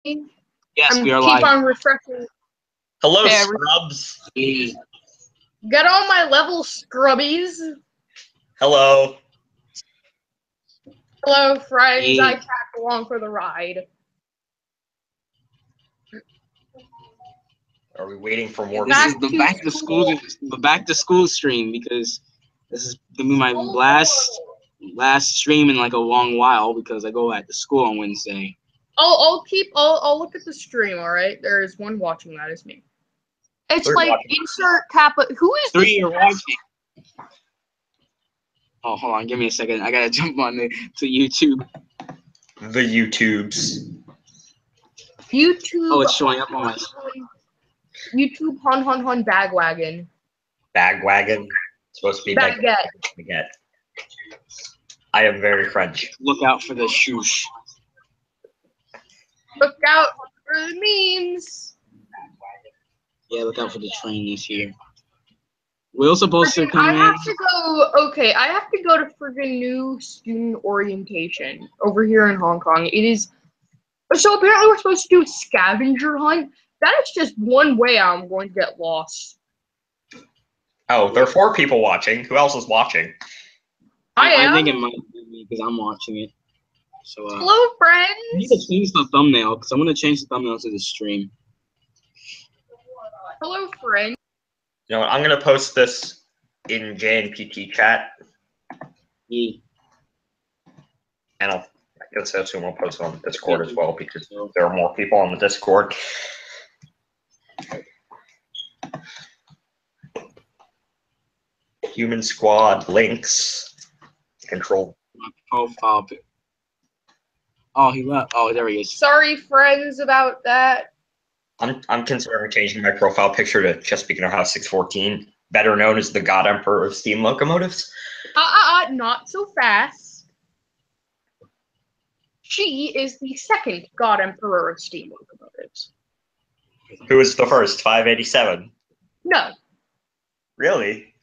Yes, we are keep live. on refreshing. Hello, Okay, scrubs. Get on my level, scrubbies. Hello. Hello, friends. Hey. I tag along for the ride. Are we waiting for more? This is Back the to back to school stream because this is gonna be my last stream in like a long while because I go back to school on Wednesday. I'll look at the stream. All right, there is one watching. That is me. It's Who's like watching? insert Kappa. Who is this? 3 are watching. Oh, hold on, give me a second. I gotta jump on to YouTube. The YouTubes. YouTube. Oh, it's showing up on my. YouTube Hun Bagwagon. Bagwagon. It's supposed to be Baguette. Baguette. I am very French. Look out for the shoosh. Look out for the memes. Yeah, look out for the train this year. We're supposed to come I in. have to go. Okay, I have to go to friggin' new student orientation over here in Hong Kong. It is. So apparently we're supposed to do a scavenger hunt. That is just one way I'm going to get lost. Oh, there are 4 people watching. Who else is watching? I think it might be me because I'm watching it. So Hello, I friends. need to change the thumbnail because I'm gonna change the thumbnail to the stream. Hello, friends. You know what? I'm gonna post this in JNPT chat, Yeah. and I guess I assume I'll post it on Discord as well because there are more people on the Discord. Human squad links. Control. My profile. Oh, he left. Oh, there he is. Sorry, friends, about that. I'm considering changing my profile picture to Chesapeake House 614, better known as the God Emperor of steam locomotives. Not so fast. She is the second God Emperor of steam locomotives. Who was the first? 587. No, Really?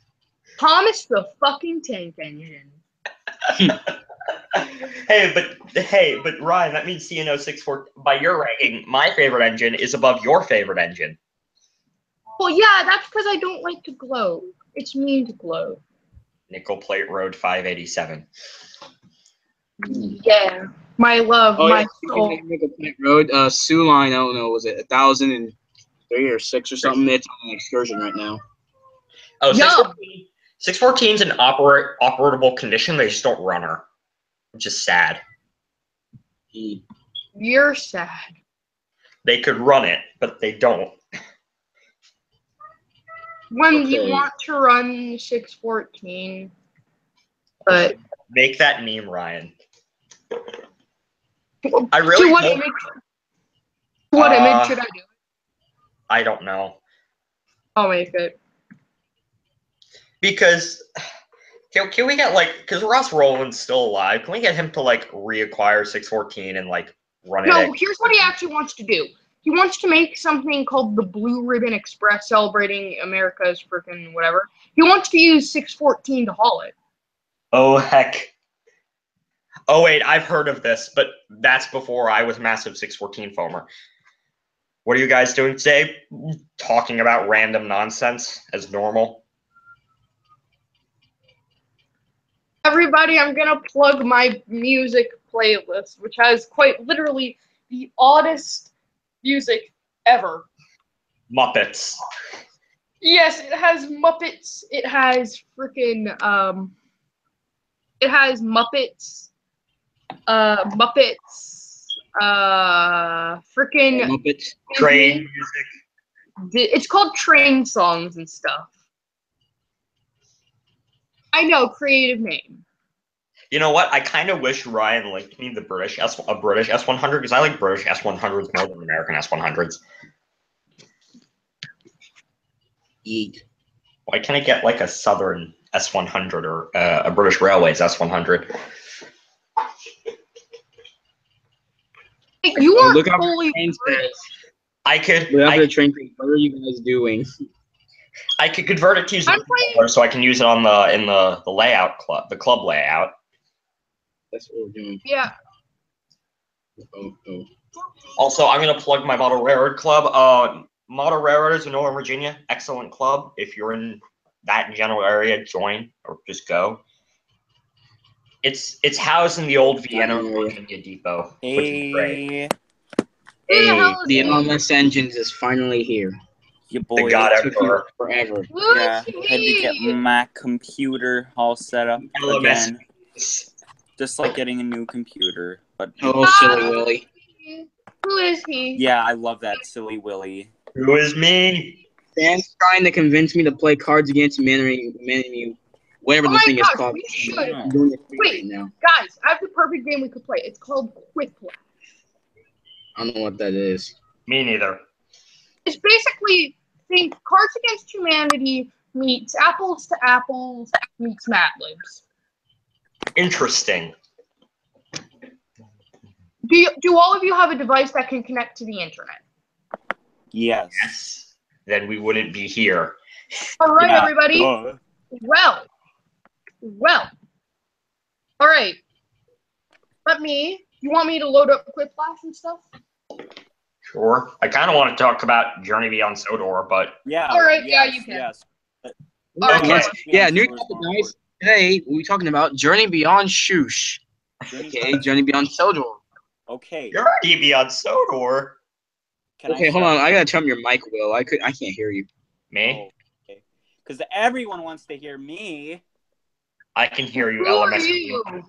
Thomas the fucking Tank Engine. Hey, but Ryan, that means CNO 64. By your ranking, my favorite engine is above your favorite engine. Well, yeah, that's because I don't like to glow. It's mean to glow. Nickel Plate Road 587. Yeah, my love, Oh, my yeah. soul. Nickel Plant Road. Sioux Line. I don't know. Was it 1,003 or 6 or something? It's on an excursion right now. Oh, Yo. 614 is in operable condition. They just don't run her, which is sad. You're sad. They could run it, but they don't. When you want to run 614, but Make that meme, Ryan. I really to what hope- image? What image should I do? I don't know. I'll make it. Because can we get because Ross Rowland's still alive? Can we get him to reacquire 614 and run it? No, here's what he actually wants to do. He wants to make something called the Blue Ribbon Express, celebrating America's freaking whatever. He wants to use 614 to haul it. Oh heck. Oh wait, I've heard of this, but that's before I was massive 614 foamer. What are you guys doing today? Talking about random nonsense as normal. Everybody, I'm gonna plug my music playlist, which has quite literally the oddest music ever. Muppets. Yes, it has Muppets. It has freaking it has Muppets. Freaking Muppets. Train music. It's called train songs and stuff. I know, creative name. You know what? I kind of wish Ryan linked me the British S100 because I like British S100s more than American S100s. Yeet. Why can't I get a Southern S100 or a British Railways S100? You are look out fully. for the train says. I could. Look out for the train says. What are you guys doing? I could convert it to use color so I can use it on the layout club, the club layout. That's what we're doing. Yeah. Oh. Also, I'm gonna plug my Model Railroad Club. Model Railroaders in Northern Virginia, excellent club. If you're in that general area, join or just go. It's housed in the old Vienna, Virginia depot, which is great. Who the hell is The he? LMS Engines is finally here. Your The boy. God It took you Emperor. forever. Who Yeah, is had to get he? my computer all set up LMS. again. Just like getting a new computer. But Hello, Silly Willy. Who is he? yeah, I love that silly Willy. Who is me? Dan's trying to convince me to play Cards Against Humanity, whatever Oh the my thing is gosh, called. we should. I'm doing it free Wait. right now. Guys, I have the perfect game we could play. It's called Quiplash. I don't know what that is. Me neither. It's basically think Cards Against Humanity meets Apples to Apples meets Mad Libs. Interesting. Do all of you have a device that can connect to the internet? Yes. Yes. Then we wouldn't be here. All right, Yeah. everybody. Well. All right. You want me to load up Quiplash and stuff? Sure. I kind of want to talk about Journey Beyond Sodor, but Yeah. All right, yeah, yes, you can. Yes. Okay. Yeah, new topic, guys. Today, we'll be talking about Journey Beyond Shoosh. Okay, Journey Beyond Sodor. Okay. Journey Beyond Sodor. Can Okay, I hold start? on. I gotta turn your mic, Will. I can't hear you. Me? Okay. Because everyone wants to hear me. I can hear you, Who are LMS. you?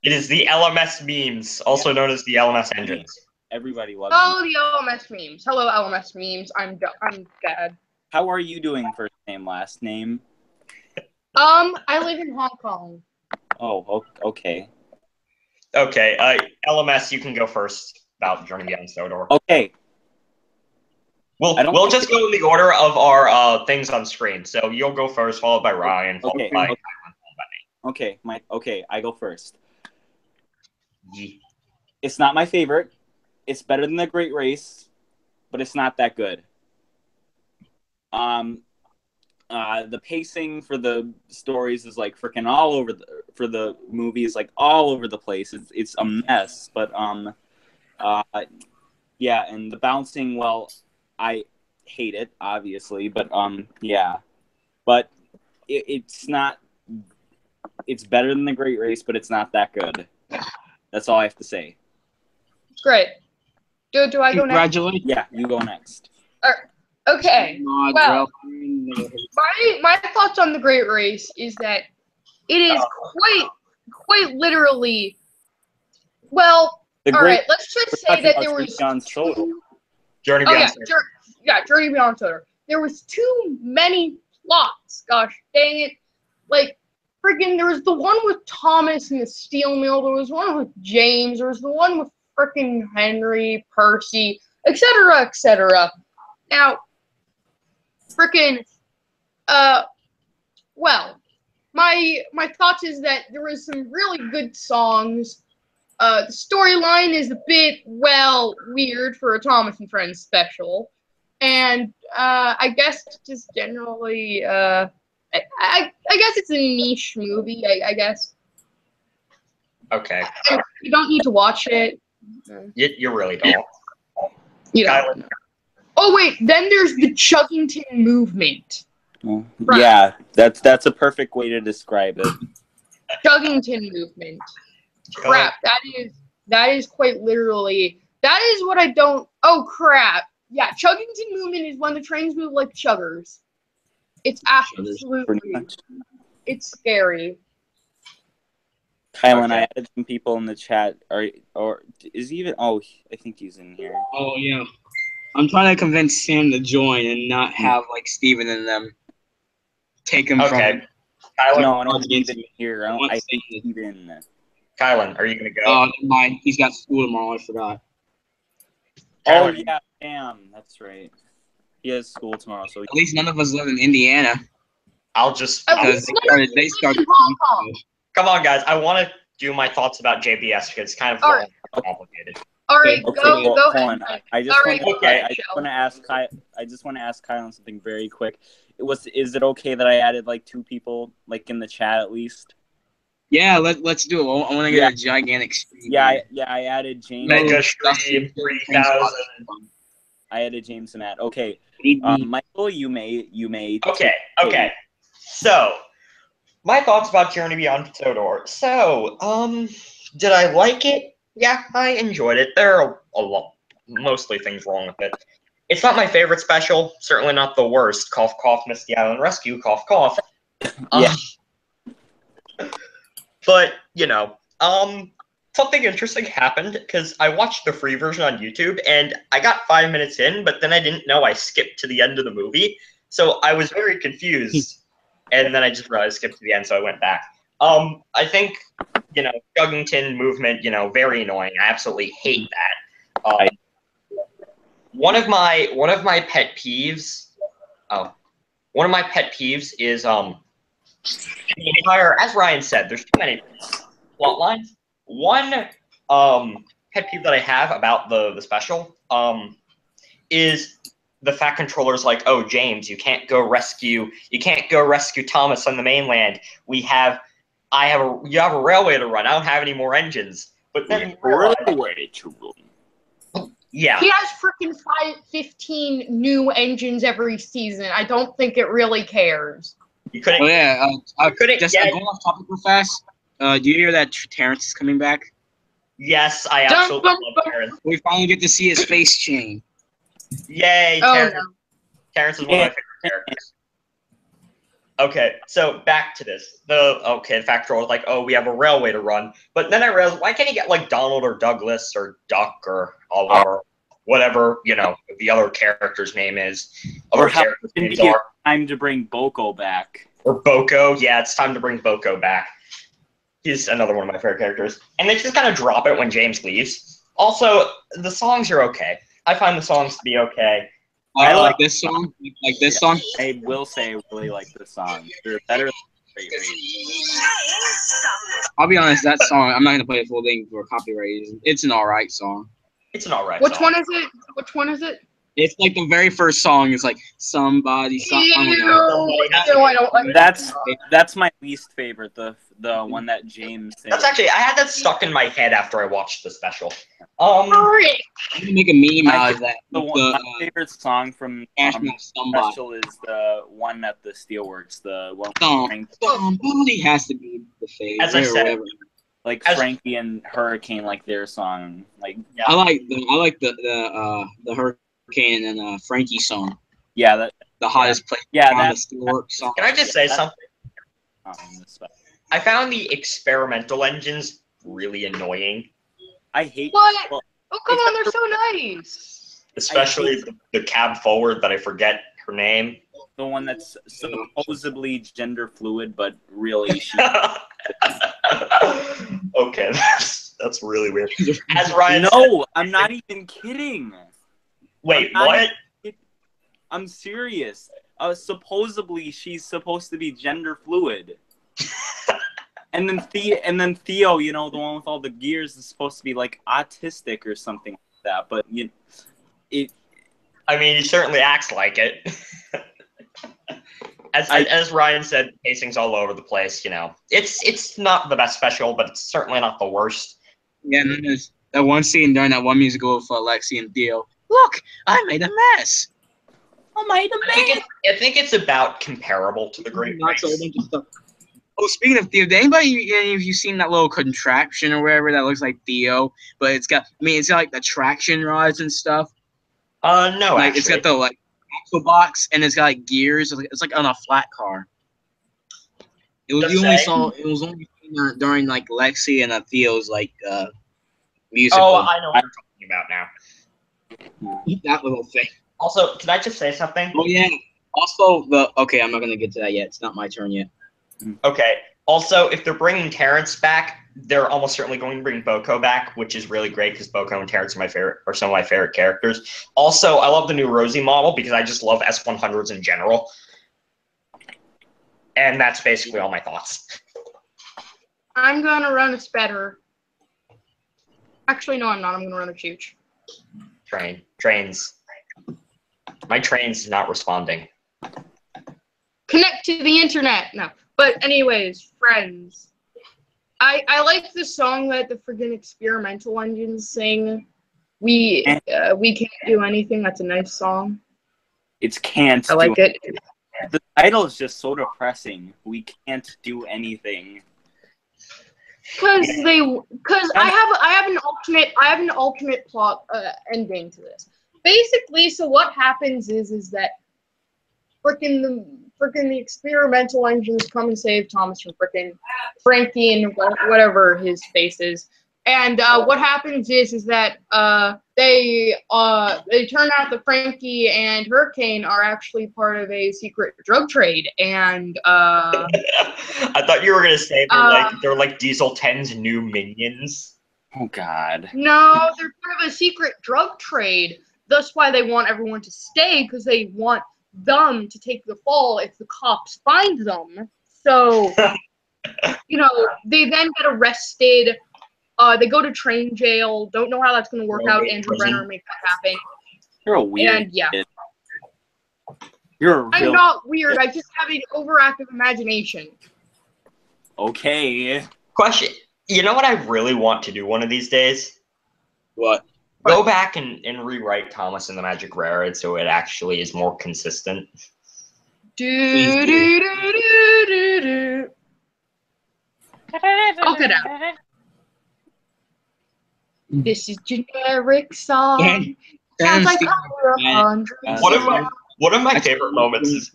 It is the LMS memes, also known as the LMS engines. Everybody loves Oh, me. the LMS memes. Hello, LMS memes. I'm Dad. How are you doing? First name, last name. I live in Hong Kong. Oh, okay. Okay, LMS, you can go first about Journey Beyond Sodor. Okay. I don't We'll think just go in the order of our things on screen. So you'll go first, followed by Ryan, followed Okay. by Okay. I go first. Yee. It's not my favorite. It's better than the Great Race, but it's not that good. The pacing for the stories is like freaking all over for the movies, like all over the place. It's a mess, but yeah, and the bouncing, well, I hate it, obviously, but yeah, but it's not. It's better than the Great Race, but it's not that good. That's all I have to say. Great. Do I go next? Congratulations. Yeah, you go next. Okay. Mod, Well, bro. my thoughts on the Great Race is that it is quite literally. Well, The all Great. right. Let's just We're say talking that about there Journey was Beyond Sodor. Journey Oh Beyond yeah, Sodor. Journey Beyond Sodor. There was too many plots. Gosh dang it! Like freaking, there was the one with Thomas and the steel mill. There was one with James. There was the one with freaking Henry, Percy, etc., etc. Now, freaking, well, my thoughts is that there was some really good songs. The storyline is a bit, well, weird for a Thomas and Friends special. And I guess just generally, I guess it's a niche movie, I guess. Okay. You don't need to watch it. You really don't. You know. Kylan. Oh, wait, then there's the Chuggington movement. Well, Right. yeah, that's a perfect way to describe it. Chuggington movement. Crap, that is quite literally, that is what I don't, oh crap. Yeah, Chuggington movement is when the trains move like chuggers. It's Pretty absolutely, much. it's scary. Kylan, Okay. I added some people in the chat. Or is he even? Oh, I think he's in here. Oh, yeah. I'm trying to convince Sam to join and not have, like, Steven and them take him from Okay. him. Kylan, No, I don't need him here. I think Steven. Kylan, are you gonna go? Oh, never mind. He's got school tomorrow. I forgot. Oh Kylan, yeah, damn, that's right. He has school tomorrow, so At least none of us live in Indiana I'll just At because least they started. in Hong Kong. come on, guys. I want to do my thoughts about JBS because it's kind of All long right. and complicated. All right, Okay, go well, hold ahead. on. I just All want right, to. okay. I just want to ask I just want to ask Kylan something very quick. Is it okay that I added like 2 people like in the chat at least? Yeah, let's do it. I want to get a gigantic stream. Yeah, I added James. Mega Dustin, Stream 3000. I added James and Matt. Okay, Me. Michael, you may. Okay. So, my thoughts about Journey Beyond Totodor. So, did I like it? Yeah, I enjoyed it. There are mostly things wrong with it. It's not my favorite special. Certainly not the worst. Cough, cough, Misty Island Rescue. Cough, cough. Yeah. But, something interesting happened because I watched the free version on YouTube and I got 5 minutes in, but then I didn't know I skipped to the end of the movie. So I was very confused. And then I just realized I skipped to the end, so I went back. I think, Chuggington movement, very annoying. I absolutely hate that. One of my pet peeves. One of my pet peeves is the entire. As Ryan said, there's too many plot lines. One pet peeve that I have about the special is the Fat Controller's like, oh James, you can't go rescue Thomas on the mainland. You have a railway to run. I don't have any more engines. But then Railway to run. Yeah. He has freaking 15 new engines every season. I don't think it really cares. You couldn't. Oh yeah. couldn't Just get. going off topic real fast. Do you hear that Terrence is coming back? Yes, I absolutely love Terrence. We finally get to see his face chain. Yay, Oh, Terrence. no. Terrence is one of my favorite characters. Okay, so back to this. The Fat Controller was like, oh, we have a railway to run. But then I realized, why can't he get like Donald or Douglas or Duck or Oliver, whatever, the other character's name is. Other characters' names are. Time to bring Boko back. Or Boko. Yeah, it's time to bring Boko back. He's another one of my favorite characters. And they just kind of drop it when James leaves. Also, the songs are okay. I find the songs to be okay. I like this song. Like this song. I will say I really like this song. They're better than Great Race. I'll be honest, that song, I'm not gonna play it full length for copyright reasons. It's an alright song. It's an alright Which song. one is it? Which one is it? It's like the very first song is like somebody. I don't know. I don't like That's my least favorite. The one that James sings. That's actually, I had that stuck in my head after I watched the special. I'm gonna make a meme out of that. My favorite song from Somebody. special is the one at the Steelworks. The one Somebody has to be the favorite. As I said, like Frankie and Hurricane, like their song. Like yeah. I like the Hurricane and Frankie song. Yeah, the hottest place. Yeah, that's the work song. Can I just say something? I found the experimental engines really annoying. I hate. What? Well, Oh, come on, they're so nice. Especially the cab forward that I forget her name. The one that's supposedly gender fluid, but really she. Okay, that's really weird. As Ryan No, I'm not even kidding. Wait, what? I'm serious. Supposedly she's supposed to be gender fluid. And then Theo, the one with all the gears, is supposed to be like autistic or something like that. But I mean, he certainly acts like it. As Ryan said, pacing's all over the place. It's not the best special, but it's certainly not the worst. Yeah, and then there's that one scene during that one musical for Lexi and Theo. Look, I made a mess. I think it's about comparable to the Great Race. Oh, speaking of Theo, did any of you seen that little contraption or whatever that looks like Theo? But it's got like the traction rods and stuff. No, like actually. It's got the axle box and it's got like gears. It's like on a flat car. It was only seen during like Lexi and Theo's musical. Oh, I know what you're talking about now. That little thing. Also, can I just say something? Oh yeah. Also, I'm not gonna get to that yet. It's not my turn yet. Okay. Also, if they're bringing Terrence back, they're almost certainly going to bring Boko back, which is really great because Boko and Terrence are some of my favorite characters. Also, I love the new Rosie model because I just love S100s in general. And that's basically all my thoughts. I'm gonna run a Spedder. Actually, no, I'm not. I'm gonna run a Chooch. Trains. My train's not responding. Connect to the internet. No. But anyways, friends. I like the song that the friggin' experimental engines sing. We can't do anything. That's a nice song. It's can't. I like it. The title is just so depressing. We can't do anything. Because I have an alternate plot ending to this. Basically, so what happens is that frickin' the experimental engines come and save Thomas from frickin' Frankie and whatever his face is. And what happens is that they turn out that Frankie and Hurricane are actually part of a secret drug trade. And I thought you were gonna say they're like Diesel 10's new minions. Oh God. No, they're part of a secret drug trade. That's why they want everyone to stay, because they want them to take the fall if the cops find them. So, they then get arrested. They go to train jail. Don't know how that's going to work out. Andrew Brenner make that happen. You're a weird And yeah. kid. You're a I'm real... not weird. I just have an overactive imagination. Okay. Question. You know what I really want to do one of these days? What? Go back and rewrite Thomas and the Magic Railroad so it actually is more consistent. Do, do, do, do, do, do. Okay, now. This is generic song. Sounds like under 100. One of my favorite moments is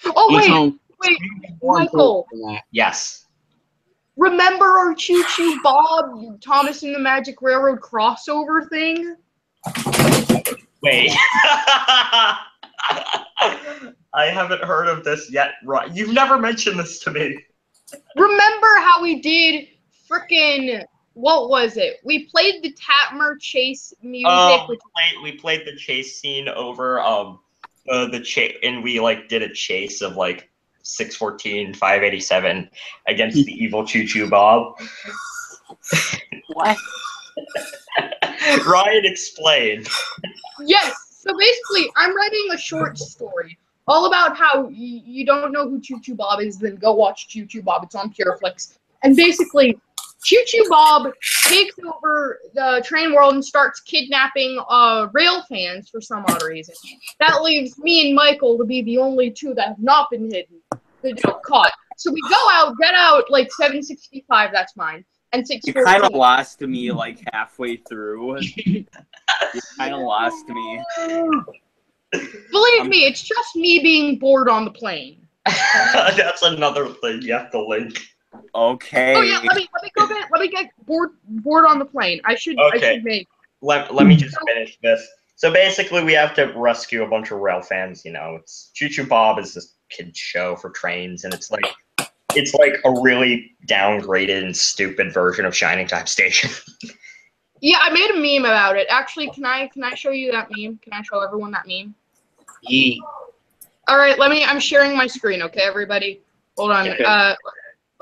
Oh wait, Michael. Yes. Remember our Choo Choo Bob, Thomas and the Magic Railroad crossover thing? Wait. I haven't heard of this yet. Right. You've never mentioned this to me. Remember how we did frickin' what was it? We played the Tatmer chase music. We played the chase scene over the chase, and we did a chase of 614, 587 against the evil Choo Choo Bob. What? Ryan, explain. Yes. So basically, I'm writing a short story all about how you don't know who Choo Choo Bob is, then go watch Choo Choo Bob. It's on Pureflix. And basically, Choo Choo Bob takes over the train world and starts kidnapping rail fans for some odd reason. That leaves me and Michael to be the only two that have not been caught. So we go out, get out 765, that's mine, and 614. You kind of lost me halfway through. You kind of lost me. Believe me, it's just me being bored on the plane. That's another thing you have to link. Okay. Oh yeah, let me get bored on the plane. I should make. Let me just finish this. So basically, we have to rescue a bunch of rail fans. It's Choo Choo Bob is this kid show for trains, and it's like a really downgraded and stupid version of Shining Time Station. Yeah, I made a meme about it. Actually, can I show you that meme? Can I show everyone that meme? Yeah. All right, I'm sharing my screen. Okay, everybody, hold on. Okay.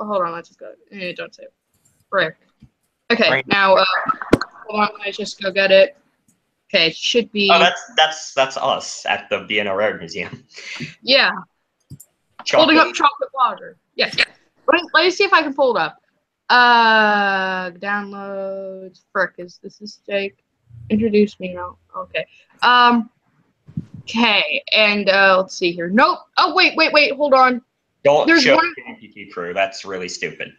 Hold on. Let's just go. Don't save. Right. Okay. Now, hold on. I just go get it. Okay, it should be. Oh, that's us at the Vienna Rare Museum. Yeah. Holding up chocolate water. Yes. Let me see if I can pull it up. Downloads. Frick, this is Jake. Introduce me now. Okay. Okay, and let's see here. Nope. Oh wait. Hold on. Don't show the NPT crew. That's really stupid.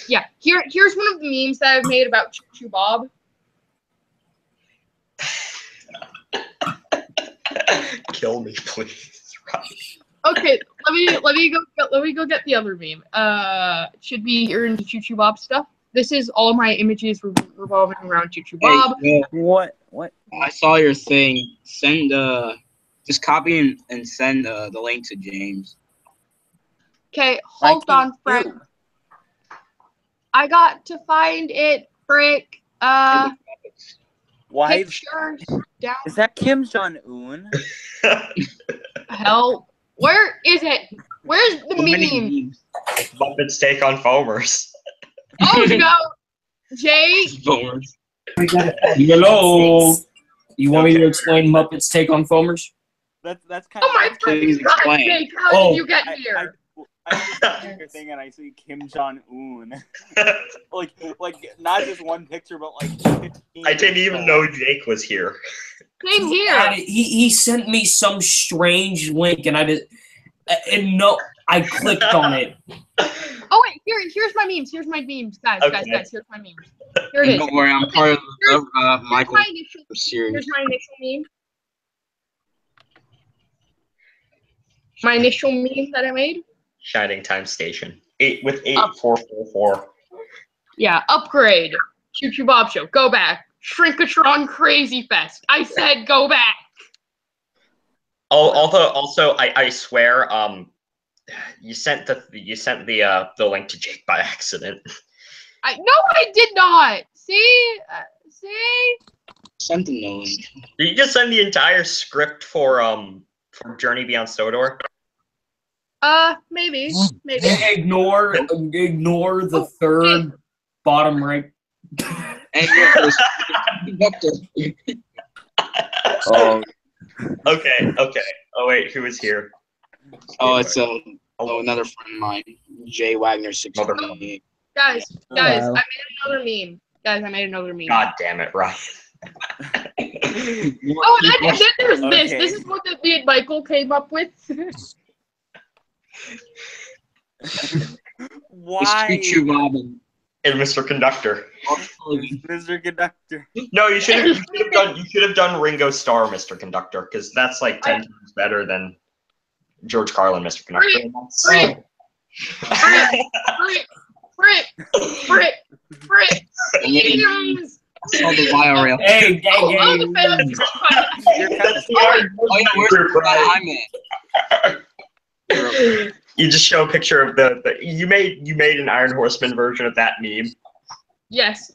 Yeah. Here's one of the memes that I've made about Choo Choo Bob. Kill me, please. Okay, let me go get the other meme. Should be here in Choo Choo Bob stuff. This is all my images revolving around Choo Choo Bob. Hey, What? I saw your thing. Send just copy and send the link to James. Okay, hold on, Frank. I got to find it, Frick. Why pictures down. is that Kim Jong-un? Hell, where is it? Where's the meme? Muppets Take on Foamers. Oh no, Jay. Foamers. Hello. You want me to explain Muppets Take on Foamers? That's kind of. Oh my God, Jake, how did you get here? I'm just looking at thing and I see Kim Jong Un. like not just one picture, but like 15 I didn't even know Jake was here. Same here. He sent me some strange link, and I clicked on it. Oh wait, here's my memes. Here's my memes, guys. Okay. Guys. Here's my memes. Here it is. Don't worry, I'm part of Michael's series. Here's my initial meme. My initial meme that I made. Shining Time Station. 8444. Yeah, upgrade. Choo Choo Bob Show. Go back. Shrinkatron Crazy Fest. I said go back. Although also I swear you sent the link to Jake by accident. No, I did not. See. Something knowing. Did you just send the entire script for Journey Beyond Sodor? Maybe. Ignore the third bottom right. Oh, Okay. Oh wait, who is here? Oh, it's another friend of mine, Jay Wagner 6. Guys, I made another meme. God damn it, Ryan. Oh, and then there's this. Okay. This is what me and Michael came up with. why, It's Choo Robin. And Mr. Conductor. Mr. Conductor? No, you should have done Ringo Starr, Mr. Conductor, because that's like 10 times better than George Carlin, Mr. Conductor. Frick. It's called the viral. Hey, The fans. You're kind of Oh yeah, where's the I'm at? You just show a picture of the you made an Iron Horseman version of that meme. Yes.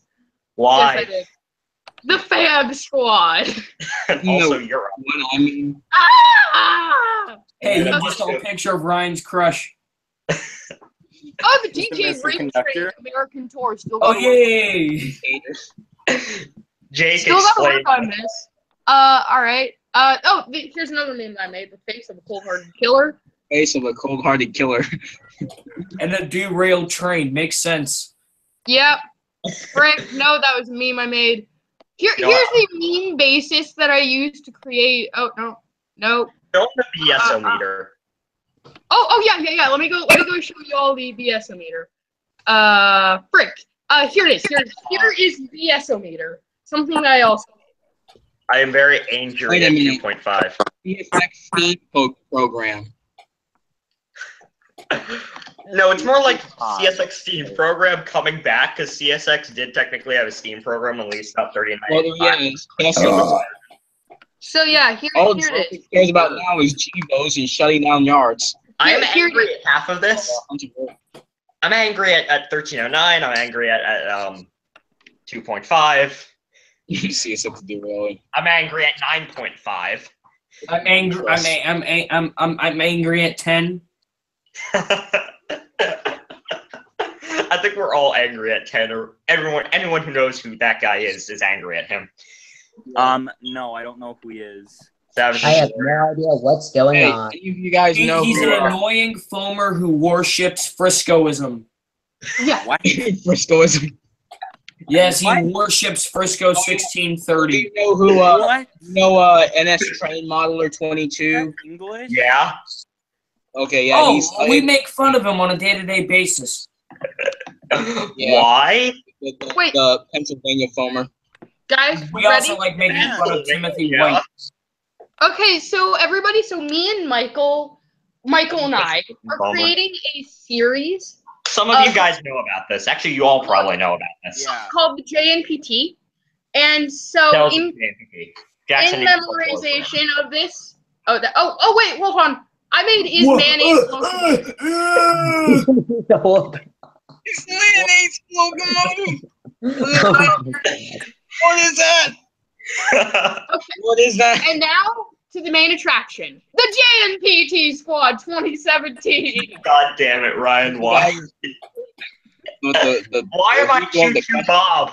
Why? Yes, I did. The Fab Squad. Also, you're up. What I mean, Ah! Hey, he just saw a picture of Ryan's crush. Oh, the DJ Mr. Ring Conductor? Train American Tour still. Oh gotta work. yay! Jake Still gotta explained. work on this. All right. Here's another meme I made. The face of a cold-hearted killer. face of a cold-hearted killer. And a derailed train makes sense. Yep. Frank, no, that was a meme I made. Here's the meme basis that I used to create. Oh no. Show the BSO meter. Oh yeah. Let me go show you all the BSO meter. Frick. Here it is. Here is BSO meter. Something that I also. I am very angry Wait a at minute. 2.5. CSX Steam program. No, it's more like CSX Steam program coming back, because CSX did technically have a Steam program at least about 39. Well, yeah, So yeah, here all it is. Drake cares about now is G-Bos and shutting down yards. I am Here- angry at half of this. I'm angry at 1309. I'm angry at 2.5. You see something derailing. I'm angry at 9.5. I'm angry. I'm angry at 10. I think we're all angry at 10, or anyone who knows who that guy is angry at him. No, I don't know who he is. Savage. I have no idea what's going Hey, on. any of you guys know He's who an annoying foamer who worships Friscoism. Yeah. What? Friscoism. Yes, he What? worships Frisco Do 1630. you know who What? NS Train Modeler 22? English? Yeah. Okay, yeah, Oh, he's we make fun of him on a day-to-day basis. Yeah. Why? Wait. The Pennsylvania foamer. Guys, We ready? also like making fun of Timothy Yeah. White. Okay, so everybody, me and Michael and I are Bummer. creating a series Some of you guys know about this. Actually, you all probably know about this. Yeah. called the JNPT, and so Tell us in the JNPT. Jackson in needs to go forward. memorization of this. Oh wait, hold on. I made is mayonnaise locomotive. It's mayonnaise locomotive. What is that? What is that? And now to the main attraction, the JNPT Squad 2017. God damn it, Ryan. Why? Why am I Choo Choo Bob?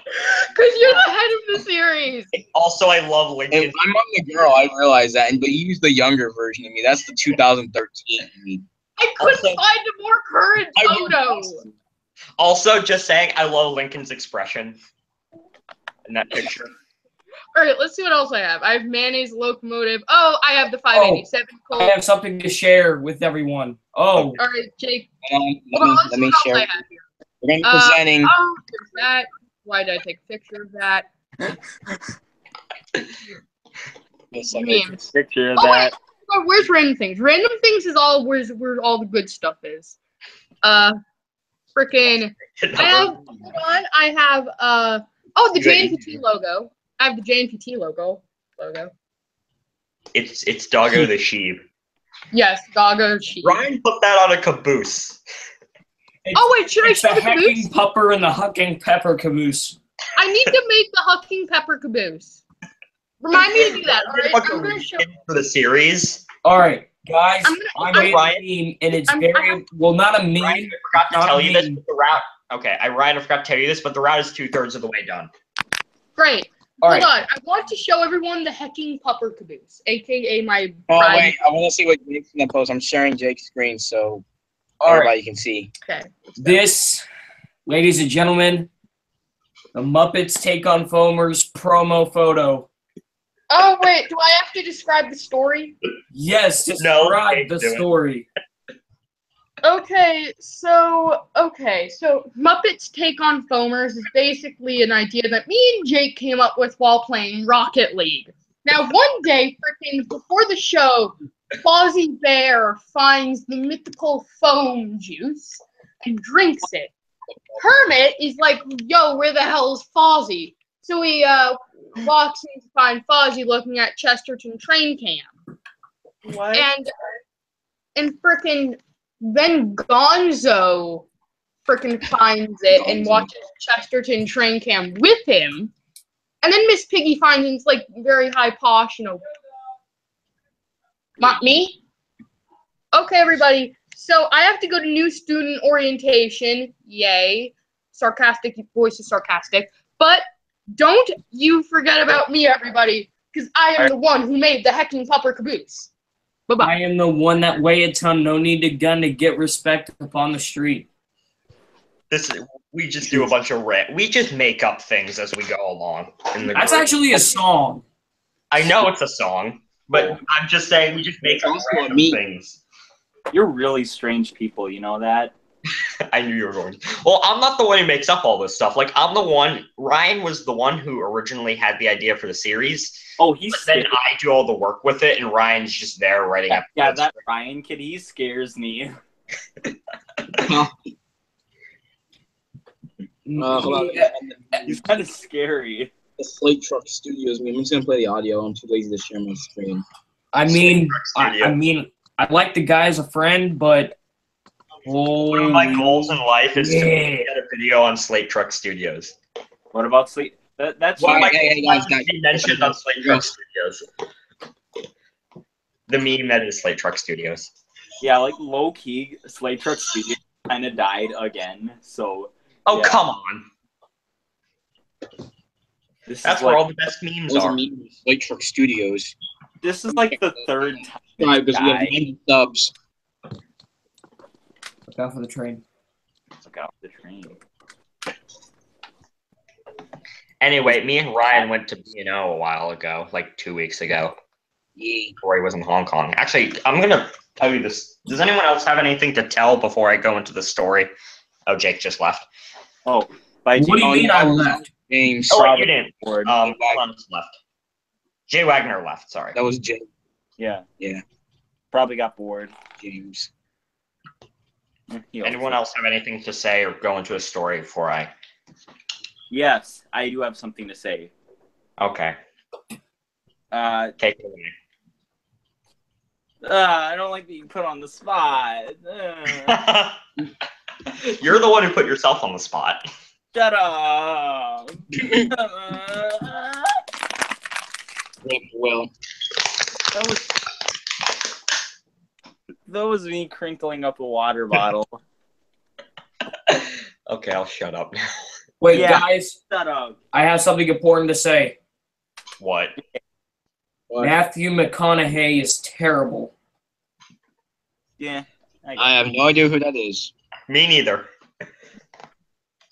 Because you're the head of the series. Also, I love Lincoln. I'm on the girl, I realize that, but you use the younger version of me. That's the 2013 me. I couldn't Also- find a more current photo. Also, just saying, I love Lincoln's expression in that picture. All right, let's see what else I have. I have mayonnaise locomotive. Oh, I have the 587 I Colt. have something to share with everyone. Oh, All right, Jake. Let Hold on, me let's see share. what else I have here. We're going to be presenting. Oh, there's that. Why did I take a picture of that? Memes. Picture of Oh, that. wait. Oh, where's random things? Random things is all where all the good stuff is. Frickin'. Hold on. I have the JNPT logo. I have the JNPT logo. It's Doggo the sheep. Yes, Doggo sheep. Ryan put that on a caboose. Oh wait, should I it's show the the caboose? Hecking Pupper and the Hucking Pepper caboose. I need to make the Hucking Pepper caboose. Remind me to do that. All right, I'm gonna show. For the series. All right, guys, I I'm- made Ryan- a meme, and it's I'm- very well, not a meme. Ryan, I forgot to not tell a you this, meme. but the route. Okay, Ryan, I forgot to tell you this, but the route is 2/3 of the way done. Great. All Hold right, on. I want to show everyone the Hecking Pupper caboose, aka my Oh, bride. wait. I want to see what Jake's going to post. I'm sharing Jake's screen so all right. everybody can see. Okay. This, ladies and gentlemen, the Muppets Take on Foamers promo photo. Oh wait, do I have to describe the story? Yes, No, describe the do it. story. Okay, so Muppets Take on Foamers is basically an idea that me and Jake came up with while playing Rocket League. Now, one day, freaking before the show, Fozzie Bear finds the mythical foam juice and drinks it. Kermit is like, "Yo, where the hell is Fozzie?" So he walks in to find Fozzie looking at Chesterton train cam. What? And frickin' then Gonzo frickin' finds it and watches Chesterton train cam with him. And then Miss Piggy finds it's like very high posh, Me? Okay, everybody. So I have to go to new student orientation. Yay. Sarcastic voice is sarcastic. But don't you forget about me, everybody, because I am the one who made the Hecking Pupper caboose. Bye-bye. I am the one that weigh a ton, no need to gun to get respect upon the street. We just do a bunch of we just make up things as we go along. That's actually a song. I know it's a song, but I'm just saying we just make up random things. You're really strange people, you know that? I knew you were going to. Well, I'm not the one who makes up all this stuff. Like, I'm the one. Ryan was the one who originally had the idea for the series. Oh, he's But then I do all the work with it, and Ryan's just there writing up. Yeah, that Ryan kid, he scares me. Hold on. He's kind of scary. The Slate Truck Studios meme. I'm just gonna play the audio. I'm too lazy to share my screen. I mean, I like the guy as a friend, but One of my goals in life is to Yeah. get a video on Slate Truck Studios. What about sleep? That's One of my Hey, goals guys. is to be mentioned on Slate Truck Studios. The meme that is Slate Truck Studios. yeah, like low key. Slate Truck Studio kind of died again. So Oh, yeah. come on. This That's is where like, all the best memes What's a are. meme? Slate Truck Studios. this is like the third time. Right, because we have died. 90 subs. look out for the train. Look out the train. Anyway, me and Ryan went to B&O a while ago, like 2 weeks ago. Yeah. Before he was in Hong Kong. Actually, I'm going to tell you this. Does anyone else have anything to tell before I go into the story? Oh, Jake just left. Oh, by What do you mean I left? James. Oh, wait, you didn't. Board. Hold on, who's left. Jay Wagner left, sorry. That was James. Yeah. Yeah. Probably got bored. James. Anyone else have anything to say or go into a story before I... Yes, I do have something to say. Okay, take it away. I don't like being put on the spot. You're the one who put yourself on the spot. Shut up. Well, That was me crinkling up a water bottle. Okay, I'll shut up now. Wait, Yeah. guys, Shut up. I have something important to say. What? what? Matthew McConaughey is terrible. Yeah. I have no idea who that is. Me neither.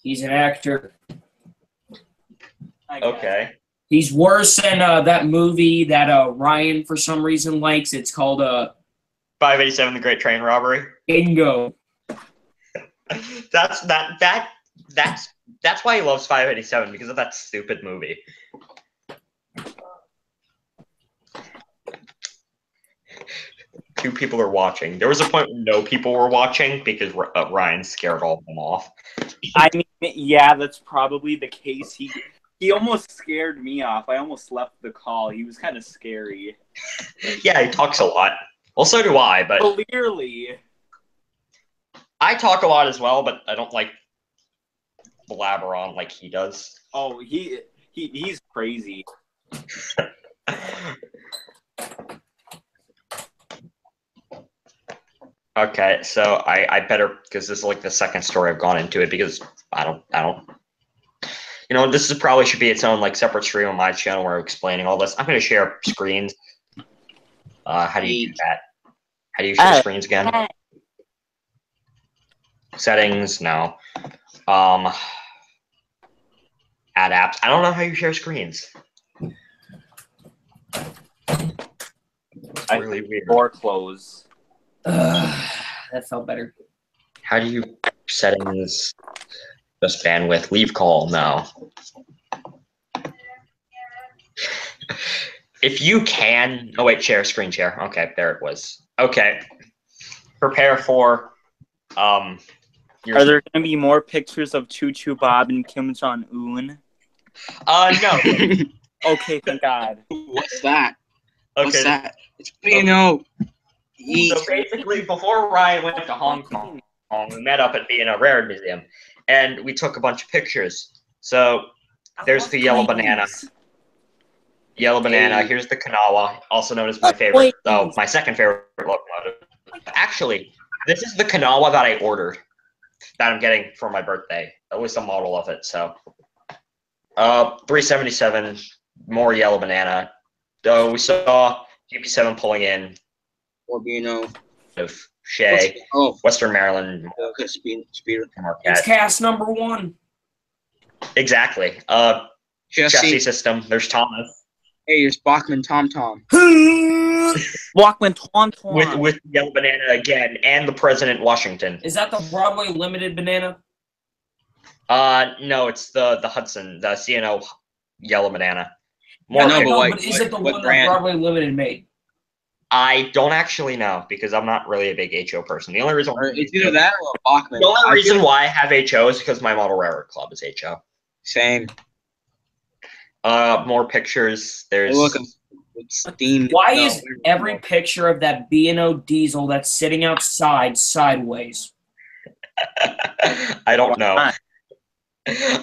He's an actor. Okay. He's worse than that movie that Ryan for some reason likes. It's called 587, The Great Train Robbery. Bingo. That's why he loves 587, because of that stupid movie. Two people are watching. There was a point where no people were watching because Ryan scared all of them off. I mean, yeah, that's probably the case. He almost scared me off. I almost left the call. He was kind of scary. Yeah, he talks a lot. Well, so do I, but Clearly. I talk a lot as well, but I don't like blabber on like he does. Oh, he's crazy. Okay, so I better, because this is like the second story I've gone into it, because I don't, you know, this is probably should be its own like separate stream on my channel where I'm explaining all this. I'm going to share screens. How do you do that? How do you share screens again? Settings, no. Add apps. I don't know how you share screens. It's really weird. Door close. That felt better. How do you settings? Just bandwidth. Leave call. No. If you can. Oh wait, share screen share. Okay, there it was. Okay. Prepare for. Are there going to be more pictures of Choo Choo Bob and Kim Jong Un? No. Okay, thank God. What's that? Okay. What's that? It's B&O. So basically, before Ryan went to Hong Kong, we met up at B&O Rare Museum, and we took a bunch of pictures. So there's the yellow banana. Yellow banana. Here's the Kanawha, also known as my favorite. Oh, my second favorite locomotive. Actually, this is the Kanawha that I ordered, that I'm getting for my birthday. That was the model of it. So, 377, more yellow banana. We saw GP7 pulling in. Or B&O. Of Shea, Western Maryland. Speeder. It's cast number 1. Exactly. Chassis system. There's Thomas. Hey, there's Bachman Tom. Walkman Tom. With yellow banana again, and the President Washington. Is that the Broadway Limited banana? No, it's the Hudson, the CNO yellow banana. More but is it the one that Broadway Limited made? I don't actually know, because I'm not really a big HO person. The only reason it's either that or Bachman. The only reason why I have HO is because my model railroad club is HO. Same. More pictures. There's steam. Why is every picture of that B&O diesel that's sitting outside sideways? I don't know.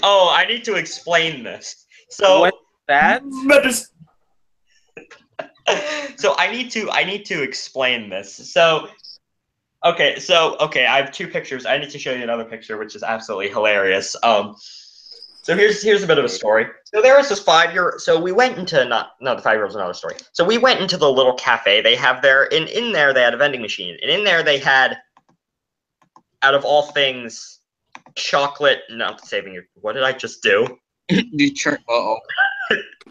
Oh, I need to explain this. So what's that? So I need to explain this. So okay, I have two pictures. I need to show you another picture, which is absolutely hilarious. So here's a bit of a story. So there was this 5-year. So we went into the 5-year-old's another story. So we went into the little cafe they have there. In there they had a vending machine, and in there they had, out of all things, chocolate. Not saving you. What did I just do?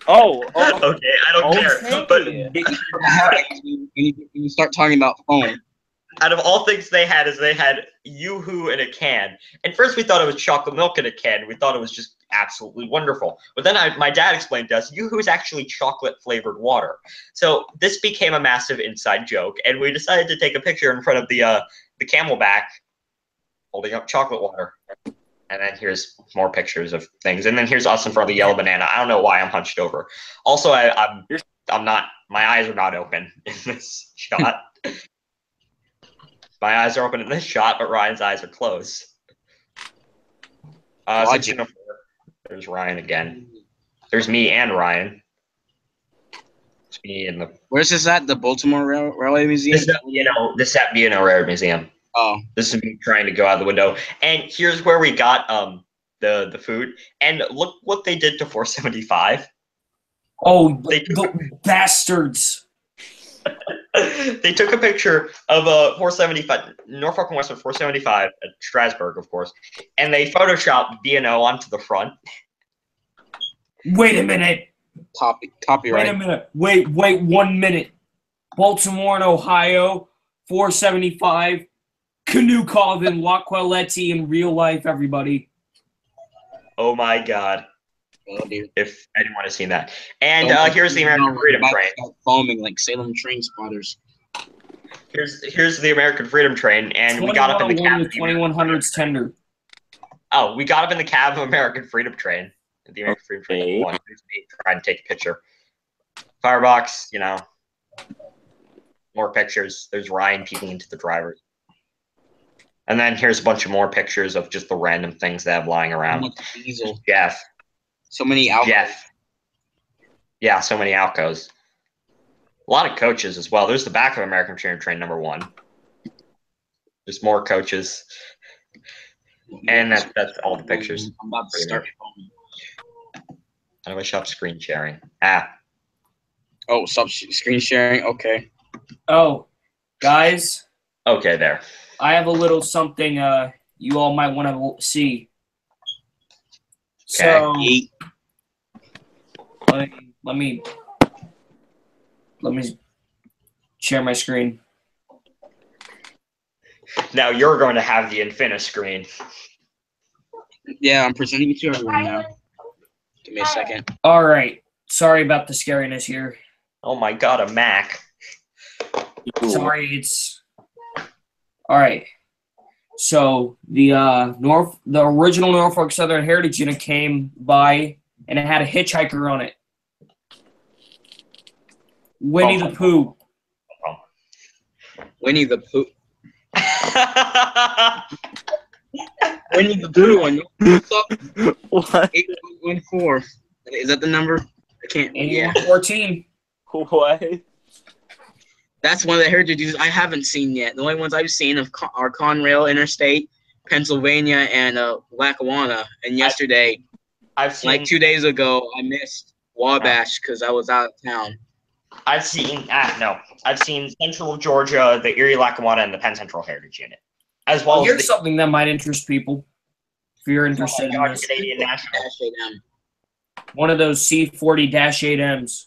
Oh, okay, I don't care. But when you start talking about phone. Out of all things they had Yoo-hoo in a can. And first we thought it was chocolate milk in a can. We thought it was just absolutely wonderful. But then my dad explained to us, Yoo-hoo is actually chocolate-flavored water. So this became a massive inside joke, and we decided to take a picture in front of the Camelback holding up chocolate water. And then here's more pictures of things. And then here's us in front of the yellow banana. I don't know why I'm hunched over. Also, I'm not. My eyes are not open in this shot. My eyes are open in this shot, but Ryan's eyes are closed. There's Ryan again. There's me and Ryan. It's me and the. Where's this at? The Baltimore Railway Museum. This at B&O Railroad Museum. Oh. This is me trying to go out the window. And here's where we got the food. And look what they did to 475. Oh, the bastards. They took a picture of a 475 Norfolk and Western 475 at Strasbourg, of course, and they photoshopped B&O onto the front. Wait a minute. Copyright. Wait a minute. Wait 1 minute. Baltimore and Ohio, 475. Canoe Colvin, Waqualetti in real life, everybody. Oh my God. Oh, dude. If anyone has seen that. And Oh, here's the American Freedom Train. Foaming like Salem train spotters. Here's the American Freedom Train, and we got up in the cab. 2100's tender. Oh, we got up in the cab of American Freedom Train. The American Freedom Train Okay. #1. Here's me trying to take a picture. Firebox, you know. More pictures. There's Ryan peeking into the driver. And then here's a bunch of more pictures of just the random things they have lying around. Diesel. Jeff. So many Alcos. Jeff. Yeah, so many Alcos. A lot of coaches as well. There's the back of American Freedom Train #1. There's more coaches. And that's all the pictures. I'm about to start foaming. How do I stop screen sharing? Ah. Oh, stop screen sharing. Okay. Oh, guys, Okay, there. I have a little something you all might want to see. So Eight. let me share my screen. Now you're going to have the Infinite screen. Yeah, I'm presenting it to everyone now. Give me a second. All right. Sorry about the scariness here. Oh my God, a Mac. Sorry, it's all right. So the original Norfolk Southern Heritage unit came by, and it had a hitchhiker on it. Winnie the Pooh. Winnie the Pooh. Winnie the Pooh one. What? 814. Is that the number? I can't. Yeah. 8114. What? That's one of the heritages I haven't seen yet. The only ones I've seen are Conrail Interstate, Pennsylvania, and Lackawanna. And yesterday, I've seen like 2 days ago, I missed Wabash because I was out of town. I've seen Central Georgia, the Erie Lackawanna, and the Penn Central Heritage Unit, as well Here's as something that might interest people. If you're interested in the this, Canadian National. one of those C40-8Ms.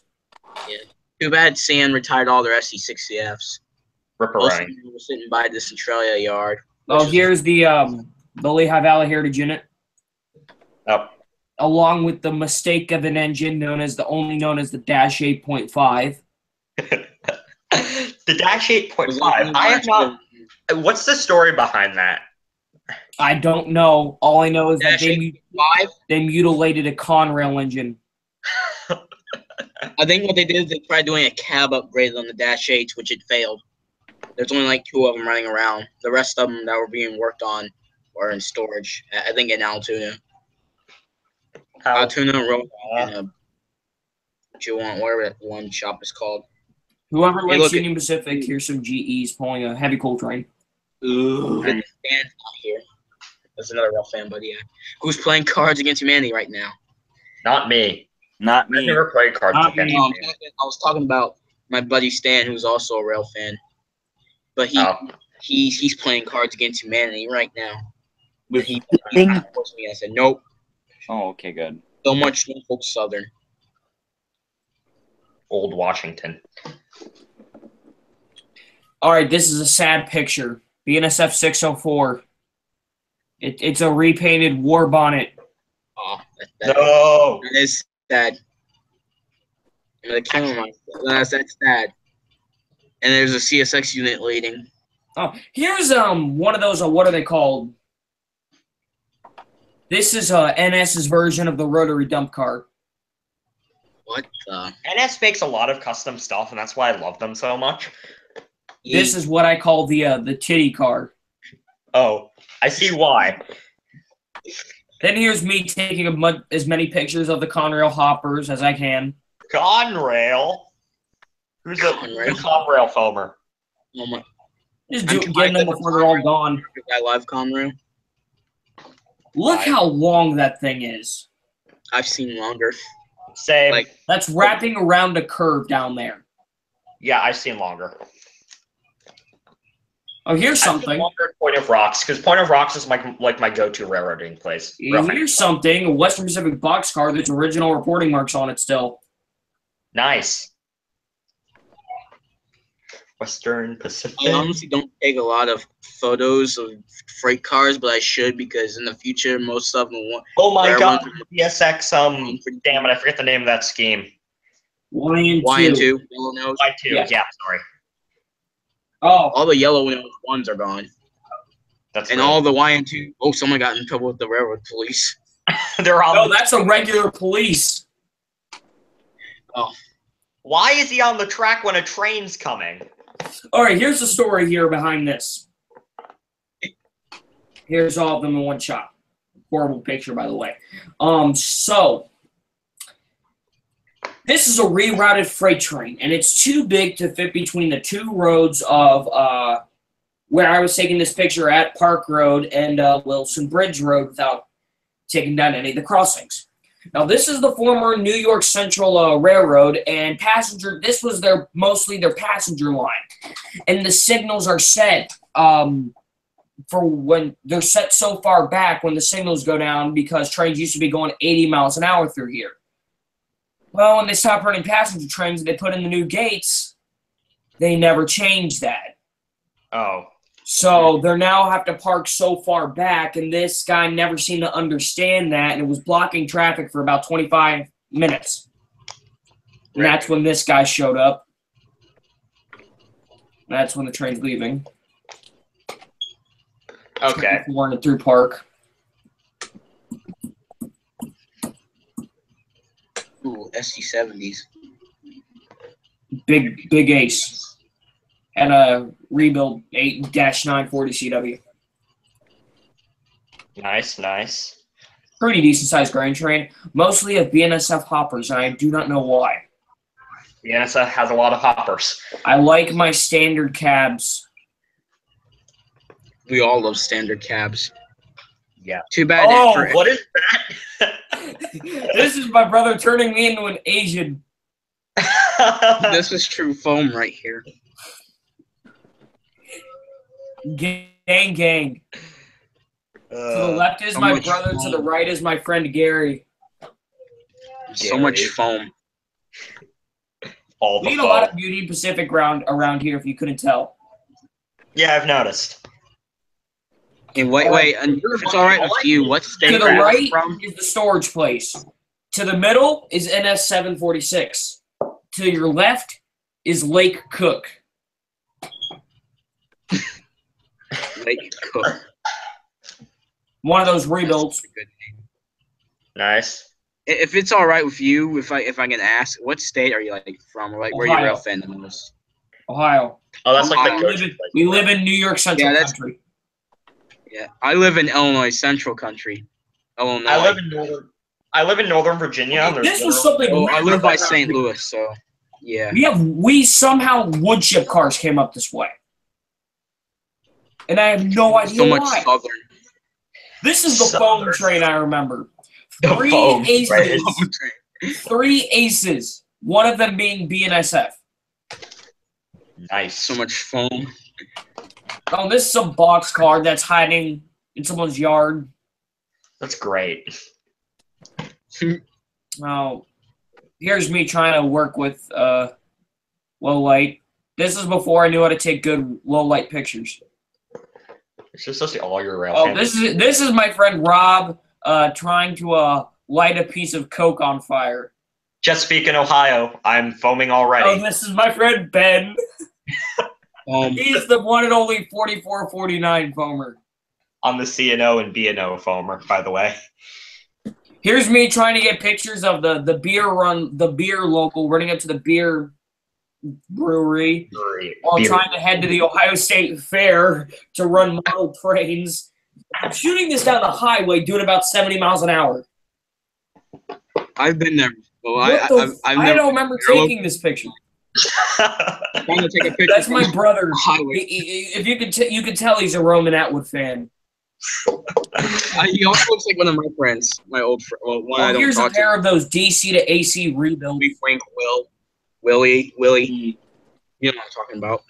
Too bad San retired all their SC60Fs. Most of Ripperoni. them were sitting by the Centralia yard. Oh, here's the Lehigh Valley Heritage unit, Oh, along with the mistake of an engine known as the Dash 8.5. the Dash 8.5. I have not. What's the story behind that? I don't know. All I know is that Dash 8.5? they mutilated a Conrail engine. I think what they did is they tried doing a cab upgrade on the Dash 8s, which it failed. There's only like 2 of them running around. The rest of them that were being worked on were in storage. I think in Altoona. Altoona, Rhode Island, what you want, whatever that one shop is called. Whoever Hey, likes look Union Pacific, here's some GEs pulling a heavy coal train. Ooh. And Stan's not here. That's another real fan, buddy. Who's playing Cards Against Humanity right now? Not me. Not I've me. never played Cards Not Against me. Humanity. I was talking about my buddy Stan, who's also a rail fan. But he's playing Cards Against Humanity right now. With He Sting? forced me. I said, nope. Oh, okay, good. So much Norfolk Southern. Old Washington. All right, this is a sad picture. BNSF 604. It's a repainted war bonnet. Oh, No. that is sad. I'm gonna kill him. That's sad. And there's a CSX unit leading. Oh, here's one of those. What are they called? This is NS's version of the rotary dump car. What the? NS makes a lot of custom stuff, and that's why I love them so much. This is what I call the titty car. Oh, I see why. Then here's me taking as many pictures of the Conrail hoppers as I can. Conrail. Who's a Conrail foamer? Oh my! Just getting them before they're all gone. I love Conrail. Look how long that thing is. I've seen longer. Same. Like That's wrapping around a curve down there. Yeah, I've seen longer. Oh, here's I just something. wondered Point of Rocks, because Point of Rocks is my go-to railroading place. Here's something. A Western Pacific boxcar that's original reporting marks on it still. Nice. Western Pacific. I honestly don't take a lot of photos of freight cars, but I should because in the future, most of them want. Oh my god, DSX, damn it, I forget the name of that scheme. YN2. YN2, yellow nose. Y2, yeah, sorry. Oh. All the yellow ones are gone. That's and really all the YN2. Oh, someone got in trouble with the railroad police. They're on. No, that's a regular police. Oh. Why is he on the track when a train's coming? All right, here's the story here behind this. Here's all of them in one shot. Horrible picture, by the way. So this is a rerouted freight train, and it's too big to fit between the two roads of where I was taking this picture at, Park Road and Wilson Bridge Road, without taking down any of the crossings. Now, this is the former New York Central Railroad, and this was mostly their passenger line. And the signals are set for when they're set so far back when the signals go down because trains used to be going 80 miles an hour through here. Well, when they stopped running passenger trains and they put in the new gates, they never changed that. Oh. So they now have to park so far back, and this guy never seemed to understand that, and it was blocking traffic for about 25 minutes. And that's when this guy showed up. That's when the train's leaving. Okay. Running through Park. Ooh, SC70s. Big ace. And a rebuild 8-940 CW. Nice, nice. Pretty decent sized grain train. Mostly of BNSF hoppers, and I do not know why. BNSF has a lot of hoppers. I like my standard cabs. We all love standard cabs. Yeah. Too bad. Oh, what is that? This is my brother turning me into an Asian. This is true foam right here. Gang, gang. To the left is my brother, to the right is my friend Gary. So much foam. All the We need foam. a lot of Beauty Pacific around here, if you couldn't tell. Yeah, I've noticed. Hey, wait, and if it's all right with you, what state To the are you right from? is the storage place. To the middle is NS 746. To your left is Lake Cook. Lake Cook. One of those rebuilds. That's a good name. Nice. If it's all right with you, if I can ask, what state are you from? Or like where you Ohio. rail fan the most? Ohio. Oh, that's like the Ohio. go-to place. We live in New York Central Yeah, that's- Country. Yeah, I live in Illinois Central Country. Illinois. I live in Northern Virginia. and there's This was literally- something. I live by St. Louis, so yeah. We somehow wood chip cars came up this way, and I have no idea So much why. southern. This is the Southern. foam train I remember. The Three foam aces. train. 3 aces. One of them being BNSF. Nice. So much foam. Oh, this is a box car that's hiding in someone's yard. That's great. Oh, here's me trying to work with low light. This is before I knew how to take good low light pictures. It's just all your rail. Oh, fans. this is my friend Rob trying to light a piece of Coke on fire. Chesapeake in Ohio. I'm foaming Oh, already. this is my friend Ben. Um, He's the one and only 4449 foamer. On the C&O and B&O foamer, by the way. Here's me trying to get pictures of the beer local running up to the beer brewery while trying to head to the Ohio State Fair to run model trains. I'm shooting this down the highway doing about 70 miles an hour. I've been there. Well, I don't remember taking this picture. I'm trying to take a picture. That's my brother. Highway. If you could tell he's a Roman Atwood fan. He also looks like one of my friends, my old friend. Well, one I Oh, don't here's a talk pair to. of those DC to AC rebuilds. Frank, Willie. You know what I'm talking about.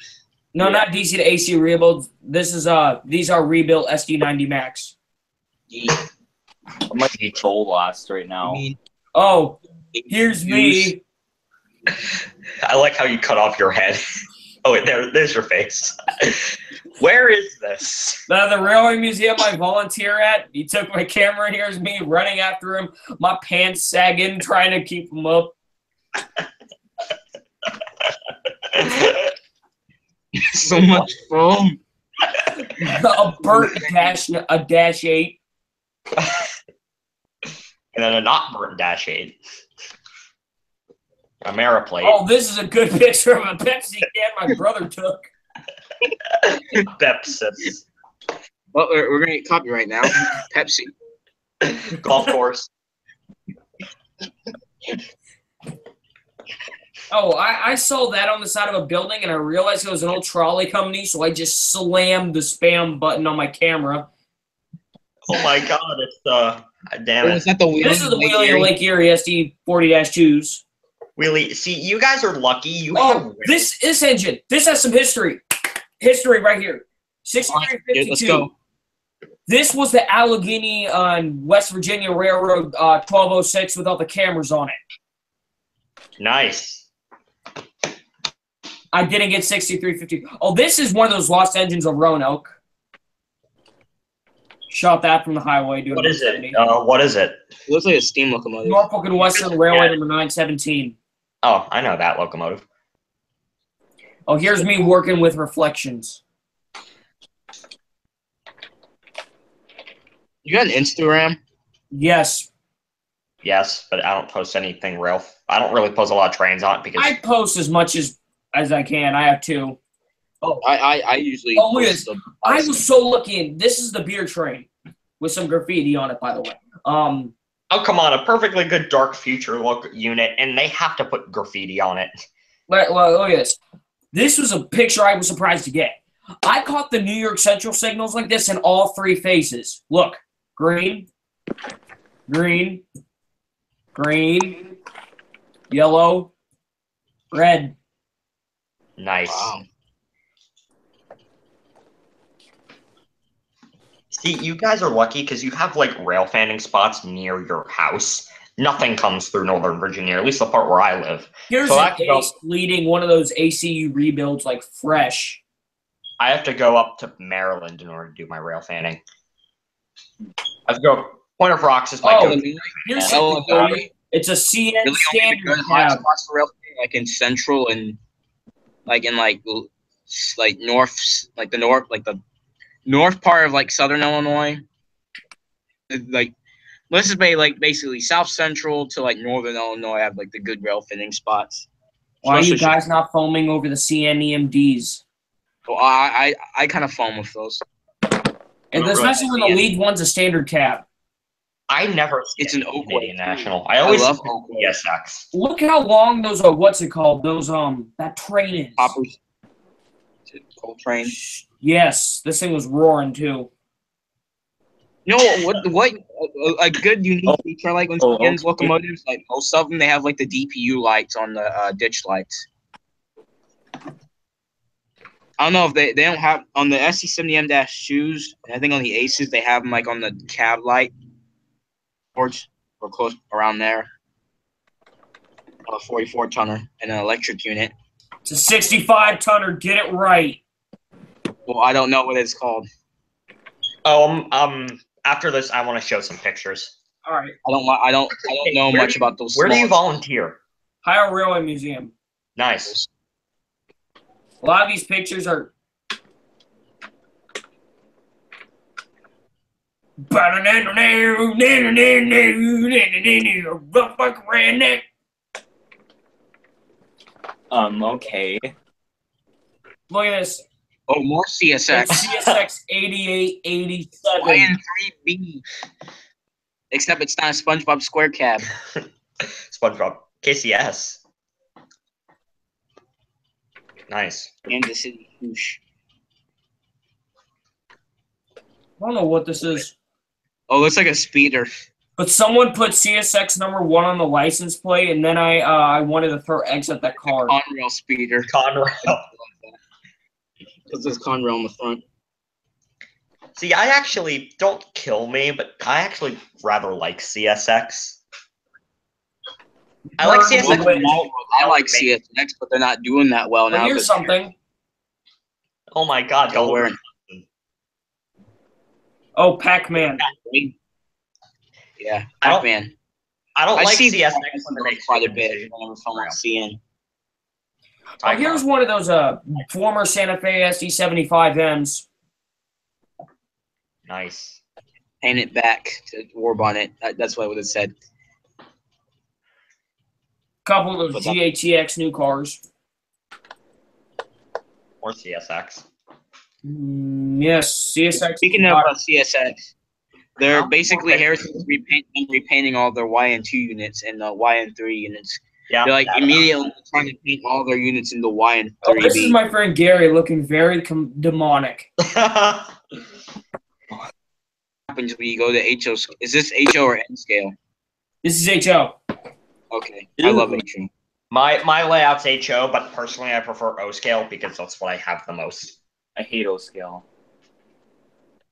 No, not DC to AC rebuilds. This is these are rebuilt SD90 Max. I'm like soul lost right now. Oh, here's me. I like how you cut off your head. Oh, wait, there's your face. Where is this? The Railway Museum I volunteer at. He took my camera. Here's me running after him. My pants sagging, trying to keep him up. So much foam. A burnt dash 8. And then a not burnt dash 8. Ameriplate. Oh, this is a good picture of a Pepsi can my brother took. Pepsi. Well, we're gonna get copyright now. Pepsi. Golf course. Oh, I saw that on the side of a building, and I realized it was an old trolley company, so I just slammed the spam button on my camera. Oh my god, it's damn it. Is that the Wheeling This is the Wheeling Lake Erie SD40-2s. Really? See, you guys are lucky. You Oh, have this engine. This has some history. History right here. 6352. Let's go. This was the Allegheny on West Virginia Railroad 1206 without the cameras on it. nice. I didn't get 6350. Oh, this is one of those lost engines of Roanoke. Shot that from the highway. Doing What is it? What is it? It looks like a steam locomotive. Norfolk and Western Railway number 917. Oh, I know that locomotive. Oh, here's me working with reflections. You got an Instagram? Yes. Yes, but I don't post anything real. I don't really post a lot of trains on it because I post as much as I can. I have two. Oh, I usually. Oh, look at this. I was so lucky. And this is the beer train with some graffiti on it, by the way. oh come on, a perfectly good dark future look unit, and they have to put graffiti on it. Look at this. This was a picture I was surprised to get. I caught the New York Central signals like this in all three phases. Look, green, green, green, yellow, red. Nice. Wow. See, you guys are lucky because you have like rail fanning spots near your house. Nothing comes through Northern Virginia, at least the part where I live. Here's So an ace leading one of those ACU rebuilds like fresh. I have to go up to Maryland in order to do my rail fanning. I have to go. Point of Rocks is my Oh, go-to. here's Oh, something for you. It's a CN Really only the standard good cab. hotspots for rail, like in central and like in like north, like the north part of like southern Illinois. Like let's just say like basically south central to like northern Illinois have like the good rail fitting spots. Why are you Especially- guys not foaming over the CN EMDs? Well, I kind of foam with those. And Oh, especially when the really? lead one's a standard cab. I never. It's an Oakway. Canadian National. I always love see Oakway. PSX. Look how long those are. What's it called? Those that train is. Poppers. Coal train. Yes, this thing was roaring too. You know what a good unique feature I like on CN's okay. locomotives, like most of them, they have like the DPU lights on the ditch lights. I don't know if they don't have on the SC70M-2s. I think on the Aces they have them like on the cab light ports or close around there. A 44 tonner and an electric unit. It's a 65 tonner. Get it right. Well, I don't know what it's called. Oh, after this, I want to show some pictures. All right. I don't know Where much do you- about those. Where do you small- volunteer? Ohio Railway Museum. Nice. A lot of these pictures are. Okay. Look at this. Oh, more CSX. It's CSX 8887. Lion 3B. Except it's not a SpongeBob Square cab. SpongeBob. KCS. Nice. Kansas City. Whoosh. I don't know what this is. Oh, looks like a speeder. But someone put CSX number 1 on the license plate, and then I wanted to throw eggs at that car. On-rail speeder. Conrail. Because there's Conrail on the front. See, I actually don't kill me, but I actually rather like CSX. I like CSX. I like CSX, but they're not doing that well But now. here's something. Oh my God! Don't wear. Oh, Pac-Man. Yeah, Pac-Man. I don't like see CSX quite a bit whenever someone's seeing. Oh, here's one of those former Santa Fe SD75Ms. Nice. Paint it back to War Bonnet. That's what I would have said. Couple of those GATX new cars. Or CSX. Yes, CSX. Speaking of CSX, they're basically Harrison's repainting all their YN2 units and YN3 units. Yeah. They're like immediately trying to paint all their units into YN3. Oh, this is my friend Gary looking very demonic. Happens when you go to HO. Is this HO or N scale? This is HO. Okay, I love HO. My layout's HO, but personally I prefer O scale because that's what I have the most. I hate O scale.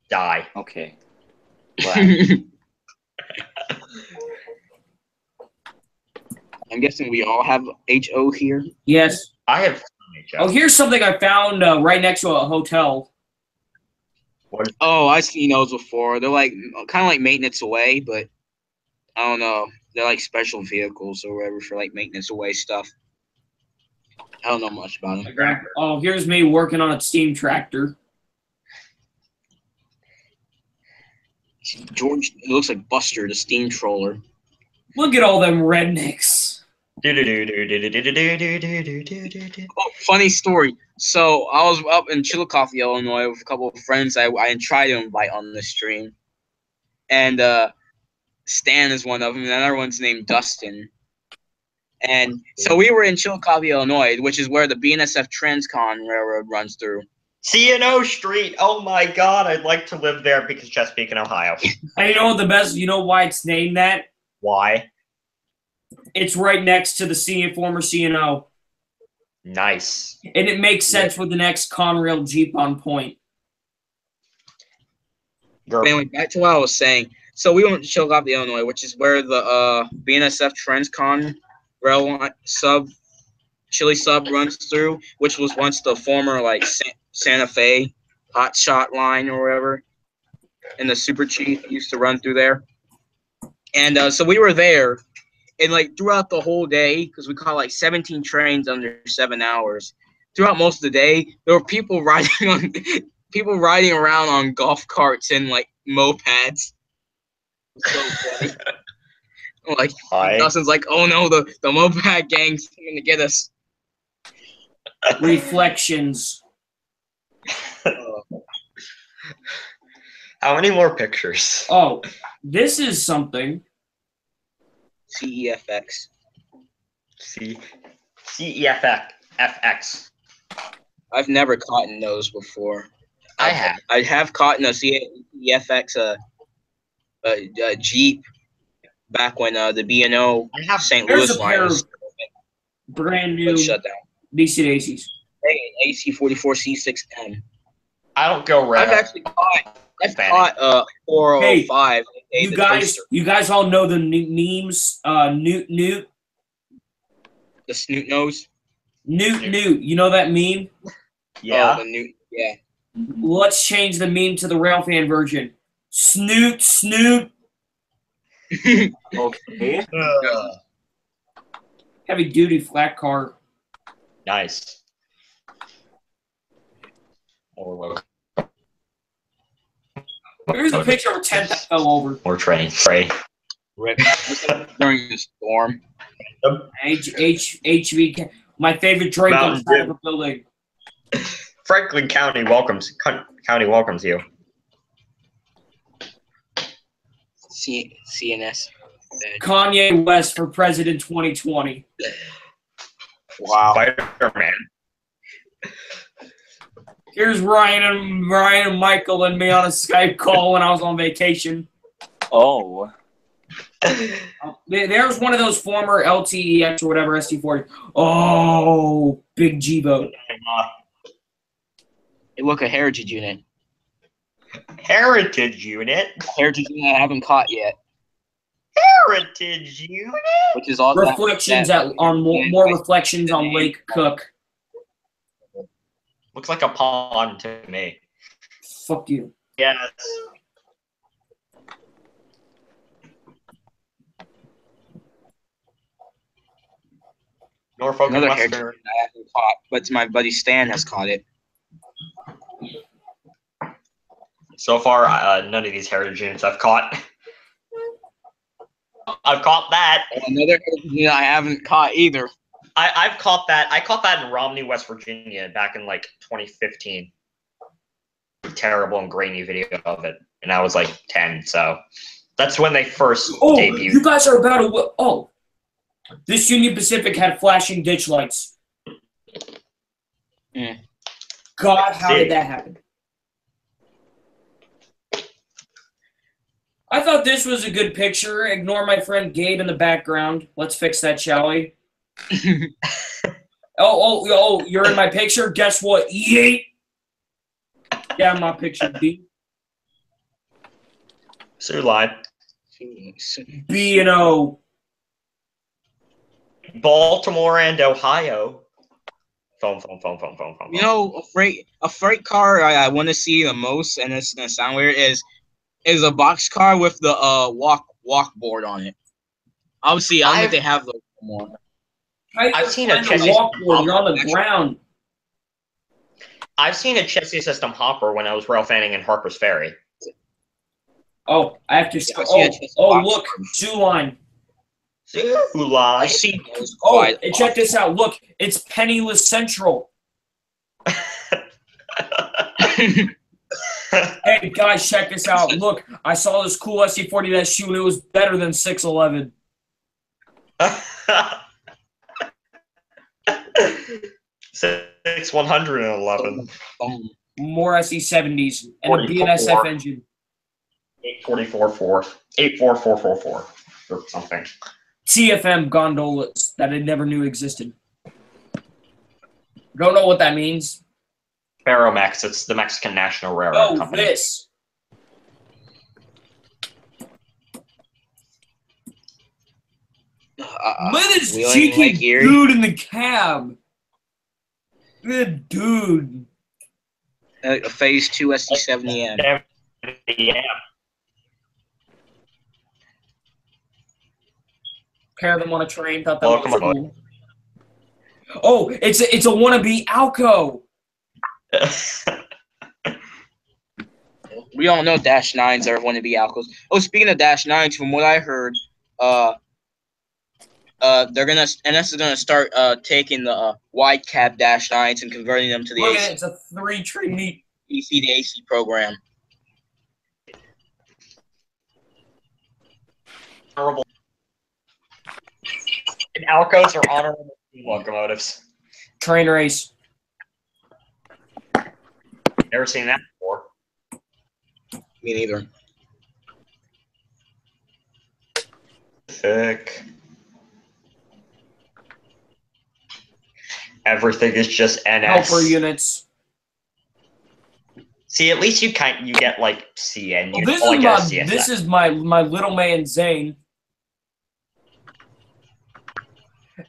Die. Okay. I'm guessing we all have HO here. Yes. I have HO. Oh, here's something I found right next to a hotel. What? Oh, I've seen those before. They're like kind of like maintenance away, but I don't know. They're like special vehicles or whatever for like maintenance away stuff. I don't know much about them. Oh, here's me working on a steam tractor. George, it looks like Buster, the steam troller. Look at all them rednecks. Oh, funny story. So I was up in Chillicothe, Illinois, with a couple of friends I tried to invite on the stream, and Stan is one of them, and another one's named Dustin. And so we were in Chillicothe, Illinois, which is where the BNSF Transcon Railroad runs through. C&O Street. Oh my God, I'd like to live there because Chesapeake and Ohio. And you know what the best? You know why it's named that? Why? It's right next to the former C&O. Nice. And it makes sense with the next Conrail Jeep on point. Anyway, back to what I was saying. So we went to Chillicothe, Illinois, which is where the BNSF Transcon rail Chili sub runs through, which was once the former like Santa Fe hot shot line or whatever, and the Super Chief used to run through there. And so we were there, and like throughout the whole day, because we caught like 17 trains under 7 hours. Throughout most of the day, there were people riding around on golf carts and like mopeds. So funny. Like Dustin's like, oh no, the moped gang's coming to get us. Reflections. How many more pictures? Oh, this is something. CEFX. CEFX. I've never caught in those before. I have. I have caught in a CEFX Jeep back when the B&O St. Louis line was brand new shut down. DC Daisies. Hey, AC44C6M. I don't go red. I've caught 405. Hey, you guys all know the memes. Newt. The snoot nose. Newt. You know that meme? Yeah. Oh, the Newt. Yeah. Let's change the meme to the Railfan version. Snoot. Okay. Heavy duty flat car. Nice. Here's a picture of a tent that fell over. Or train. Rip. During the storm. HVK. My favorite drink on the side of a building. Franklin County welcomes you. CNS. Kanye West for president 2020. Wow. Spider-Man. Here's Ryan and Michael and me on a Skype call when I was on vacation. Oh. There's one of those former LTEX or whatever, ST40. Oh, big G boat. Hey, look, a heritage unit. Heritage unit. Heritage unit I haven't caught yet. Heritage unit. Which is all Reflections on more reflections on Lake Cook. Looks like a pond to me. Fuck you. Yes. Norfolk and Another heritage Western. unit I haven't caught, but my buddy Stan has caught it. So far, none of these heritage units I've caught. I've caught that. Another heritage unit I haven't caught either. I've caught that. I caught that in Romney, West Virginia, back in like 2015. Terrible and grainy video of it, and I was like 10. So that's when they first debuted. You guys are about to. Oh, this Union Pacific had flashing ditch lights. God, how did that happen? I thought this was a good picture. Ignore my friend Gabe in the background. Let's fix that, shall we? Oh, you're in my picture? Guess what? Yeet! Yeah, my picture, B. So live. B and O. Baltimore and Ohio. Phone. You know, a freight car I want to see the most, and it's gonna sound weird, is a box car with the walk board on it. Obviously, I don't think they have those anymore. I've seen a chassis walk board. You're on the ground. I've seen a chassis system hopper when I was rail fanning in Harper's Ferry. Oh, I have to. Look, Zoo Line. Zoo Line. I've seen those. And check this out. Look, it's Penniless Central. Hey guys, check this out. Look, I saw this cool SC40 shoe and it was better than 611. 111. More SE70s and a BNSF engine. 84444 or something. TFM gondolas that I never knew existed. Don't know what that means. Ferromex, it's the Mexican National Railroad Company. This. Look at this cheeky dude in the cab. Good dude. A Phase 2 SC70M. Yeah. Pair them on a train. Thought that was cool. Oh, it's a wannabe Alco. We all know Dash 9s are wannabe Alcos. Oh, speaking of Dash 9s, from what I heard, NS is gonna start taking the wide cab Dash 9s and converting them to the AC. It's a 3-tree meet. DC to AC program. Terrible. And Alcos are honorable locomotives. Train race. Never seen that before. Me neither. Sick. Everything is just NS. Helper units. See, at least you get like CN. This is my little man Zane.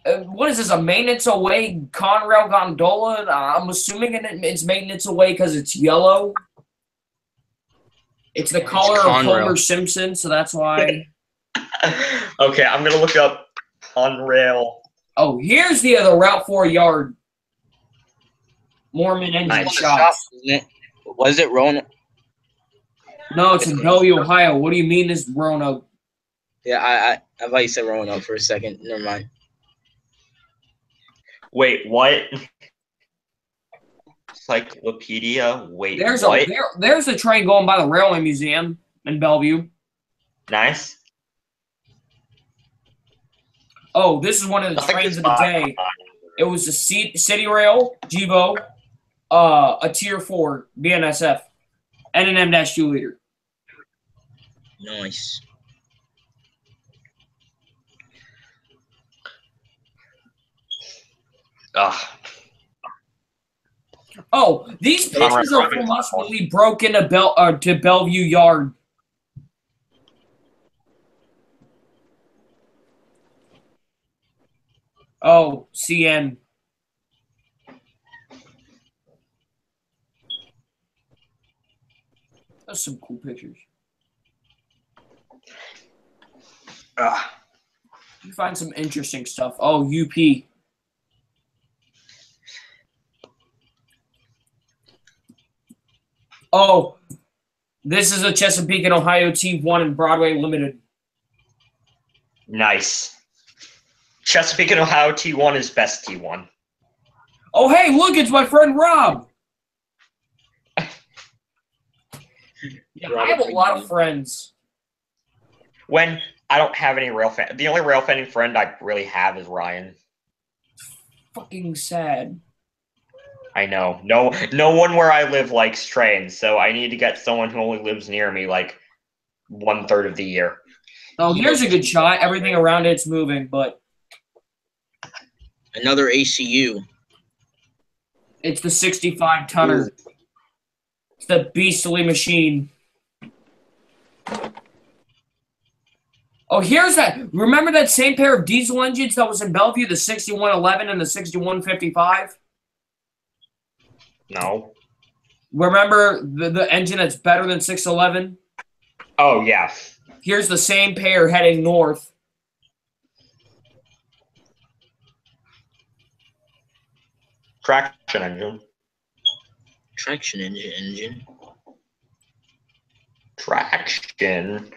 What is this? A maintenance away Conrail gondola? I'm assuming it's maintenance away because it's yellow. It's the color of Homer Simpson, so that's why. Okay, I'm gonna look up Conrail. Oh, here's the other Route 4 yard. Mormon engine shops. Was it Roanoke? No, it's in Bellevue, Ohio. What do you mean is Roanoke? Yeah, I thought you said Roanoke for a second. Never mind. Wait, what? Encyclopedia? Wait, there's what? There's a train going by the Railway Museum in Bellevue. Nice. Oh, this is one of the trains of the day. It was a City Rail, GEVO, a Tier 4 BNSF, and an M-2 liter. Nice. Oh, these pictures are from us when we broke into to Bellevue Yard. Oh, CN. That's some cool pictures. You find some interesting stuff. Oh, UP. Oh, this is a Chesapeake and Ohio T1 and Broadway Limited. Nice. Chesapeake and Ohio T1 is best T1. Oh, hey, look, it's my friend Rob. Yeah, I have a lot of friends. When I don't have any rail fan, the only rail fanning friend I really have is Ryan. Fucking sad. I know. No one where I live likes trains, so I need to get someone who only lives near me like 1/3 of the year. Oh, here's a good shot. Everything around it's moving, but another ACU. It's the 65 tonner. Ooh. It's the beastly machine. Oh, here's that. Remember that same pair of diesel engines that was in Bellevue, the 6111 and the 6155? No. Remember the engine that's better than 611? Oh, yeah. Here's the same pair heading north. Traction engine. Traction engine. Traction.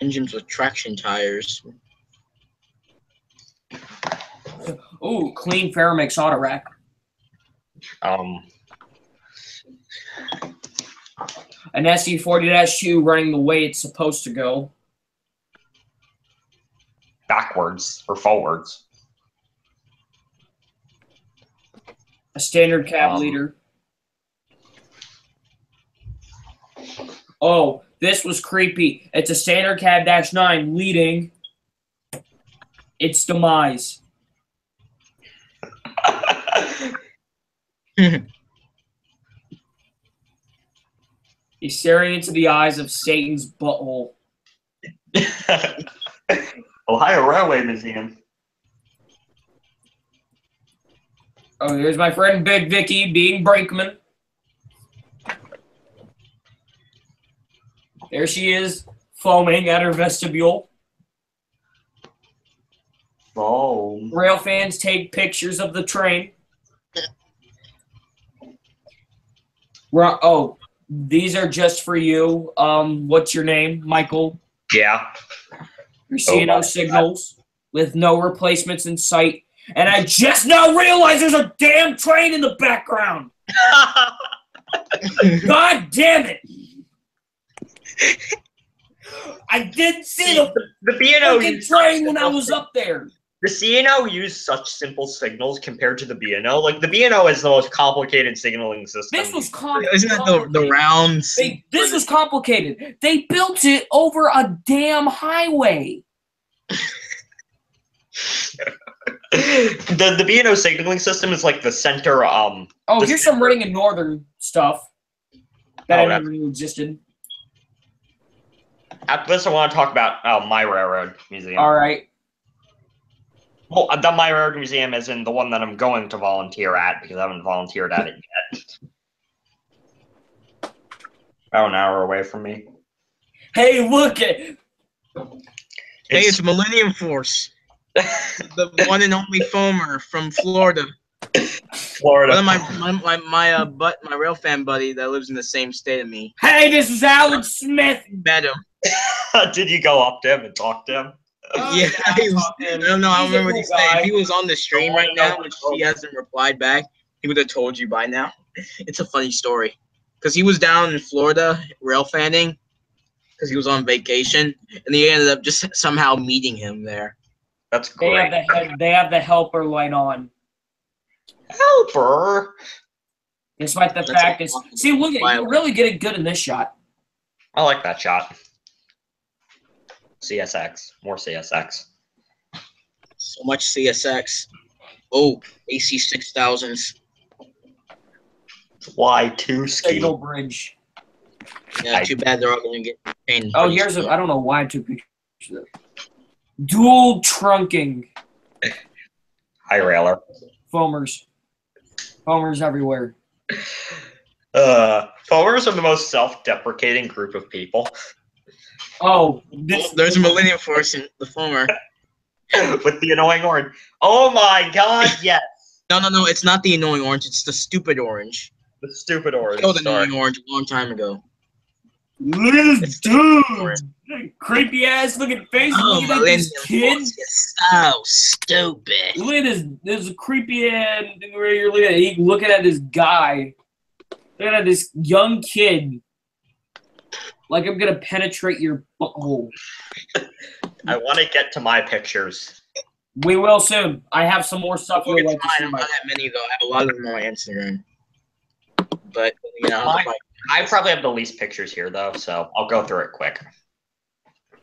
Engines with traction tires. Ooh, clean Ferramix auto rack. An SE40-2 running the way it's supposed to go. Backwards or forwards. A standard cab leader. Oh, this was creepy. It's a standard cab -9 leading its demise. He's staring into the eyes of Satan's butthole. Ohio Railway Museum. Oh, here's my friend Big Vicky being brakeman. There she is, foaming at her vestibule. Oh. Rail fans take pictures of the train. Oh, these are just for you. What's your name, Michael? Yeah. You're seeing those signals with no replacements in sight. And I just now realized there's a damn train in the background. God damn it. I didn't see the B&O train when I was up there. The C&O used such simple signals compared to the B&O. Like, the B&O is the most complicated signaling system. This was complicated. Isn't that the rounds? This was complicated. They built it over a damn highway. The B&O signaling system is like the center. Oh, here's some Reading and Northern stuff that I never knew existed. After this, I want to talk about my railroad museum. All right. Well, the my railroad museum is in the one that I'm going to volunteer at because I haven't volunteered at it yet. About an hour away from me. Hey, look it. Hey, it's Millennium Force. The one and only foamer from Florida. Florida. One of my rail fan buddy that lives in the same state of me. Hey, this is Alan Smith. Met him. Did you go up to him and talk to him? Yeah, I don't know. I don't remember what he said. If he was on the stream right now, which he hasn't replied back, he would have told you by now. It's a funny story. Because he was down in Florida rail fanning because he was on vacation, and he ended up just somehow meeting him there. That's great. They have the helper light on. Helper? Despite the fact is, see, look at you really getting good in this shot. I like that shot. CSX. More CSX. So much CSX. Oh, AC 6000s. Y2 ski. Signal Bridge. Yeah, too bad they're all going to get painted. Oh, here's I don't know why I took pictures of it. Dual trunking. Hi, Railer. Foamers. Foamers everywhere. Foamers are the most self-deprecating group of people. Oh, There's a Millennium Force in the former. With the annoying orange. Oh my god, yes. No, it's not the annoying orange. It's the stupid orange. The stupid orange. Killed the annoying orange a long time ago. Look at this dude. Creepy ass looking face. Oh, Look at this kid. Is so stupid. Look at this creepy ass where you're looking at this guy. Look at this young kid. Like I'm gonna penetrate your butthole. I want to get to my pictures. We will soon. I have some more stuff. It's fine. I'm not that many though. I have a lot of them on my Instagram. But you know, I probably have the least pictures here though, so I'll go through it quick.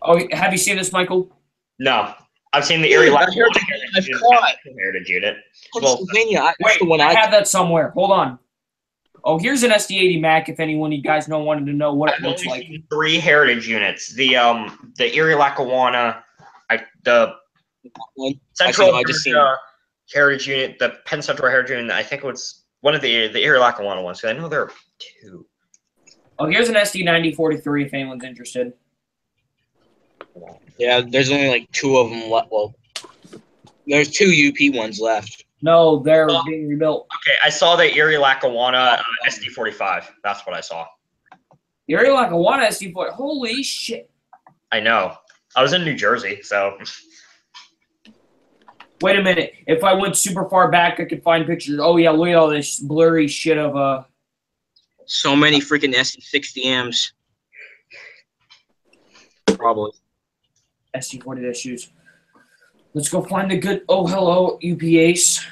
Oh, have you seen this, Michael? No, I've seen the Erie Lackawanna Heritage Unit. Pennsylvania. Wait, I have that somewhere. Hold on. Oh, here's an SD80 Mac. If anyone you guys wanted to know what it looks like. 3 heritage units. The Erie Lackawanna, the Central Heritage Unit, the Penn Central Heritage Unit. I think it was one of the Erie Lackawanna ones. Because I know there are 2. Oh, here's an SD9043 if anyone's interested. Yeah, there's only like 2 of them left. Well, there's 2 UP ones left. No, they're being rebuilt. Okay, I saw the Erie Lackawanna SD45. That's what I saw. Erie Lackawanna SD40. Holy shit. I know. I was in New Jersey, so. Wait a minute. If I went super far back, I could find pictures. Oh, yeah, look at all this blurry shit of So many freaking SD60Ms. Probably. SD40 issues. Let's go find the good. Oh, hello, UPAs.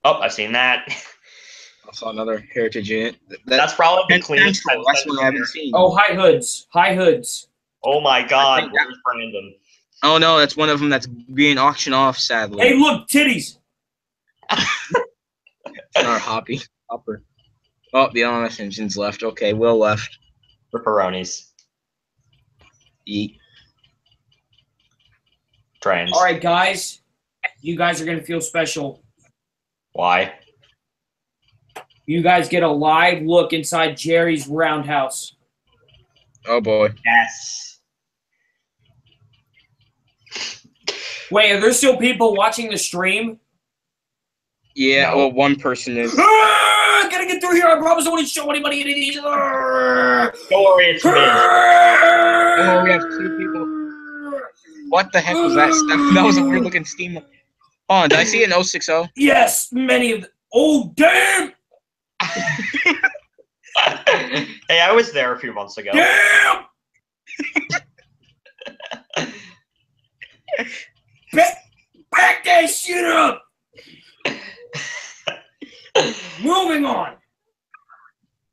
Oh, I've seen that. I saw another heritage unit. That's probably the cleanest. That's one I haven't seen. Oh, high hoods. High hoods. Oh my god, where's Brandon? Oh no, that's one of them that's being auctioned off, sadly. Hey, look, titties. Our hopper. Oh, the honest engine's left. Okay, Will left. Pepperonis. Eat. Trains. All right, guys. You guys are going to feel special. Why? You guys get a live look inside Jerry's roundhouse. Oh boy. Yes. Wait, are there still people watching the stream? Yeah, No. well, one person is. Gotta get through here. I promise I won't show anybody any of these. Don't worry, it's me. Oh, we have 2 people. What the heck was that stuff? That was a weird looking steam. Oh, did I see an 060? Yes, many of them. Oh, damn! Hey, I was there a few months ago. Damn! Back that shit up! Moving on.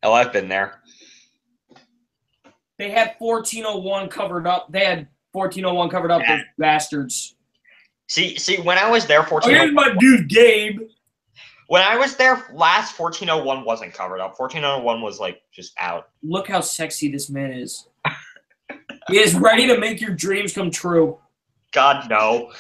Oh, I've been there. They had 1401 covered up. They had 1401 covered up, those bastards. See, when I was there, Oh, here's 1401. my dude, Gabe. When I was there last, 1401 wasn't covered up. 1401 was like just out. Look how sexy this man is. He is ready to make your dreams come true. God, no.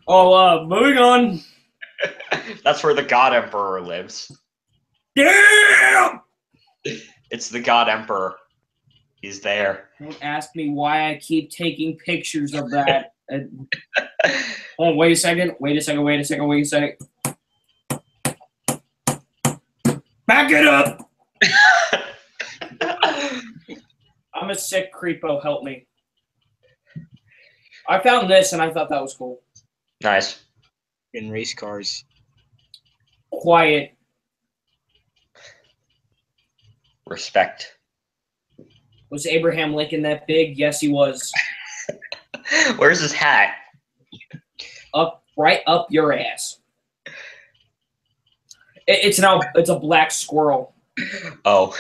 Oh, moving on. That's where the God Emperor lives. Damn! It's the God Emperor. He's there. Don't ask me why I keep taking pictures of that. Oh, wait a second. Wait a second. Wait a second. Wait a second. Back it up! I'm a sick creepo. Help me. I found this and I thought that was cool. Nice. In race cars. Quiet. Respect. Was Abraham Lincoln that big? Yes, he was. Where's his hat? Right up your ass. It's a black squirrel. Oh.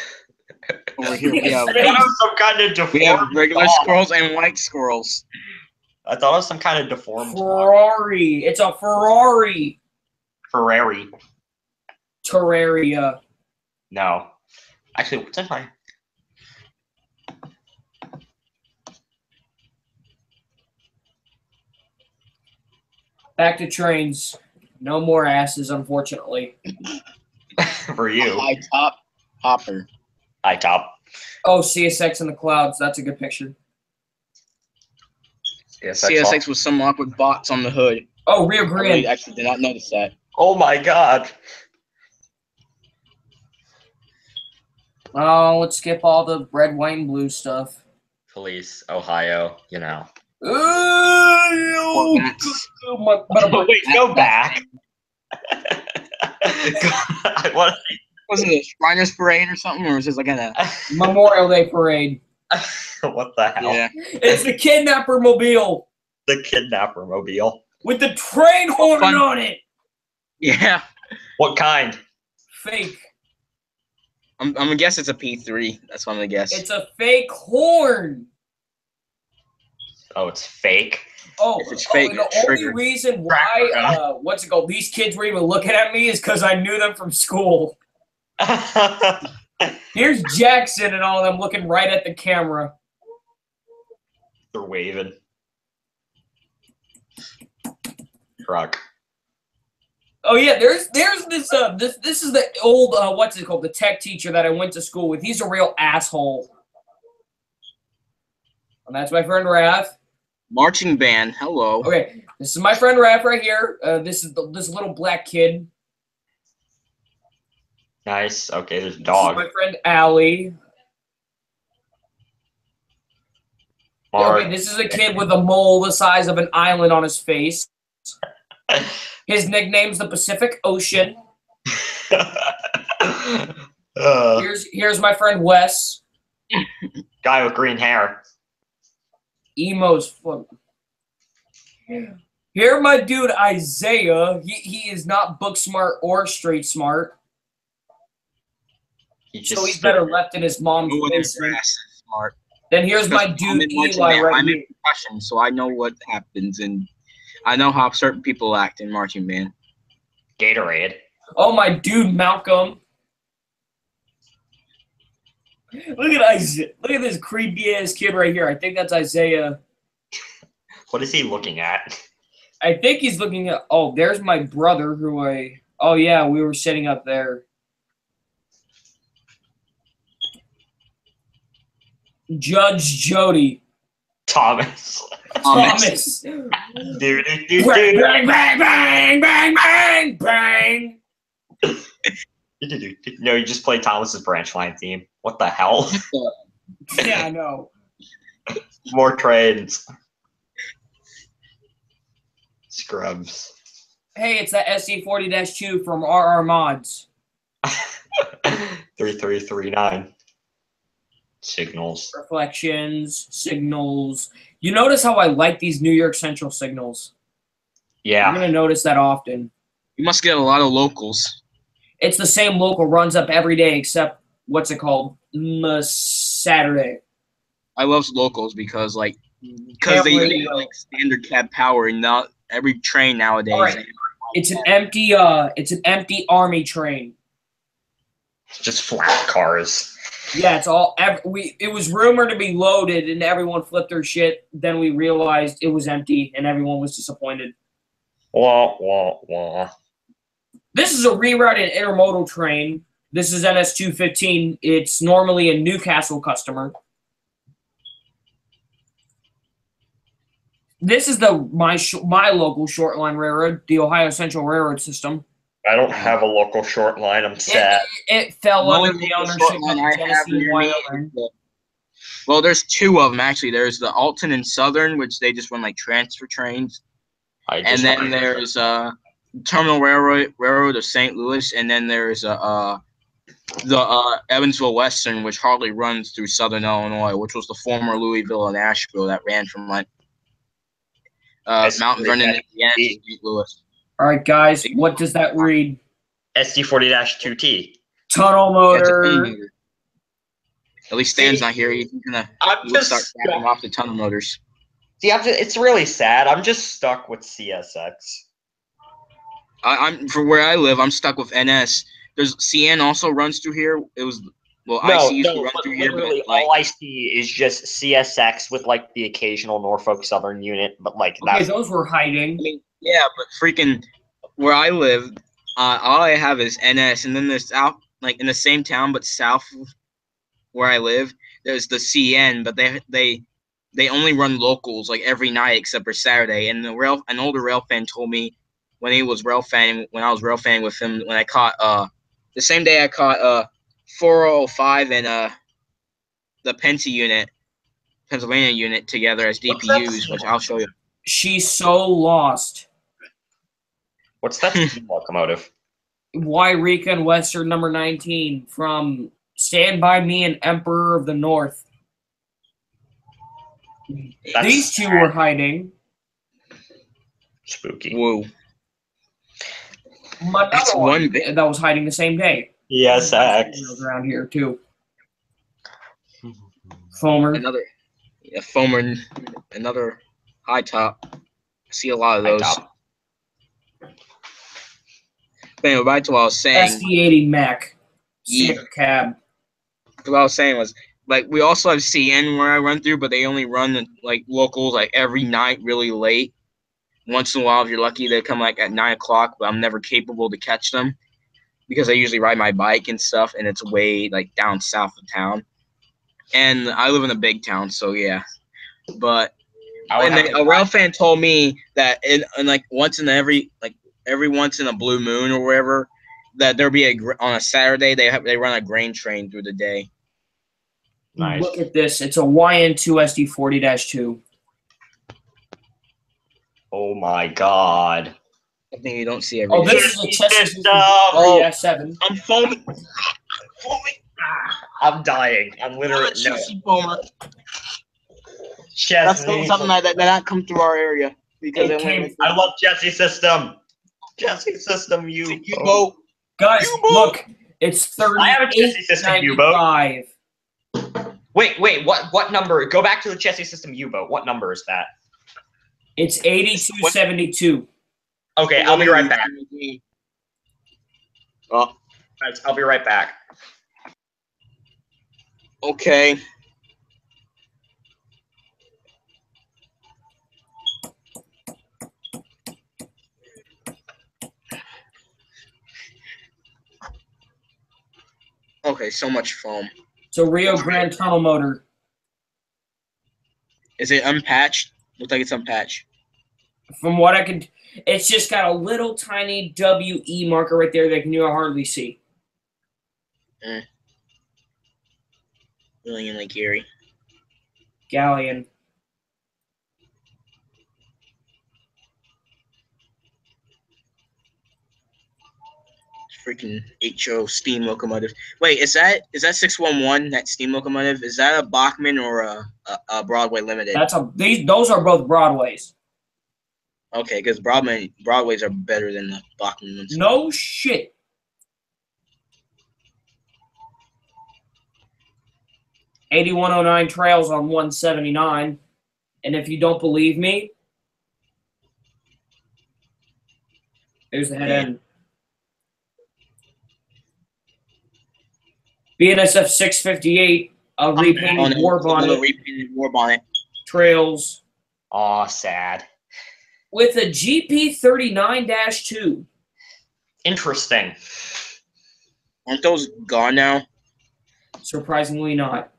Over here we have I thought it was some kind of deformed we have regular dog. squirrels and white squirrels. I thought it was some kind of deformed dog. Ferrari. It's a Ferrari. Ferrari. Terraria. No. Actually, what's in my... Back to trains. No more asses, unfortunately. For you. High top hopper. High top. Oh, CSX in the clouds. That's a good picture. CSX with some awkward box on the hood. Oh, Rio I Grande. really actually did not notice that. Oh my god. Oh, let's skip all the red, white, and blue stuff. Police, Ohio, you know. Ooh, Wait, go back. I want to Was it a Shriners Parade or something, or was this like a? Memorial Day parade. What the hell? Yeah. It's the kidnapper mobile The kidnapper mobile. with the train horn Fun. on it. Yeah. What kind? Fake. I'm gonna guess it's a P3. That's what I'm gonna guess. It's a fake horn. Oh, it's fake. Oh, If it's fake, and the it's only triggered. reason why, what's it called? These kids were even looking at me is because I knew them from school. Here's Jackson and all of them looking right at the camera. They're waving. Truck. Oh yeah, there's this this is the old what's it called? The tech teacher that I went to school with. He's a real asshole. And that's my friend Raph. Marching band. Hello. Okay, this is my friend Raph right here. This is this little black kid. Nice. Okay, there's a This dog. is my friend Allie. Okay, this is a kid with a mole the size of an island on his face. His nickname's the Pacific Ocean. Here's my friend Wes. Guy with green hair. Emo's fun. Here, my dude Isaiah. He is not book smart or street smart. So he's better left in his mom's No one in basement. grass is smart. Then here's my I'm dude in marching Eli band. right I'm here. in percussion, so I know what happens, and I know how certain people act in marching band. Gatorade. Oh, my dude Malcolm. Look at Isaiah. Look at this creepy ass kid right here. I think that's Isaiah. What is he looking at? I think he's looking at. Oh, there's my brother who I. Oh yeah, we were sitting up there. Judge Jody. Thomas. Thomas. Dude. Bang, bang, bang, bang, bang, bang, bang. No, you just played Thomas's branch line theme. What the hell? Yeah, I know. More trains. Scrubs. Hey, it's that SC40-2 from RR Mods. 3339. Signals. Reflections, signals. You notice how I like these New York Central signals? You're Yeah. going to notice that often. You must get a lot of locals. It's the same local, runs up every day except, what's it called? Saturday. I love locals because they have like standard cab power, and not every train nowadays. All right. It's an empty army train. Just flat cars. Yeah, it's all. It was rumored to be loaded, and everyone flipped their shit. Then we realized it was empty, and everyone was disappointed. Wah, wah, wah. This is a rerouted intermodal train. This is NS215. It's normally a Newcastle customer. This is my local short line railroad, the Ohio Central Railroad System. I don't have a local short line. I'm sad. It fell The under only the local ownership short line of I have Tennessee and near me is Wyoming. well, there's two of them actually. There's the Alton and Southern, which they just run like transfer trains, and then there's Terminal Railroad of St. Louis, and then there's the Evansville Western, which hardly runs through Southern Illinois, which was the former Louisville and Asheville that ran from like Mount Vernon, Indiana, to St. Louis. All right, guys, what does that read? SD40-2T. Tunnel motor. At least Stan's not here. He's gonna start tapping off the tunnel motors. See, it's really sad. I'm just stuck with CSX. I'm for where I live. I'm stuck with NS. There's CN also runs through here. It was IC used to run through here, but like, all I see is just CSX with like the occasional Norfolk Southern unit. But like those were hiding. I mean, yeah, but freaking where I live, all I have is NS, and then there's south, like in the same town but south where I live, there's the CN, but they only run locals like every night except for Saturday. And an older rail fan told me when I was rail fanning with him, when I caught the same day I caught 405 and the Pennsylvania unit together as DPUs, which I'll show you. She's so lost. What's that locomotive? Wairika and Western number 19 from Stand By Me and Emperor of the North. These two were hiding. Spooky. Whoa. That's one that was hiding the same day. Yes, around here too. Foamer. Another high top. I see a lot of those. But anyway, back to what I was saying. SD80 Mac. Standard cab. What I was saying was, like, we also have CN where I run through, but they only run like locals like every night really late. Once in a while, if you're lucky, they come like at 9 o'clock, but I'm never capable to catch them because I usually ride my bike and stuff, and it's way like down south of town. And I live in a big town, so yeah. But a rail fan told me that in like every once in a blue moon or wherever, that there'll be on a Saturday they run a grain train through the day. Nice. Look at this. It's a YN2 SD40-2. Oh my god. I think you don't see everything. Oh, this is a Chester 7. I'm foaming. I'm dying. I'm literally foamer. That's something that not come through our area because I love Jesse System. Jesse System U-boat. Guys, look, it's 30. I have a Jesse System U-boat. Wait, what number? Go back to the Jesse System U-boat. What number is that? It's 8272. Okay, I'll be right back. Oh, I'll be right back. Okay. Okay, so much foam. So Rio Grande tunnel motor. Is it unpatched? Looks like it's unpatched. From what I could, it's just got a little tiny WE marker right there that you hardly see. William Lake Erie. Galleon. Freaking HO steam locomotive. Wait, is that 611, that steam locomotive? Is that a Bachmann or a Broadway Limited? Those are both Broadways. Okay, because Broadways are better than the Bachmann ones. No shit. '8109 trails on 179, and if you don't believe me, there's the head end. BNSF 658, a repainted war bonnet. Trails. Aw, sad. With a GP39-2. Interesting. Aren't those gone now? Surprisingly not.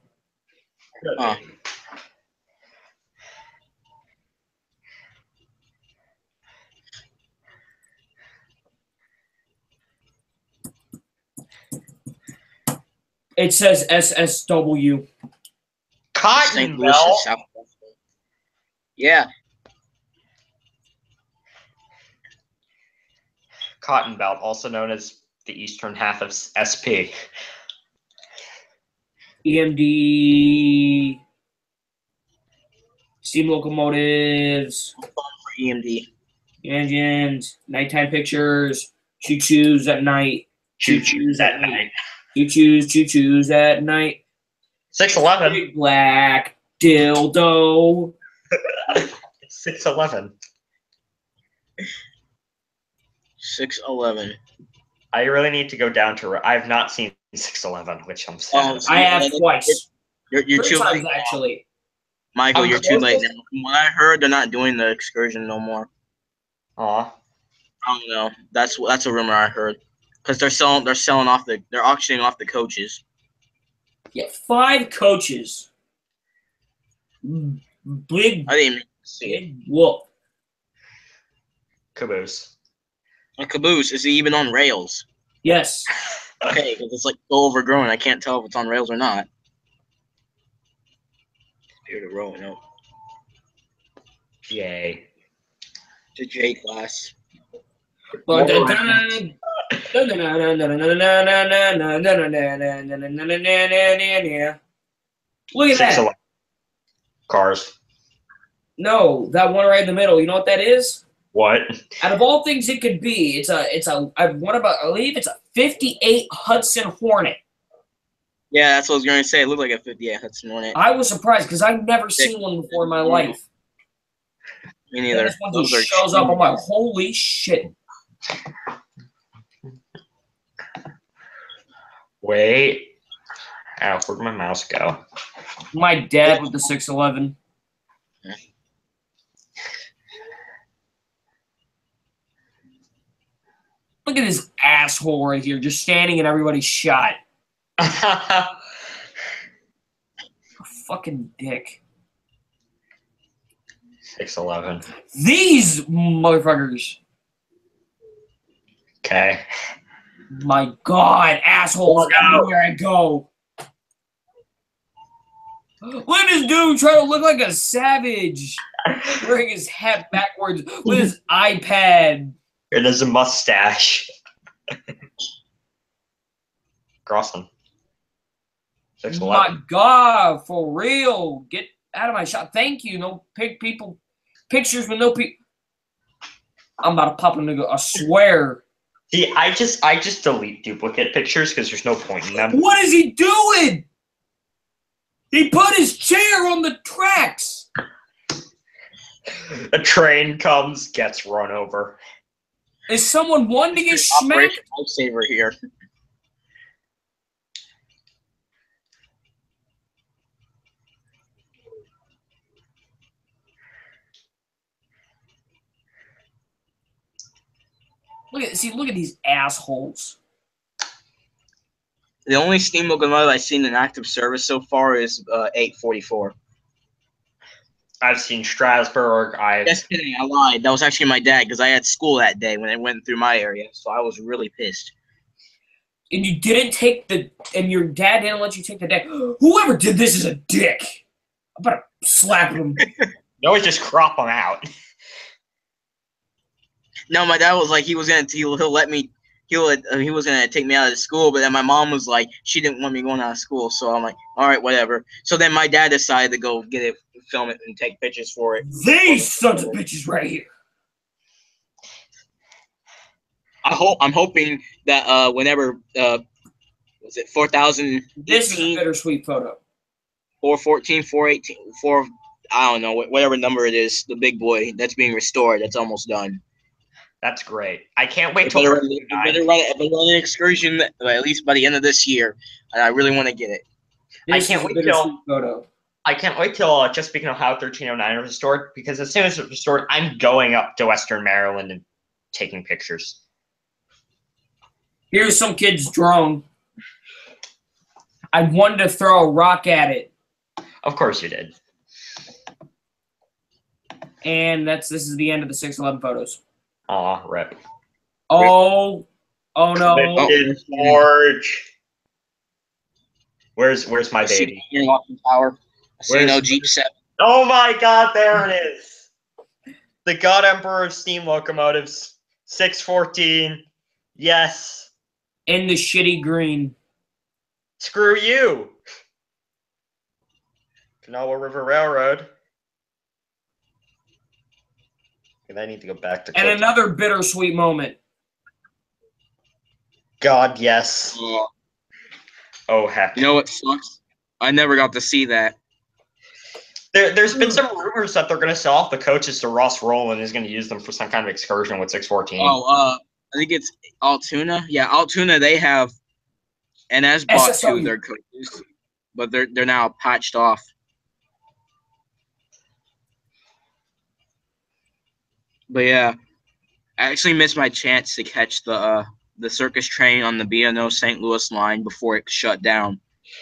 It says SSW. Cotton Belt. Yeah. Cotton Belt, also known as the eastern half of SP. EMD, steam locomotives, For EMD. engines, nighttime pictures, choo-choos at night, Choo-choos at night. choo-choos at night. 611. Big black dildo. 611. 611. I really need to go down to. I have not seen 611, which I'm sad about. I have twice. You're 3 too times, late, actually. Michael. I'm You're too late close. now. From what I heard, they're not doing the excursion no more. Aw. I don't know. That's a rumor I heard. Because they're auctioning off the coaches. Yeah, 5 coaches. Big, I didn't even see it. big whoop. Caboose. A caboose, is it even on rails? Yes. Okay, because it's like so overgrown. I can't tell if it's on rails or not. Spirit of rowing, no. Yay. The J class. Look at that. 611. Cars. No, that one right in the middle. You know what that is? What? Out of all things it could be, I believe it's a 58 Hudson Hornet. Yeah, that's what I was going to say. It looked like a 58 Hudson Hornet. I was surprised because I've never seen one before in my life. Me And neither. this one Those just are shows up. I'm like, holy shit. Wait. Ow, where'd my mouse go? My dad with the 611. Look at this asshole right here, just standing in everybody's shot. A fucking dick. 611. These motherfuckers. Okay. My God, assholes everywhere I go. Look at this dude trying to look like a savage. Wearing his hat backwards with his iPad. It is a mustache. Grosson. 611. My God, for real. Get out of my shot. Thank you. No people. Pictures with no people. I'm about to pop a nigga. I swear. See, I just delete duplicate pictures because there's no point in them. What is he doing? He put his chair on the tracks. A train comes, gets run over. Is someone wanting to get smacked? Operation Lifesaver here. Look at these assholes. The only steam locomotive I've seen in active service so far is 844. I've seen Strasbourg. Just kidding, I lied. That was actually my dad because I had school that day when it went through my area, so I was really pissed. And you didn't take and your dad didn't let you take the deck. Whoever did this is a dick. I'm about to slap him. You always just crop them out. No, my dad was like he was gonna take me out of school, but then my mom was like she didn't want me going out of school, so I'm like, all right, whatever. So then my dad decided to go get it, film it, and take pictures for it. These sons of bitches right here. I'm hoping that whenever was it 4,000? This is a bittersweet photo. 414, 418, 4 I don't know whatever number it is, the big boy that's being restored. That's almost done. That's great. I can't wait They till better run an excursion at least by the end of this year, and I really want to get it. This I can't is a wait bittersweet till photo. I can't wait till Just Speaking of How 1309 is restored, because as soon as it's restored, I'm going up to Western Maryland and taking pictures. Here's some kid's drone. I wanted to throw a rock at it. Of course you did. And this is the end of the 611 photos. Aw, rip. Oh no. George. Where's my baby? Tower. Where's no Jeep 7. Oh my God, there it is. The God Emperor of Steam Locomotives. 614. Yes. In the shitty green. Screw you. Kanawha River Railroad. And I need to go back to And Clifton. another bittersweet moment. God, yes. Oh, heck. You know what sucks? I never got to see that. There's been some rumors that they're going to sell off the coaches to Ross Rowland, who's going to use them for some kind of excursion with 614. Oh, I think it's Altoona. Yeah, Altoona, they have, and has bought two of their coaches, but they're now patched off. But yeah, I actually missed my chance to catch the circus train on the B&O St. Louis line before it shut down.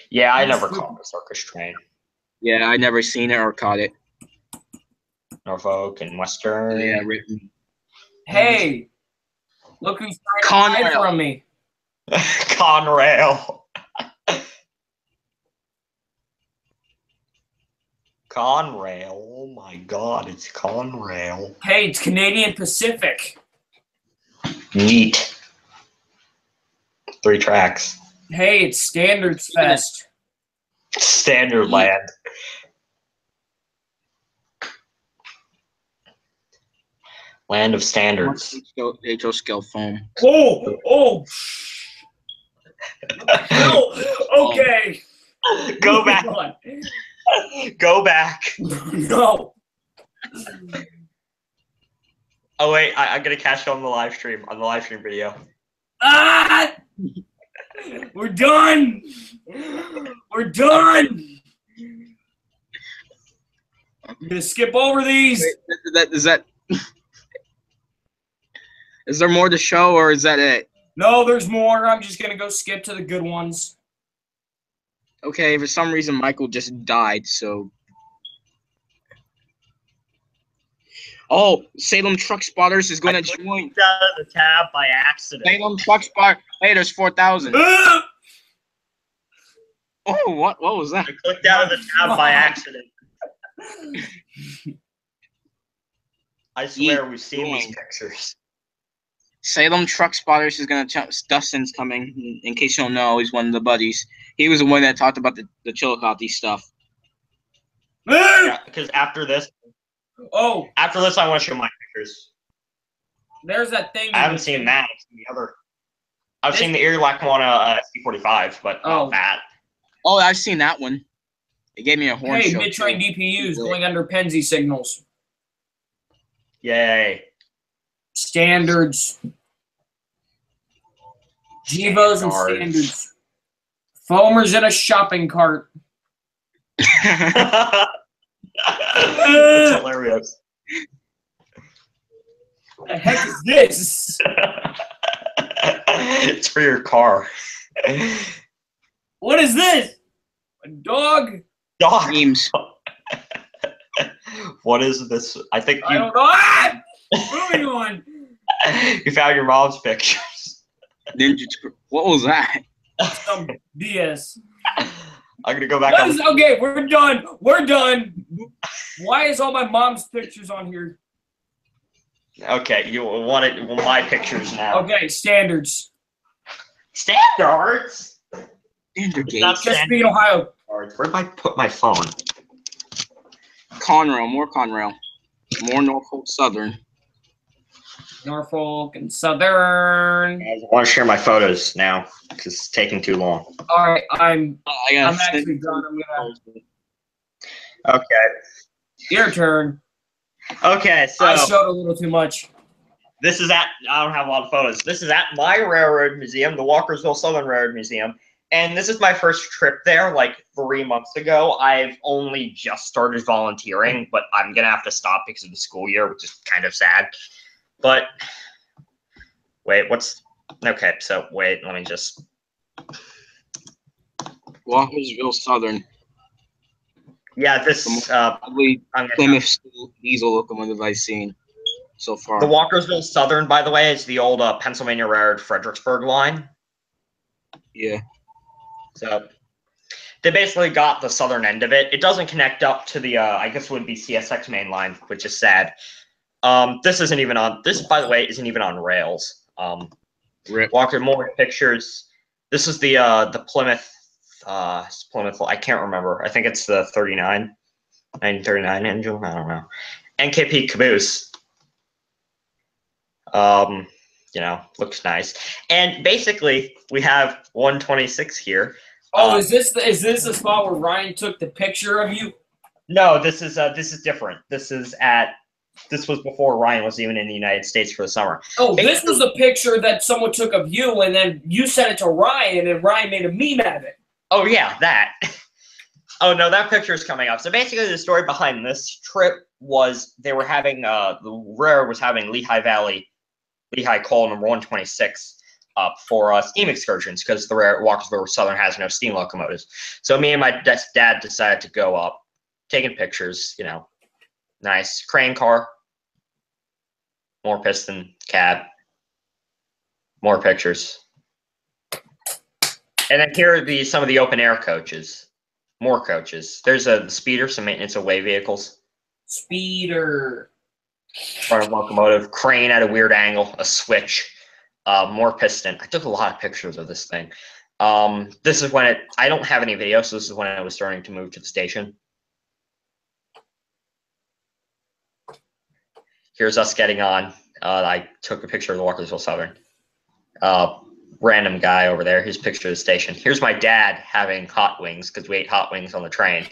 Yeah, I never caught the circus train. Yeah, I never seen it or caught it. Norfolk and Western. Yeah, Hey, look who's trying to hide from me. Conrail. Conrail. Oh my God, it's Conrail. Hey, it's Canadian Pacific. Neat. 3 tracks. Hey, it's Standards Fest. Standard Land. Land of standards. HO scale foam. Oh. No. Okay. Go back. Go back. No. Oh wait, I'm gonna catch it on the live stream. On the live stream video. Ah! We're done. We're done. I'm gonna skip over these. Wait, is there more to show, or is that it? No, there's more. I'm just gonna go skip to the good ones. Okay, for some reason Michael just died, so. Oh, Salem Truck Spotters is going to join. Out of the tab by accident. Salem Truck Spotter. Hey, there's 4,000. Oh, what was that? I clicked out of the tab by accident. I swear we've seen these pictures. Salem Truck Spotters is going to Dustin's coming. In case you don't know, he's one of the buddies. He was the one that talked about the Chillicothe stuff. Yeah, because after this, I want to show my pictures. There's that thing. I haven't seen that. I've seen the other. I've seen the Erie Lackawanna C45, but not that. Oh, I've seen that one. It gave me a horn show. Hey, mid-train DPUs going under Penzi signals. Yay. Standards. Gevos and standards. Foamers in a shopping cart. That's hilarious. What the heck is this? It's for your car. What is this? A dog? Dog. Memes. What is this? I think I don't know. Ah! Moving on. You found your mom's pictures. What was that? Some BS. I'm gonna go back on. Okay, we're done. We're done. Why is all my mom's pictures on here? Okay, you wanted my pictures now. Okay, standards. Standards? Standard gauge. Chesapeake, Ohio. Where'd I put my phone? Conrail, more Conrail. More Norfolk Southern. Norfolk and Southern. I want to share my photos now because it's taking too long. All right, I'm actually done. I'm gonna. Okay. Your turn. Okay, so I showed a little too much. this is at, I don't have a lot of photos. This is at my railroad museum, the Walkersville Southern Railroad Museum. And this is my first trip there, like 3 months ago. I've only just started volunteering, but I'm going to have to stop because of the school year, which is kind of sad. But, wait, okay, so wait, let me just. Walkersville Southern. Yeah, this, probably Plymouth diesel locomotive I've seen so far. the Walkersville Southern, by the way, is the old Pennsylvania Railroad Fredericksburg line. Yeah. So they basically got the southern end of it. It doesn't connect up to the, I guess would be CSX main line, which is sad. This isn't even on, this, by the way, isn't even on rails. Walker, more pictures. This is the Plymouth Plymouth. I can't remember. I think it's the 1939 engine. I don't know. NKP caboose. You know, looks nice. And basically, we have 126 here. Oh, is this the spot where Ryan took the picture of you? No, this is different. This was before Ryan was even in the United States for the summer. Oh, this was the picture that someone took of you, and then you sent it to Ryan, and Ryan made a meme out of it. Oh yeah, that. Oh no, that picture is coming up. So basically, the story behind this trip was they were having the railroad was having Lehigh Coal number 126 up for steam excursions because the Walkersville Southern has no steam locomotives. So me and my dad decided to go up, taking pictures. You know, nice crane car, more piston, cab, more pictures. And then here are some of the open air coaches. More coaches. There's a speeder, some maintenance of way vehicles. Speeder. Front locomotive, crane at a weird angle, a switch, more piston. I took a lot of pictures of this thing. This is when I don't have any video, so this is when I was starting to move to the station. Here's us getting on. I took a picture of the Walkersville Southern. Random guy over there. Here's a picture of the station. Here's my dad having hot wings because we ate hot wings on the train.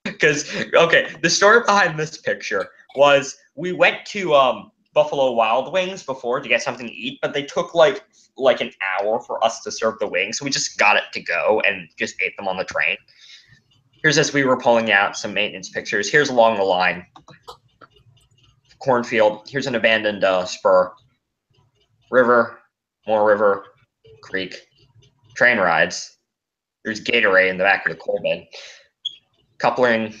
Okay, the story behind this picture was we went to Buffalo Wild Wings before to get something to eat, but they took like an hour for us to serve the wings, so we just got it to go and just ate them on the train. Here's as we were pulling out some maintenance pictures. Here's along the line. Cornfield. Here's an abandoned spur. River. More river, creek, train rides. There's Gatorade in the back of the coal bin. Coupling.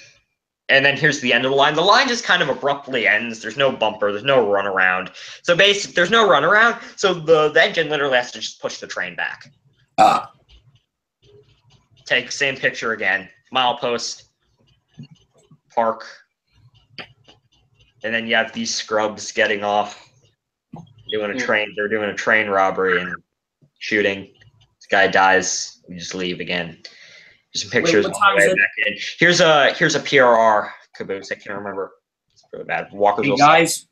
And then here's the end of the line. The line just kind of abruptly ends. There's no bumper. There's no runaround. So basically, there's no runaround. So the engine literally has to just push the train back. Take the same picture again. Milepost. Park. And then you have these scrubs getting off. They're doing a train robbery and shooting. This guy dies. We just leave again. Here's some pictures. Here's a PRR caboose. I can't remember. It's really bad. Hey guys,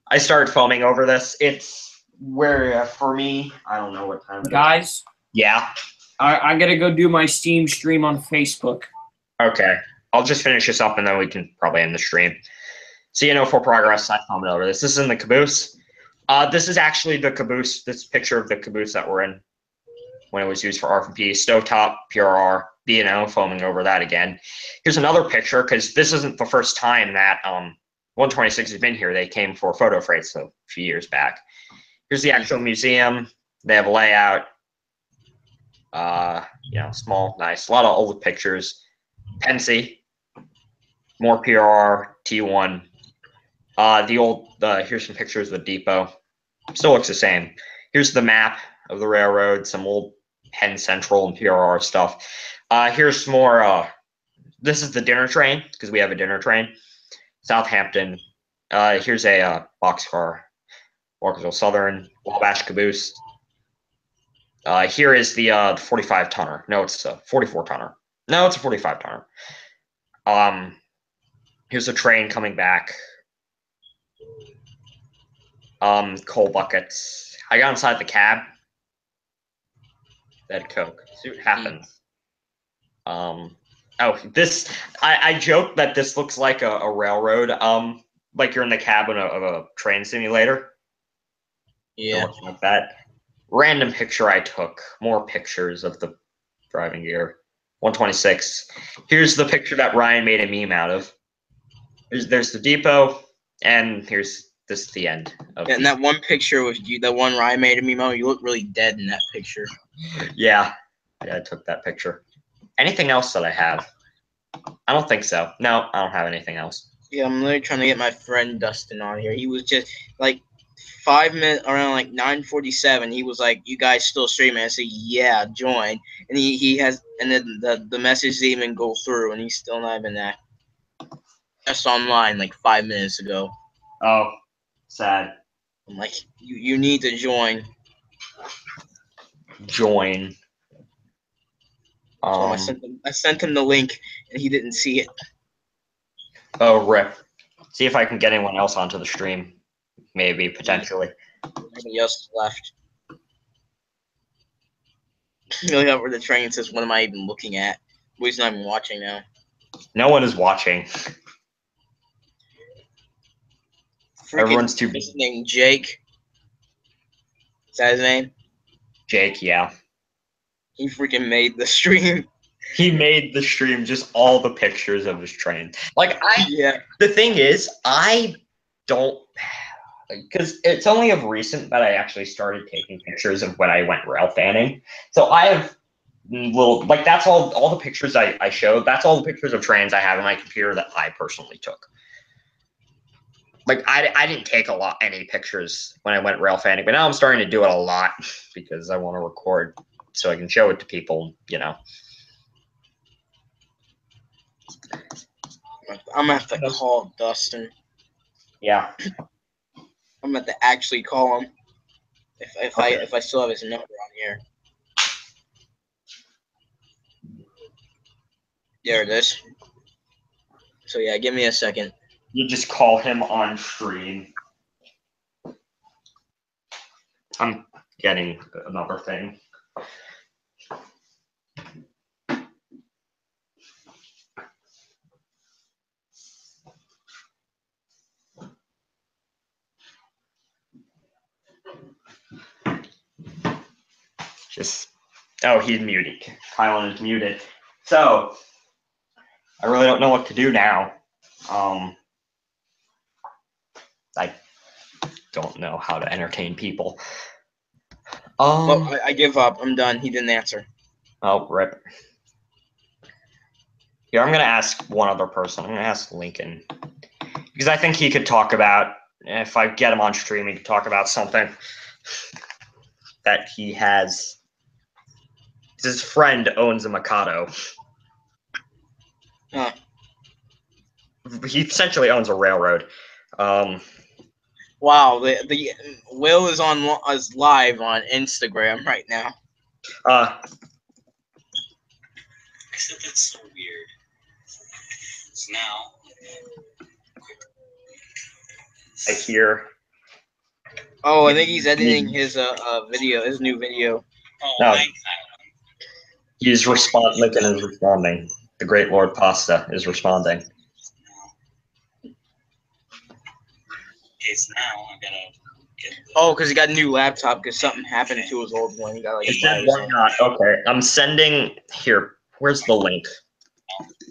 I started filming over this. It's where for me. I don't know what time. Guys. Yeah. I gotta go do my Steam stream on Facebook. Okay, I'll just finish this up and then we can probably end the stream. So for progress. I filmed over this. This is in the caboose. This is actually the caboose, this picture of the caboose that we're in when it was used for RFP, stovetop, PRR, B&O, foaming over that again. Here's another picture, because this isn't the first time that 126 has been here. They came for photo freight a few years back. Here's the actual museum. They have a layout. Small, nice. A lot of old pictures. Pensy. More PRR, T1. Here's some pictures of the depot. Still looks the same. Here's the map of the railroad, some old Penn Central and PRR stuff. Here's some more, this is the dinner train, because we have a dinner train. Southampton. Here's a boxcar. Walkersville Southern, Wabash caboose. Here is the 45 tonner. No, it's a 44 tonner. No, it's a 45 tonner. Here's a train coming back. Coal buckets. I got inside the cab. That Coke. See what happens. I joke that this looks like a railroad. Like you're in the cabin of a train simulator. Yeah. It looks like that. Random picture I took. More pictures of the driving gear. 126. Here's the picture that Ryan made a meme out of. There's the depot, and here's this the end. And that one picture was you. The one Ryan made of me, Mo. You look really dead in that picture. Yeah, I took that picture. Anything else that I have? I don't think so. No, I don't have anything else. Yeah, I'm literally trying to get my friend Dustin on here. He was just like 5 minutes around like 9:47. He was like, "You guys still streaming?" I said, "Yeah, join." And he has, and then the message didn't even go through, and he's still not even there. Just online like 5 minutes ago. Oh, sad. I'm like, you need to join. Join. So I sent him the link, and he didn't see it. Oh, rip. See if I can get anyone else onto the stream. Maybe, potentially. Nobody else left. Really over the train says, "What am I even looking at?" Well, he's not even watching now. No one is watching. Everyone's too busy. Named Jake. Is that his name? Jake, yeah. He freaking made the stream. He made the stream just all the pictures of his train. Like, Yeah. The thing is, I don't, because it's only of recent that I actually started taking pictures of when I went rail fanning. So I have like, that's all the pictures I showed. That's all the pictures of trains I have in my computer that I personally took. Like, I didn't take any pictures when I went rail fanning, but now I'm starting to do it a lot because I want to record so I can show it to people, you know. I'm gonna have to call Dustin. Yeah. I'm gonna have to actually call him if I still have his number on here. There it is. So yeah, give me a second. You just call him on stream. I'm getting another thing. Oh, he's muted. Kylan is muted. So, I really don't know what to do now. I don't know how to entertain people. Well, I give up. I'm done. He didn't answer. Oh, rip. Here, I'm going to ask one other person. I'm going to ask Lincoln. Because I think he could talk about, if I get him on stream, he could talk about something that he has. His friend owns a Mikado. Huh. He essentially owns a railroad. Wow, the Will is live on Instagram right now. Except that's so weird. So now I hear. Oh, I think he's editing his video, his new video. Oh, No. my God. Lincoln is responding. The Great Lord Pasta is responding. Okay, so now I gotta get Oh, because he got a new laptop because something happened to his old one. He got like a virus. Why not? Okay, I'm sending here. Where's the link?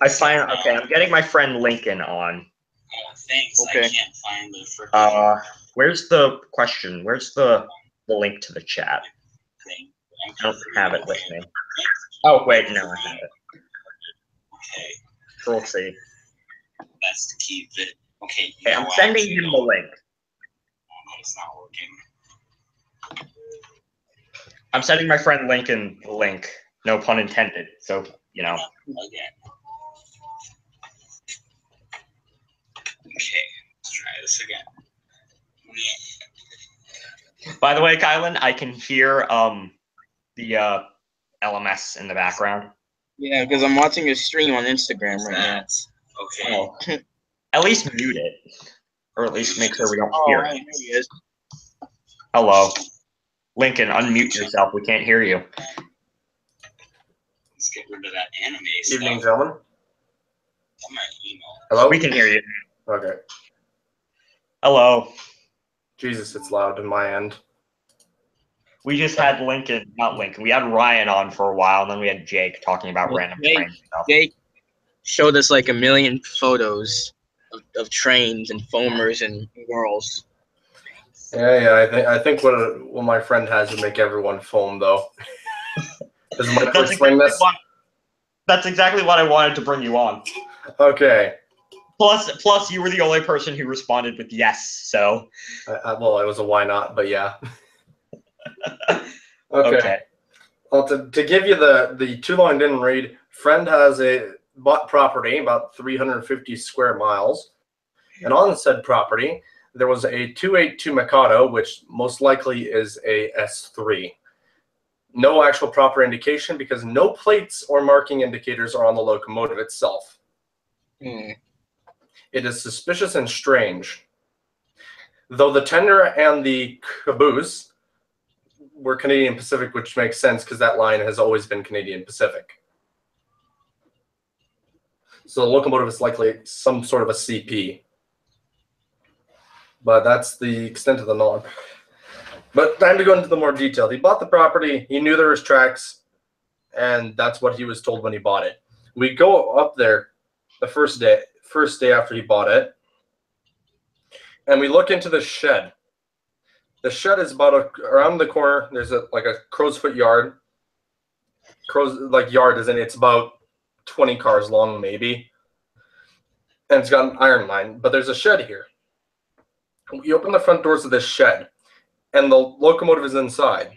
Okay, I'm getting my friend Lincoln on. Oh, thanks. Okay. I can't find the freaking Where's the question? Where's the link to the chat? thing. I don't have it with me. Oh wait, no, I have it. Okay, Control C. that's to keep it. Okay, Okay, I'm sending him the link. Oh, it's not working. I'm sending my friend Lincoln the link. No pun intended. So, you know. Again. Okay, let's try this again. By the way, Kylan, I can hear the LMS in the background. Yeah, because I'm watching his stream on Instagram right now. Okay. Oh. At least mute it. Or at least make sure we don't Oh, hear right, it. here he is. Hello. Lincoln, unmute yourself. We can't hear you. Let's get rid of that anime Evening, stuff. gentlemen. On my email. Hello? We can hear you. Okay. Hello. Jesus, it's loud on my end. We just had not Lincoln. We had Ryan on for a while, and then we had Jake talking about random train stuff. Jake showed us like a million photos of trains and foamers and girls. Yeah. I think what my friend has would make everyone foam, though. Does Michael explain this? That's exactly what I wanted to bring you on. Okay. Plus, you were the only person who responded with yes. So. Well, it was a why not, but yeah. Okay. Well, to give you the too long didn't read. Friend has bought property about 350 square miles, and on said property there was a 282 Mikado, which most likely is a S3. No actual proper indication because no plates or marking indicators are on the locomotive itself. It is suspicious and strange. Though the tender and the caboose were Canadian Pacific, which makes sense because that line has always been Canadian Pacific. So the locomotive is likely some sort of a CP. But that's the extent of the knowledge. But time to go into the more detail. He bought the property, he knew there was tracks, and that's what he was told when he bought it. We go up there the first day after he bought it, and we look into the shed. The shed is about around the corner. There's like a crow's foot yard. Yard is in it's about 20 cars long, maybe. And it's got an iron line, but there's a shed here. We open the front doors of this shed, and the locomotive is inside.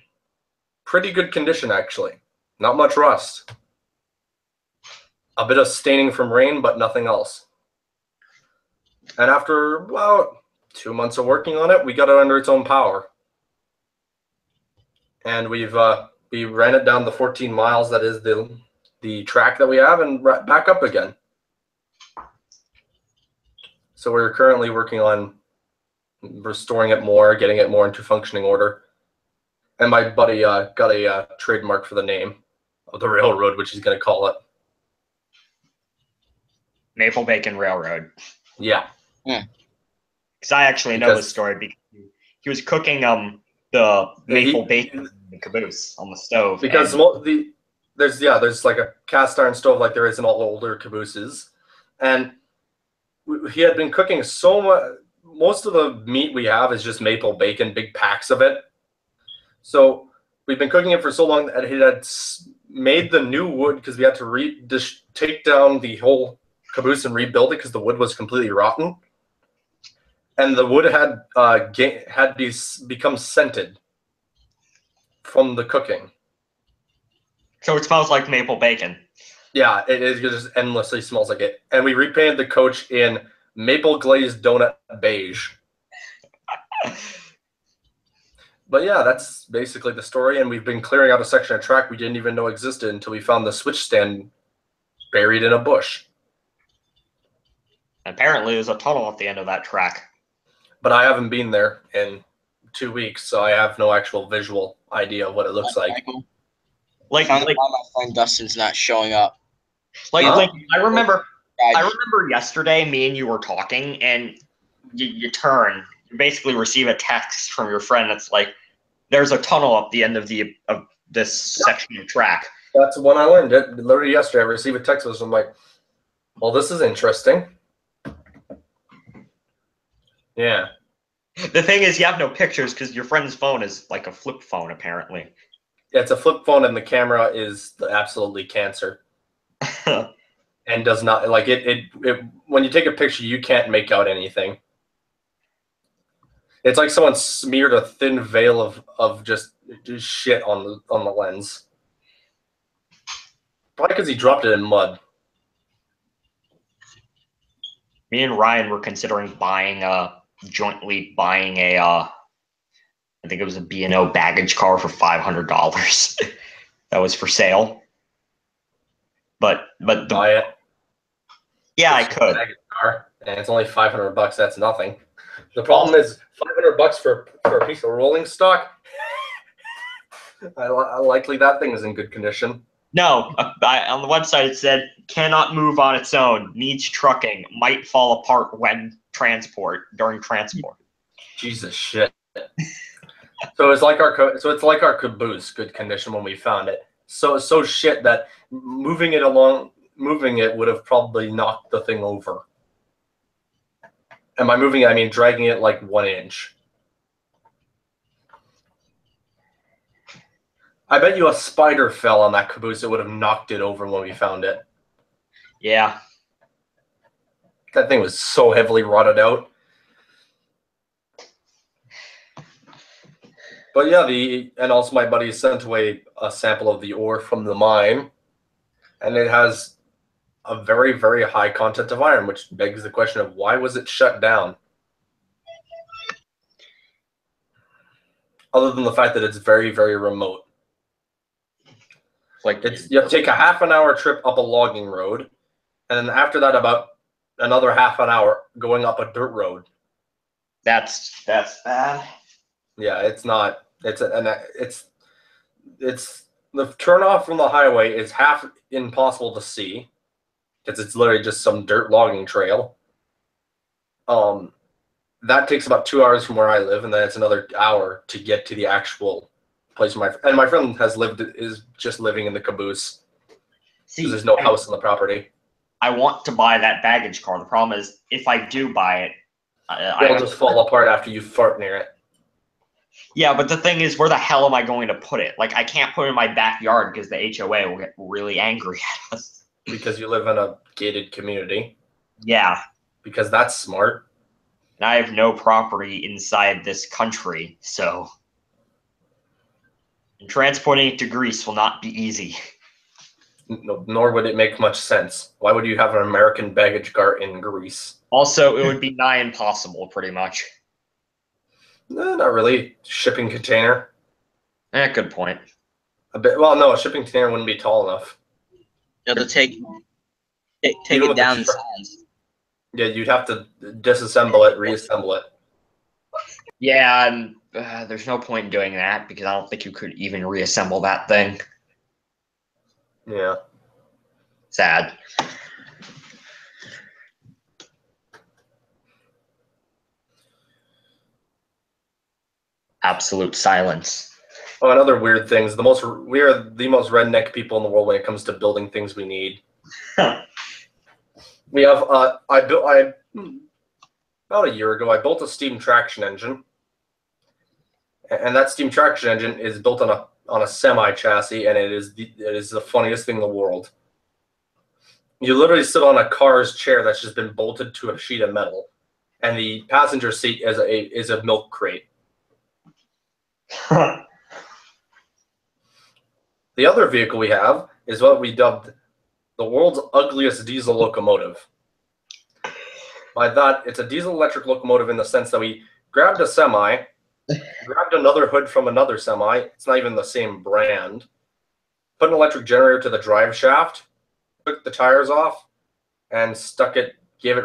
Pretty good condition, actually. Not much rust. A bit of staining from rain, but nothing else. And after about 2 months of working on it, we got it under its own power. And we ran it down the 14 miles that is the track that we have and back up again. So we're currently working on restoring it more, getting it more into functioning order. And my buddy got a trademark for the name of the railroad, which he's going to call it Maple Bacon Railroad. Yeah. Because I actually know this story because he was cooking the maple bacon in the caboose on the stove. Because there's like a cast iron stove like there is in all older cabooses, and he had been cooking so much. Most of the meat we have is just maple bacon, big packs of it. So we've been cooking it for so long that he had made the new wood because we had to take down the whole caboose and rebuild it because the wood was completely rotten. And the wood had become scented from the cooking. So it smells like maple bacon. Yeah, it just endlessly smells like it. And we repainted the coach in maple glazed donut beige. But yeah, that's basically the story. And we've been clearing out a section of track we didn't even know existed until we found the switch stand buried in a bush. Apparently, there's a tunnel at the end of that track. But I haven't been there in 2 weeks, so I have no actual visual idea of what it looks like. Why my friend Dustin's not showing up? I remember yesterday, me and you were talking, and you basically receive a text from your friend. It's like there's a tunnel up the end of this section of track. That's when I learned it. Literally yesterday, I received a text message. I'm like, well, this is interesting. Yeah. The thing is, you have no pictures because your friend's phone is like a flip phone, apparently. Yeah, it's a flip phone, and the camera is absolutely cancer. And does not like it. When you take a picture, you can't make out anything. It's like someone smeared a thin veil of just shit on the lens. Probably because he dropped it in mud. Me and Ryan were considering jointly buying I think it was a B&O baggage car for $500. That was for sale. But buy it. Yeah, I could. Car, and it's only $500. That's nothing. The problem is $500 for a piece of rolling stock. Likely that thing is in good condition. No, on the website it said cannot move on its own, needs trucking, might fall apart during transport. Jesus shit. So it's like our caboose, good condition when we found it. So shit that moving it would have probably knocked the thing over. And by moving it, I mean dragging it like 1 inch. I bet you a spider fell on that caboose, it would have knocked it over when we found it. Yeah. That thing was so heavily rotted out. But yeah, and also my buddy sent away a sample of the ore from the mine, and it has a very, very high content of iron, which begs the question of why was it shut down? Other than the fact that it's very, very remote. Like you have to take a half an hour trip up a logging road, and then after that, about another half an hour going up a dirt road. that's bad. Yeah, it's not. It's the turnoff from the highway is half impossible to see because it's literally just some dirt logging trail. That takes about 2 hours from where I live, and then it's another hour to get to the actual place where my friend is just living in the caboose. See, There's no house on the property. I want to buy that baggage car. The problem is, if I do buy it, It'll just fall apart after you fart near it. Yeah, but the thing is, where the hell am I going to put it? Like, I can't put it in my backyard because the HOA will get really angry at us. Because you live in a gated community. Yeah. Because that's smart. And I have no property inside this country, so. And transporting it to Greece will not be easy. No, nor would it make much sense. Why would you have an American baggage car in Greece? Also, it would be nigh impossible, pretty much. No, not really. Shipping container. Good point. A bit. Well, no, a shipping container wouldn't be tall enough. You have to take Even it with down the in size. Yeah, you'd have to disassemble it, reassemble it. Yeah, and there's no point in doing that because I don't think you could even reassemble that thing. Yeah. Sad. Absolute silence. Oh, and other weird things. We are the most redneck people in the world when it comes to building things we need. We have about a year ago I built a steam traction engine, and that steam traction engine is built on a semi chassis, and it is the funniest thing in the world. You literally sit on a car's chair that's just been bolted to a sheet of metal, and the passenger seat is a milk crate. The other vehicle we have is what we dubbed the world's ugliest diesel locomotive. By that, it's a diesel-electric locomotive in the sense that we grabbed a semi, grabbed another hood from another semi, it's not even the same brand, put an electric generator to the drive shaft, took the tires off, and stuck it, gave it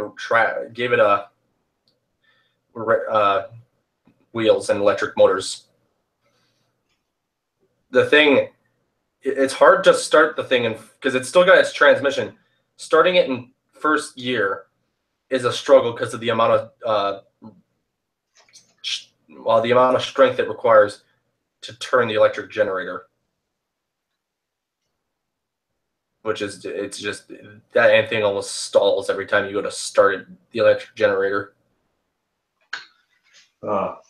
wheels and electric motors. The thing, it's hard to start the thing because it's still got its transmission. Starting it in first gear is a struggle because of the amount of strength it requires to turn the electric generator. It's just that thing almost stalls every time you go to start the electric generator. Because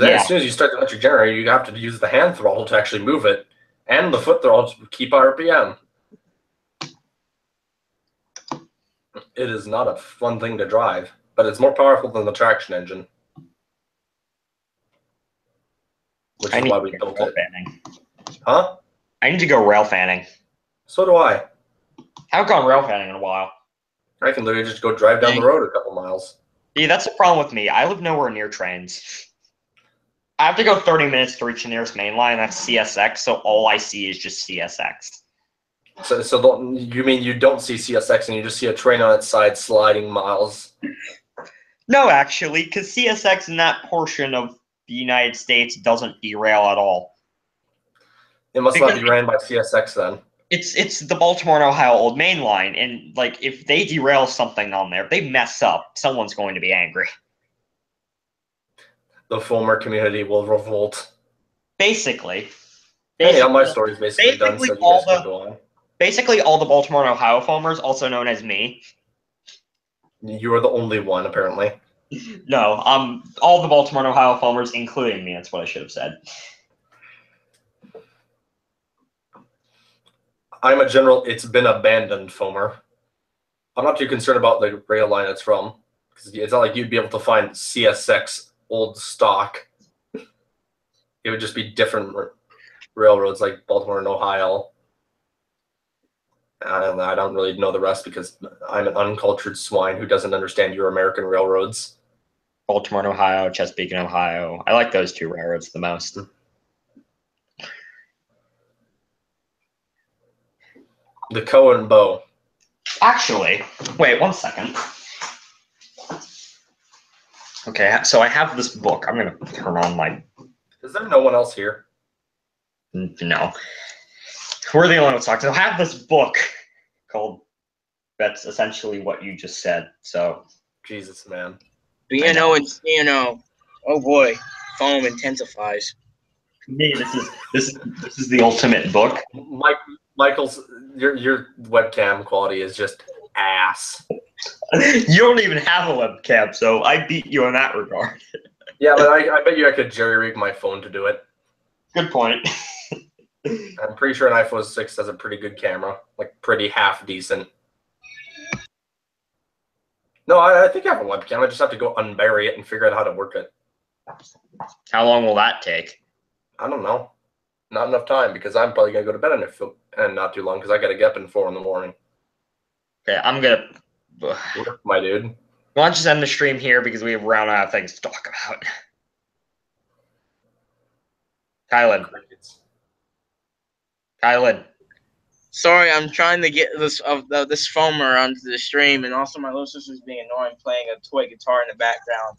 as soon as you start the electric generator, you have to use the hand throttle to actually move it, and the foot throttle to keep RPM. It is not a fun thing to drive, but it's more powerful than the traction engine. Which is why we built it. Huh? I need to go rail fanning. So do I. I haven't gone rail fanning in a while. I can literally just go drive down the road a couple miles. Yeah, that's the problem with me. I live nowhere near trains. I have to go 30 minutes to reach the nearest main line. That's CSX, so all I see is just CSX. So you mean you don't see CSX and you just see a train on its side sliding miles? No, actually, because CSX in that portion of the United States doesn't derail at all. It must not be ran by CSX then. It's the Baltimore and Ohio Old Main Line, and like if they derail something on there, if they mess up, someone's going to be angry. The Fulmer community will revolt. Basically. Anyhow, my story's basically done, so you guys can go on. Basically, all the Baltimore and Ohio Fulmers, also known as me. You are the only one, apparently. No, all the Baltimore and Ohio Fulmers, including me. That's what I should have said. I'm a general, it's been abandoned Fulmer. I'm not too concerned about the rail line it's from, because it's not like you'd be able to find CSX old stock. It would just be different railroads like Baltimore and Ohio. I don't really know the rest because I'm an uncultured swine who doesn't understand your American railroads. Baltimore and Ohio, Chesapeake and Ohio. I like those two railroads the most. The Cohen bow. Actually, wait 1 second. Okay, so I have this book. I'm gonna turn on my. Is there no one else here? No. We're the only ones talking. So I have this book called. That's essentially what you just said. So. Jesus, man. BNO and CNO. Oh boy, foam intensifies. Me, this is the ultimate book. Michael's your webcam quality is just ass. You don't even have a webcam, so I beat you in that regard. Yeah, but I bet you I could jerry-rig my phone to do it. Good point. I'm pretty sure an iPhone 6 has a pretty good camera, like pretty half decent. No, I think I have a webcam. I just have to go unbury it and figure out how to work it. How long will that take? I don't know. Not enough time because I'm probably gonna go to bed in not too long because I gotta get up in 4 in the morning. Okay, I'm gonna. My dude. Why don't you just end the stream here because we have run out of things to talk about. Kylan. Sorry, I'm trying to get this foamer onto the stream, and also my little sister's being annoying playing a toy guitar in the background,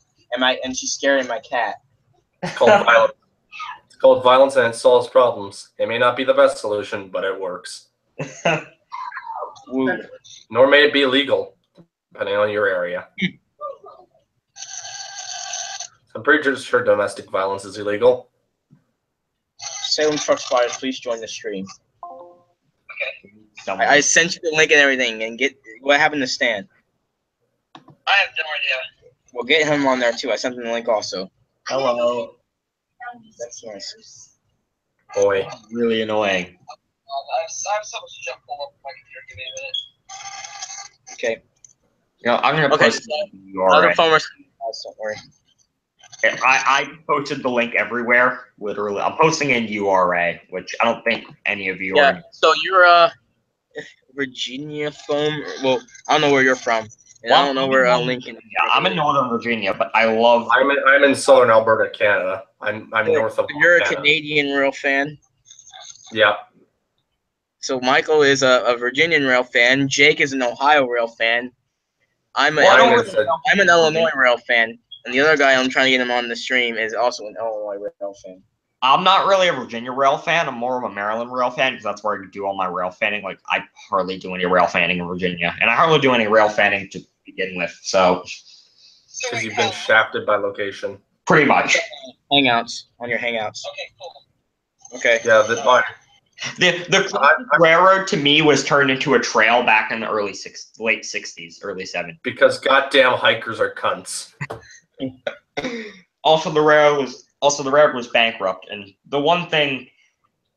and she's scaring my cat. It's called violence. It's called violence, and it solves problems. It may not be the best solution, but it works. Nor may it be illegal, depending on your area. I'm pretty sure domestic violence is illegal. Salem Truck Spotters, please join the stream. Okay. I sent you the link and everything, and get what happened to Stan. I have no idea. We'll get him on there too. I sent him the link also. Hello. That's nice. Boy. Really annoying. I have so much to jump up my computer. Give me a minute. Okay. You know, I'm gonna post the URL. Other farmers, don't worry. I posted the link everywhere. Literally, I'm posting in URA, which I don't think any of you are. So you're Virginia from? Well, I don't know where you're from. And I don't know where Lincoln. Yeah, I'm in Northern Virginia, but I love. I'm in Southern Alberta, Canada. I'm north of. You're Canada. A Canadian rail fan. Yeah. So Michael is a Virginian rail fan. Jake is an Ohio rail fan. I'm an Illinois rail fan. And the other guy I'm trying to get him on the stream is also an Illinois rail fan. I'm not really a Virginia rail fan. I'm more of a Maryland rail fan because that's where I do all my rail fanning. Like, I hardly do any rail fanning in Virginia. And I hardly do any rail fanning to begin with, so. Because you've been shafted by location. Pretty much. Hangouts. On your Hangouts. Okay, cool. Okay. Yeah, the railroad to me was turned into a trail back in the late 60s, early 70s. Because goddamn hikers are cunts. Also, the railroad was bankrupt, and the one thing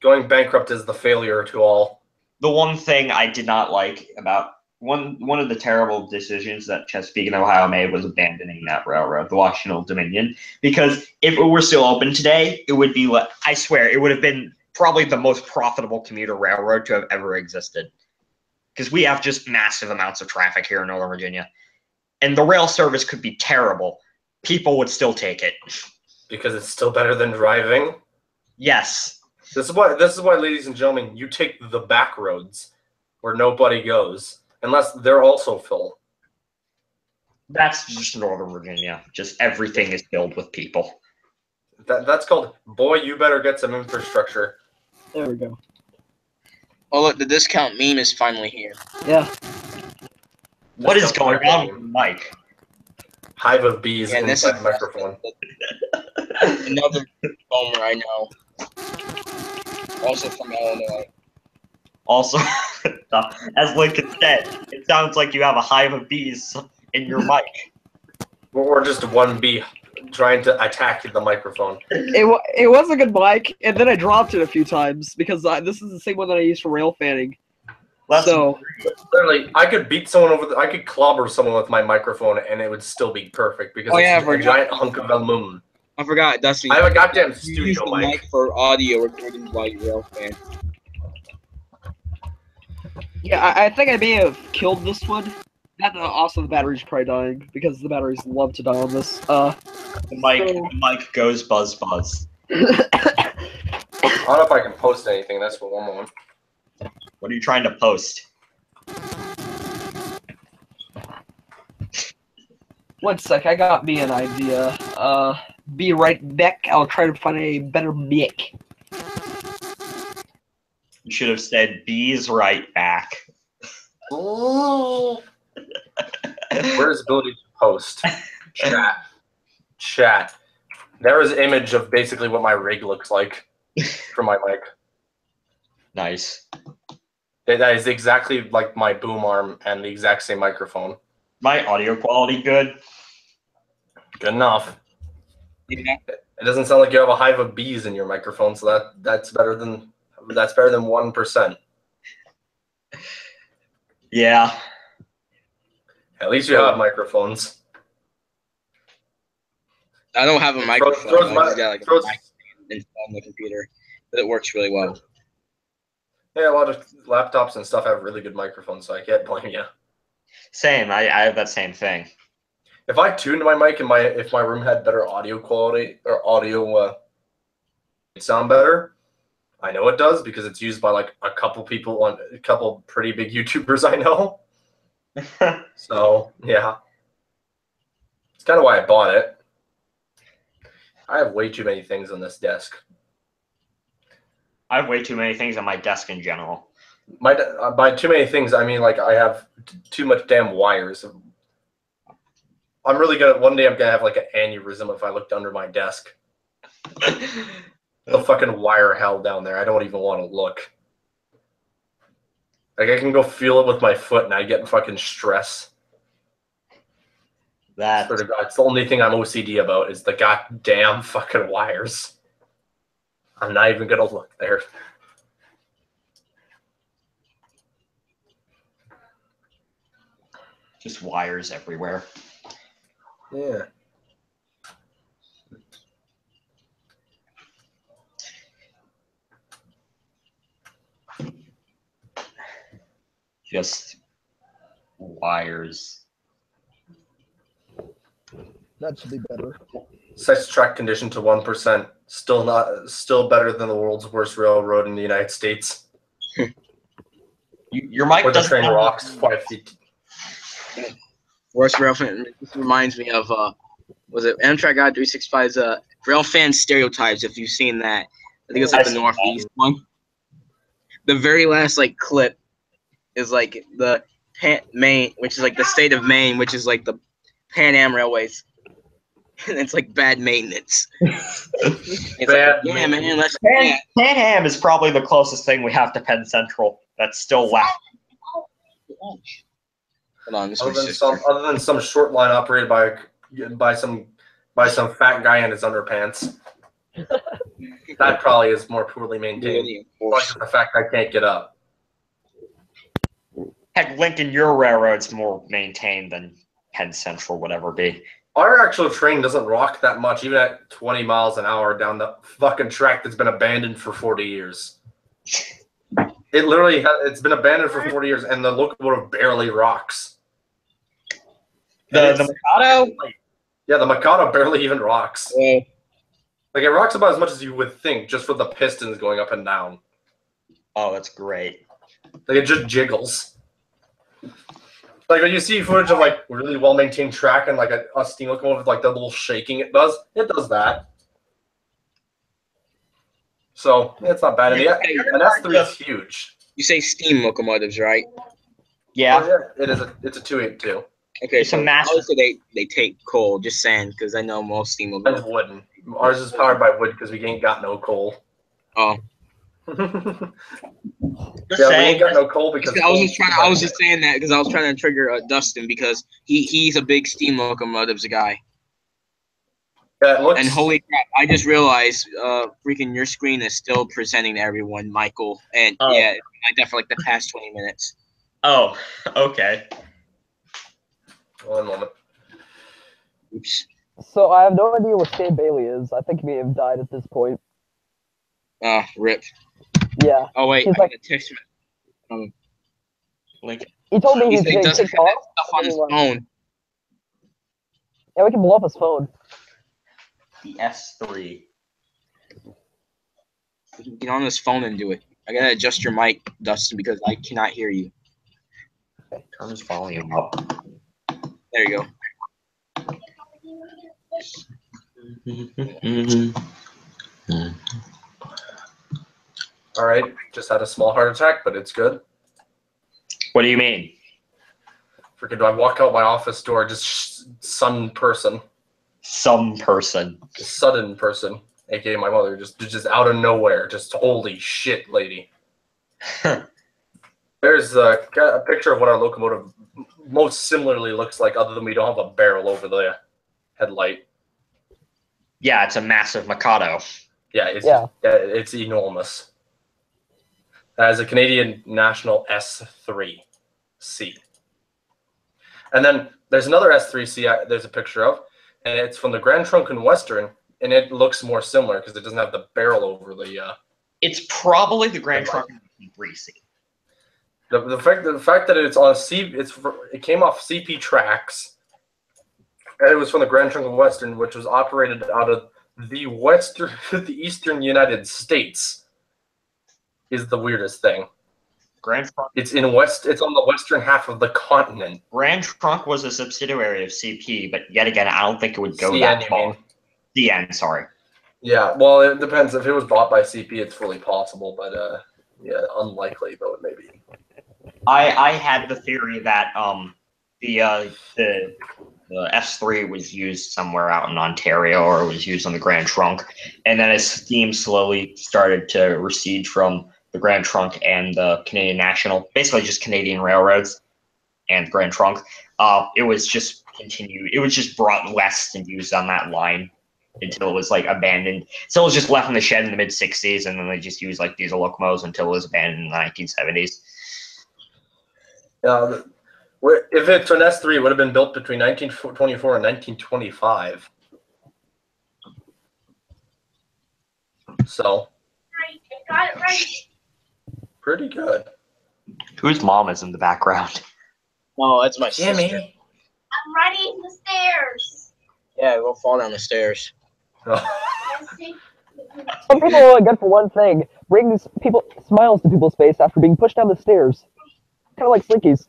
going bankrupt is the failure to all. The one thing I did not like about one of the terrible decisions that Chesapeake and Ohio made was abandoning that railroad, the Washington Dominion, because if it were still open today, it would be, I swear, it would have been probably the most profitable commuter railroad to have ever existed, because we have just massive amounts of traffic here in Northern Virginia, and the rail service could be terrible. People would still take it. Because it's still better than driving? Yes. This is why, ladies and gentlemen, you take the back roads where nobody goes, unless they're also full. That's just Northern Virginia. Just everything is filled with people. That's called, boy, you better get some infrastructure. There we go. Oh, look, the discount meme is finally here. Yeah. What is going on with Mike? Hive of bees inside the microphone. Another foamer I know. Also from Illinois. Also, as Lincoln said, it sounds like you have a hive of bees in your mic. Or just one bee trying to attack the microphone. It was a good mic, and then I dropped it a few times because this is the same one that I use for rail fanning. So literally, I could beat someone I could clobber someone with my microphone, and it would still be perfect because it's a giant hunk of aluminum. I forgot, Dusty. I have a goddamn you studio use the mic for audio recording while you rail fan. yeah, I think I may have killed this one. Also, the battery's probably dying because the batteries love to die on this. The mic goes buzz buzz. I don't know if I can post anything. That's for one moment. What are you trying to post? One sec, I got me an idea. Be right back. I'll try to find a better mic. You should have said B's right back. Where's ability to post? Chat. There is an image of basically what my rig looks like for my mic. Nice. That is exactly like my boom arm and the exact same microphone. My audio quality good? Good enough. Yeah. It doesn't sound like you have a hive of bees in your microphone, so that's better than 1%. Yeah. At least you have microphones. I don't have a microphone. throws I my- just got like throws- a mic installed on the computer, but it works really well. Yeah, a lot of laptops and stuff have really good microphones, so I can't blame you. Same. I have that same thing. If I tuned my mic and if my room had better audio quality or audio sound better, I know it does because it's used by like a couple people on a couple pretty big YouTubers I know. So yeah, it's kind of why I bought it. I have way too many things on this desk. I have way too many things on my desk in general. By too many things, I mean like I have too much damn wires. I'm really gonna one day I'm gonna have like an aneurysm if I looked under my desk. The fucking wire hell down there. I don't even want to look. Like I can go feel it with my foot and I get fucking stress. That Swear to God, it's the only thing I'm OCD about is the goddamn fucking wires. I'm not even gonna look there. just wires everywhere. Yeah. Just wires. That should be better. Sex track condition to 1%. Still better than the world's worst railroad in the United States. Your mic Where the doesn't train have- rocks 5 feet. Worst rail fan. This reminds me of was it Amtrak Guide 365's rail fan stereotypes? If you've seen that, I think it's like the Northeast one. The very last like clip is like the Maine, which is like the state of Maine, which is like the Pan Am Railways. And it's like bad maintenance. It's Bad like, yeah, man. Let's Pan Am is probably the closest thing we have to Penn Central that's still left. Hold on, this Other is my than sister. some short line operated by some fat guy in his underpants. That probably is more poorly maintained. Really Like enforced. the fact I can't get up. Heck, Lincoln, your railroad's more maintained than Penn Central would ever be. Our actual train doesn't rock that much, even at 20 miles an hour down the fucking track that's been abandoned for 40 years. It literally it's been abandoned for 40 years, and the locomotive barely rocks. The Mikado? Yeah, the Mikado barely even rocks. Well, Like it rocks about as much as you would think, just for the pistons going up and down. Oh, that's great. Like it just jiggles. Like when you see footage of like really well maintained track and like a steam locomotive, like the little shaking it does that. So it's not bad. And an S3 is huge. you say steam locomotives, right? Yeah. Oh, yeah, it's a 282. Okay, It's a so master- obviously they take coal. Just saying, because I know most steam Mine's locomotives. wooden. Ours is powered by wood because we ain't got no coal. Oh, Just Yeah, we saying. ain't got no coal because I was just saying that because I was trying to trigger Dustin because he's a big steam locomotives guy. Yeah, it looks, And holy crap, I just realized, freaking your screen is still presenting to everyone, Michael. And Oh. yeah, like that for like the past 20 minutes. Oh, okay. one moment. Oops. So I have no idea what State Bailey is. I think he may have died at this point. Rip. Yeah. Oh wait, He's I like- got a text from Lincoln. He told me he he's said he getting doesn't kicked have that off. stuff on his phone. Yeah, we can blow up his phone. The S3. He can get on his phone and do it. I gotta adjust your mic, Dustin, because I cannot hear you. Turn his volume up. There you go. All right, just had a small heart attack, but it's good. What do you mean? Freaking, I walk out my office door, just sudden person, Some person. sudden person, aka my mother, just out of nowhere, just holy shit, lady. There's got a picture of what our locomotive most similarly looks like, other than we don't have a barrel over the headlight. Yeah, it's a massive Mikado. Yeah, it's enormous. It has a Canadian National S3C. And then there's another S3C there's a picture of, and it's from the Grand Trunk and Western, and it looks more similar because it doesn't have the barrel over the... It's probably the Grand Trunk and 3C. The fact that it's on it came off CP tracks, and it was from the Grand Trunk and Western, which was operated out of the eastern United States, is the weirdest thing. Grand Trunk. It's on the western half of the continent. Grand Trunk was a subsidiary of CP, but yet again, I don't think it would go CN, that you far. mean? CN, sorry. Yeah, well, it depends. If it was bought by CP, it's fully possible, but yeah, unlikely though it may be. I had the theory that the S3 was used somewhere out in Ontario, or it was used on the Grand Trunk, and then as steam slowly started to recede from the Grand Trunk and the Canadian National, basically just Canadian railroads and the Grand Trunk, it was just continued. It was just brought west and used on that line until it was like abandoned. So it was just left in the shed in the mid '60s, and then they just used like diesel locomotives until it was abandoned in the 1970s. If it's an S3, it would have been built between 1924 and 1925. So, got it right. Pretty good. Whose mom is in the background? Oh, that's my Jimmy. sister. I'm running the stairs. Yeah, go fall down the stairs. Some people are only good for one thing: bring smiles to people's face after being pushed down the stairs. Kind of like Slinkies.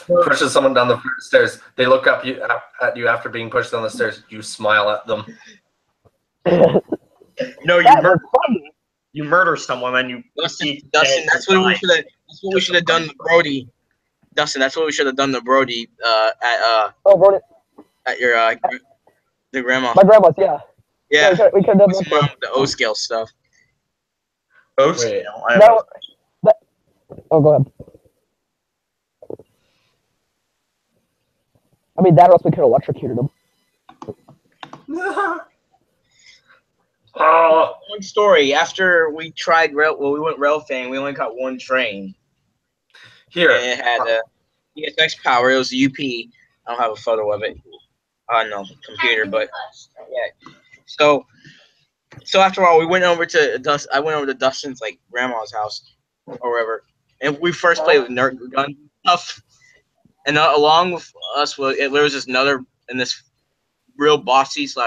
Pushes someone down the stairs. They look up at you after being pushed down the stairs. You smile at them. No, you murder someone, and you. Dustin, that's what we should have. That's what we should have done to Brody. Dustin, that's what we should have done to Brody. Brody. At your the grandma. My grandma's, yeah. Yeah. We could have done that. The O scale stuff. O scale. Oh, go ahead. I mean, that or else we could have electrocuted him. One story. After we tried we went rail fan. We only got one train. Here. And it had ESX power. It was a UP. I don't have a photo of it on the computer, but yeah. So after a while, we went over to I went over to Dustin's like grandma's house or wherever, and we first played with Nerd Gun stuff. And along with us, there was this real bossy /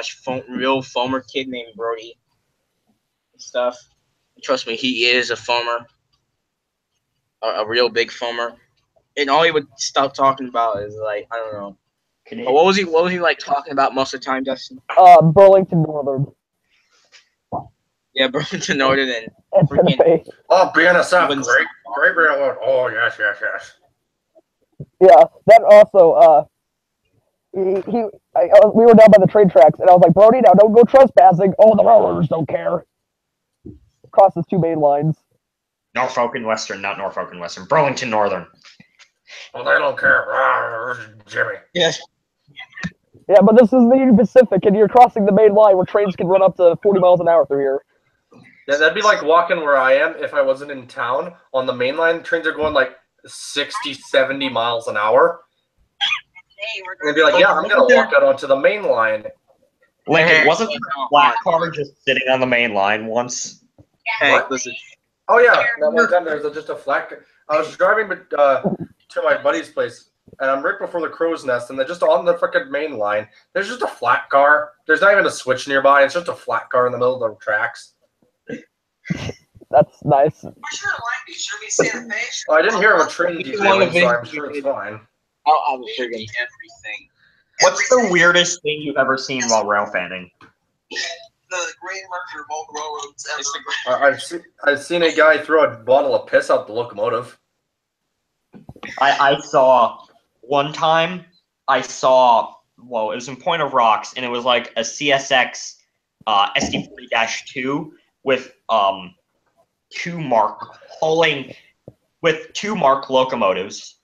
real foamer kid named Brody. And stuff. Trust me, he is a foamer, a real big foamer. And all he would stop talking about is like, I don't know. What was he like talking about most of the time, Dustin? Burlington Northern. Yeah, Burlington Northern and freaking. Oh, BNSF, great railroad. Oh yes. Yeah, then also, we were down by the train tracks, and I was like, Brody, now don't go trespassing. Oh, the railroaders don't care. Crosses 2 main lines. Norfolk and Western, not Norfolk and Western. Burlington Northern. Well, they don't care. Jimmy. Yes. Yeah, but this is the Union Pacific, and you're crossing the main line where trains can run up to 40 miles an hour through here. Yeah, that'd be like walking where I am if I wasn't in town. On the main line, trains are going like 60, 70 miles an hour. And they'd be like, yeah, I'm going to walk out onto the main line. Lincoln, wasn't there a black car just sitting on the main line once? Hey, listen. Oh, yeah. That one time there was just a flat... I was driving to my buddy's place, and I'm right before the crow's nest, and they're just on the freaking main line. There's just a flat car. There's not even a switch nearby. It's just a flat car in the middle of the tracks. That's nice. For sure, it might be. Should we say the face? Oh, I didn't hear of a train If you want detailing, to so I'm visit, sure it's fine. I'll friggin' Everything. What's the weirdest thing you've ever seen while rail fanning? The great merger of all railroads ever. I've seen a guy throw a bottle of piss out the locomotive. I saw one time. Well, it was in Point of Rocks, and it was like a CSX SD40-2 with two Mark locomotives.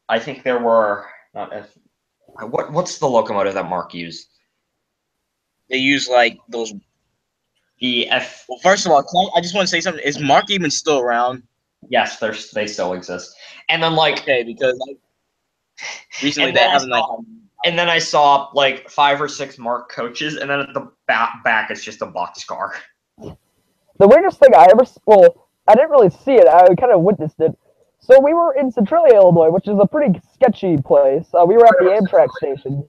I think there were what's the locomotive that Mark used? They use like those. The F. Well, first of all, I just want to say something. Is Mark even still around? Yes, they still exist. And then like Okay, because recently and they then haven't like. and then I saw like 5 or 6 Mark coaches, and then at the back it's just a boxcar. The weirdest thing I didn't really see it. I kind of witnessed it. So we were in Centralia, Illinois, which is a pretty sketchy place. We were at the Amtrak station.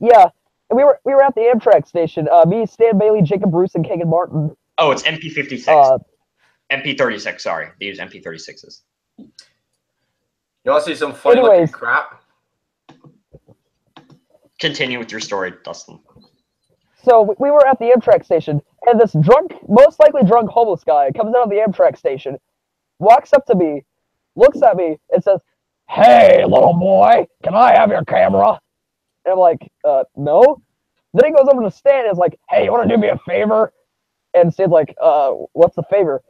Yeah, and we were at the Amtrak station. Me, Stan Bailey, Jacob Bruce, and Kagan Martin. Oh, it's MP56. MP36, sorry. They use MP36s. You want to see some funny looking crap? Continue with your story, Dustin. So we were at the Amtrak station, and this most likely drunk homeless guy comes out of the Amtrak station, walks up to me, looks at me, and says, "Hey, little boy, can I have your camera?" And I'm like, no. Then he goes over to Stan and is like, "Hey, you want to do me a favor?" And Stan's like, "What's the favor?"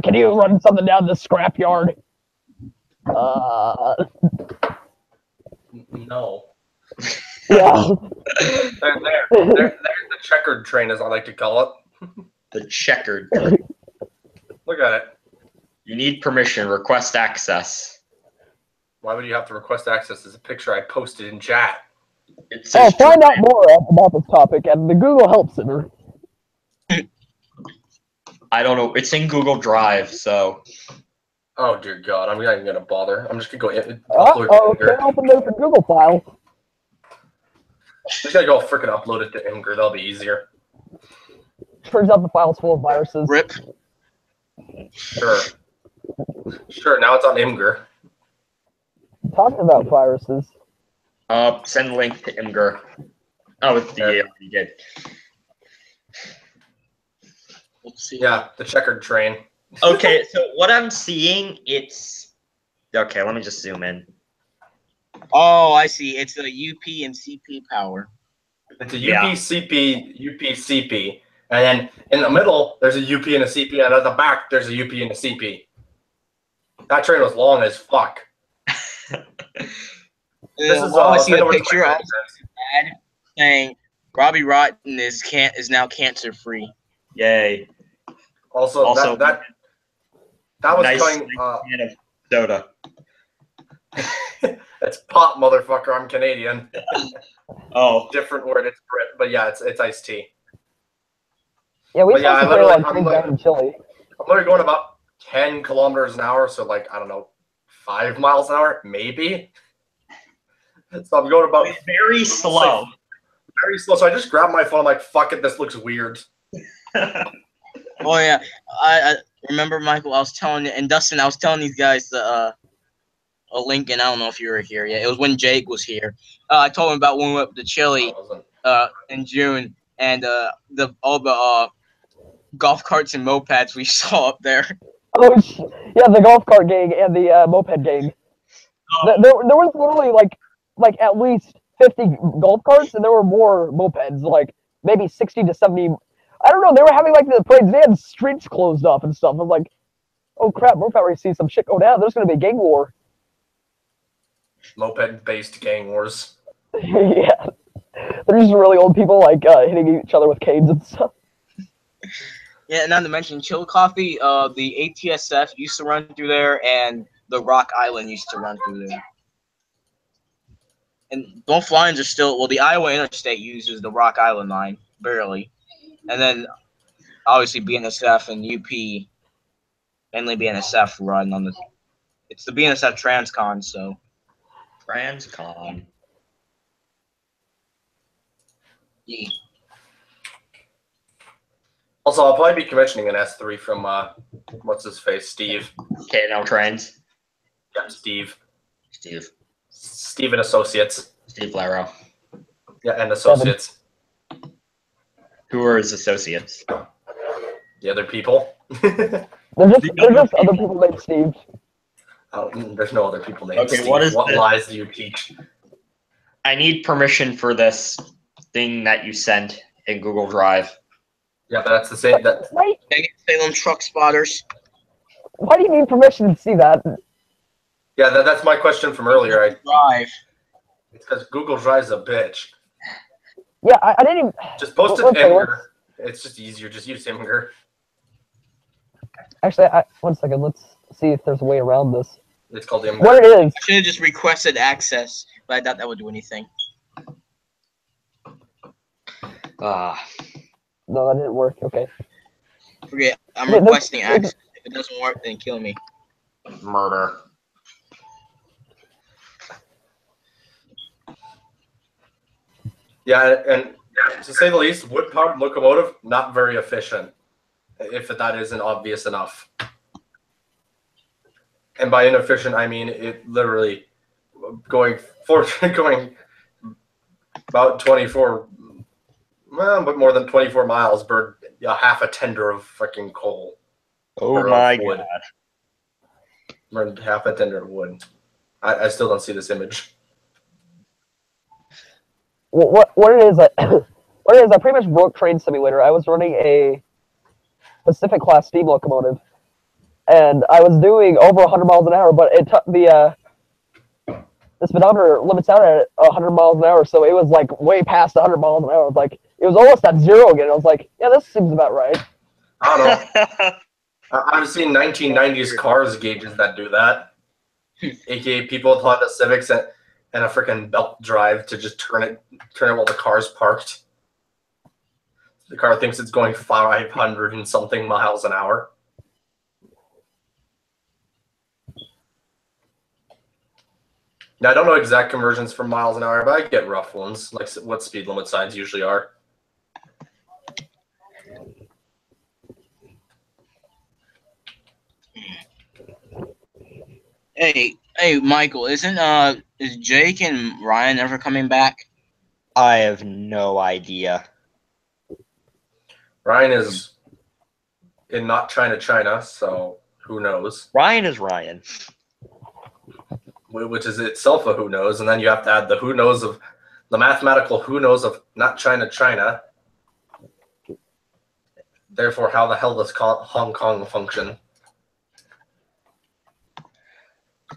"Can you run something down this scrapyard?" No. Yeah. There's the checkered train, as I like to call it. The checkered. Look at it. You need permission. Request access. Why would you have to request access? There's a picture I posted in chat. Find out more about this topic at the Google Help Center. I don't know. It's in Google Drive, so. Oh dear God, I'm not even gonna bother. I'm just gonna go Okay, open the Google file. I'm just gonna go freaking upload it to Imgur. That'll be easier. Turns out the file's full of viruses. RIP. Sure. Now it's on Imgur. Talking about viruses. Send link to Imgur. Oh, it's you did. Let's see. Yeah, the checkered train. Okay, so what I'm seeing, it's okay. Let me just zoom in. Oh, I see. It's a UP and CP power. It's a UP-CP, and then in the middle there's a UP and a CP, and at the back there's a UP and a CP. That train was long as fuck. I see a picture of saying Robbie Rotten is now cancer free. Yay! Also that was nice coming. Can of soda. It's pop, motherfucker. I'm Canadian. Oh, different word. It's Brit, but yeah, it's iced tea. Yeah, we I'm chili. I'm literally going about 10 kilometers an hour, so like I don't know, 5 miles an hour, maybe. So I'm going about very slow. Very slow. So I just grabbed my phone. I'm like, fuck it, this looks weird. Oh yeah, I remember, Michael. I was telling you, and Dustin, I was telling these guys a link, and I don't know if you were here yet. It was when Jake was here. I told him about when we went to Chile in June, and all the golf carts and mopeds we saw up there. Oh yeah, the golf cart gang and the moped gang. There was literally like at least 50 golf carts, and there were more mopeds, like maybe 60 to 70. I don't know. They were having like the parades. They had streets closed off and stuff. I'm like, oh crap, we're about to see some shit go down. There's gonna be a gang war. Moped-based gang wars. Yeah, they're just really old people like hitting each other with canes and stuff. Yeah, not to mention Chill Coffee. The ATSF used to run through there, and the Rock Island used to run through there. And both lines are still, well, the Iowa Interstate uses the Rock Island line, barely. And then, obviously, BNSF and UP, mainly BNSF run on the, it's the BNSF Transcon, so. Transcon. Yeah. Also, I'll probably be commissioning an S3 from what's his face, Steve. K&L Trains. Yeah, Steve. Steve and Associates. Steve Laro. Yeah, and Associates. Who are his associates? The other people. They're just other people named Steve. Oh, there's no other people named Okay, Steve. what lies do you teach? I need permission for this thing that you sent in Google Drive. Yeah, but that's the same. That Why Salem truck spotters. do you need permission to see that? yeah, that's my question from earlier. Drive. It's because Google Drive's a bitch. Yeah, I didn't even. Just post it One second, Imgur. It's just easier. Just use Imgur. Actually, one second. Let's see if there's a way around this. It's called Imgur. What it is? I should have just requested access, but I doubt that would do anything. No, that didn't work. Okay. Forget. I'm Yeah, requesting access. If it doesn't work, then kill me. Murder. Yeah, and to say the least, wood-powered locomotive, not very efficient, if that isn't obvious enough. And by inefficient, I mean it literally going about 24, well, but more than 24 miles burned half a tender of freaking coal. Oh my wood. god. Burned half a tender of wood. I still don't see this image. What it is? What it is? I pretty much broke Train Simulator. I was running a Pacific class steam locomotive, and I was doing over 100 miles an hour. But it took the speedometer limits out at 100 miles an hour, so it was like way past 100 miles an hour. Like it was almost at zero again. I was like, yeah, this seems about right. I don't know. I've seen 1990s cars gauges that do that. AKA people with Honda Civics and a freaking belt drive to just turn it while the car's parked. The car thinks it's going 500 and something miles an hour. Now, I don't know exact conversions for miles an hour, but I get rough ones, like what speed limit signs usually are. Hey, Michael, is Jake and Ryan ever coming back? I have no idea. Ryan is in not China, so who knows? Ryan is Ryan. Which is itself a who knows, and then you have to add the who knows of the mathematical who knows of not China. Therefore, how the hell does Hong Kong function?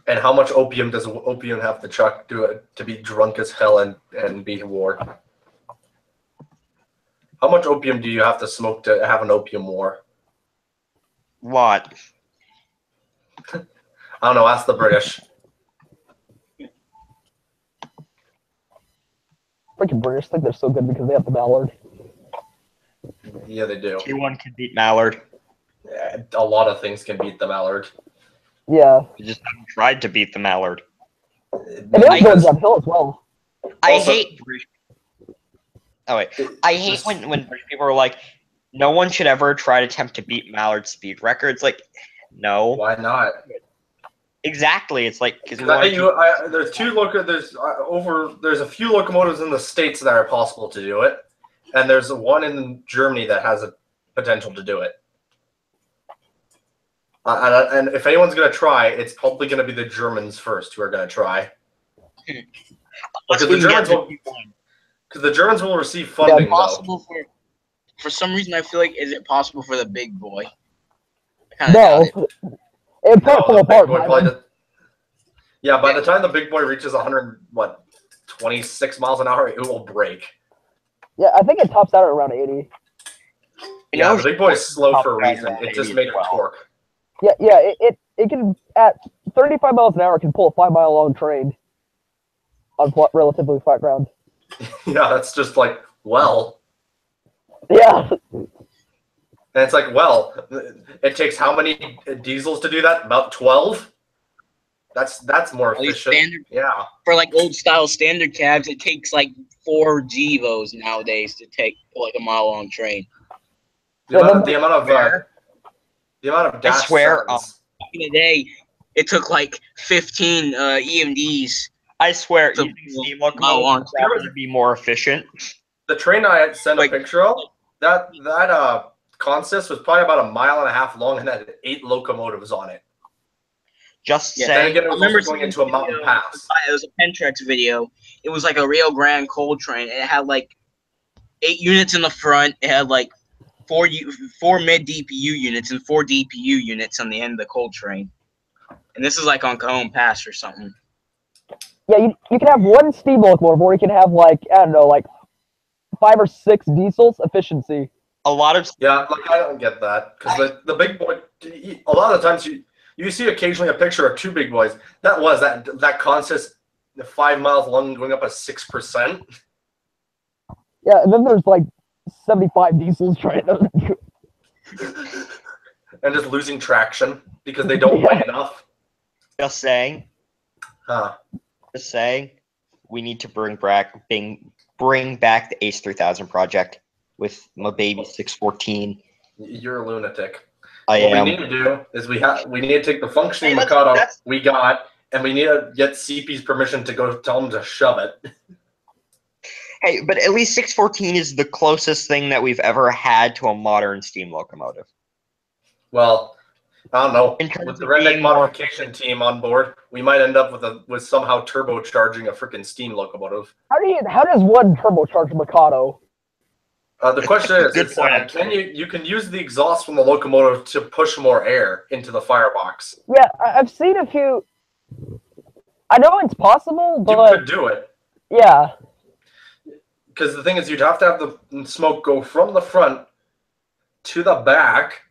And how much opium does opium have to chuck to be drunk as hell and be war? How much opium do you have to smoke to have an opium war? What? I don't know. Ask the British. Freaking British think they're so good because they have the Mallard. Yeah, they do. Anyone can beat Mallard. Yeah, a lot of things can beat the Mallard. Yeah. You just haven't tried to beat the Mallard. And they also go downhill as well. I hate. Oh wait, I hate when people are like, no one should ever try to attempt to beat Mallard's speed records. Like, no. Why not? Exactly. It's like because there's there's a few locomotives in the States that are possible to do it, and there's one in Germany that has a potential to do it. And if anyone's going to try, it's probably going to be the Germans first who are going to try. Because the Germans will receive funding. Is it possible for some reason, I feel like, is it possible for the big boy? No. It probably apart. Yeah, by the time the big boy reaches 26 miles an hour, it will break. Yeah, I think it tops out at around 80. Yeah, the big boy is slow for a reason. It just made it torque. Yeah, it can, at 35 miles an hour, can pull a 5-mile long train on relatively flat ground. Yeah, that's just like, well. Yeah. And it's like, well, it takes how many diesels to do that? About 12? That's more efficient. Yeah. For like old style standard cabs, it takes like 4 Gevos nowadays to pull like a mile long train. The amount of dash I swear, sevens. Back in the day, it took like 15 EMDs. I swear, So, using steam wow, locomotives would be more efficient. The train I had sent Like- a picture of, that consist was probably about 1.5 miles long and had 8 locomotives on it. Just Yeah, Then saying. again, it was I remember also going seeing into a a mountain video. pass. It was a Pentrex video. It was like a Rio Grande coal train. It had like 8 units in the front. It had like 4 mid DPU units and 4 DPU units on the end of the coal train. And this is like on Cajon Pass or something. Yeah, you can have one steam locomotive, or you can have like, I don't know, like 5 or 6 diesels efficiency. A lot of Yeah, like I don't get that because the big boy. A lot of the times you see occasionally a picture of 2 big boys. That consist 5 miles long, going up at 6%. Yeah, and then there's like 75 diesels trying to. And just losing traction because they don't weigh enough. just saying. Huh. Just saying. We need to bring back the Ace 3000 project with my baby 614. You're a lunatic. I What am. we need to do is we need to take the functioning Mikado we got, and we need to get CP's permission to go tell him to shove it. Hey, but at least 614 is the closest thing that we've ever had to a modern steam locomotive. Well, I don't know. In terms With the of redneck being more- modification team on board, we might end up with somehow turbocharging a freaking steam locomotive. How does one turbocharge a Mikado? The question is, Good point. can you can use the exhaust from the locomotive to push more air into the firebox? Yeah, I've seen a few. I know it's possible, You but could do it. yeah, Because the thing is, you'd have to have the smoke go from the front to the back,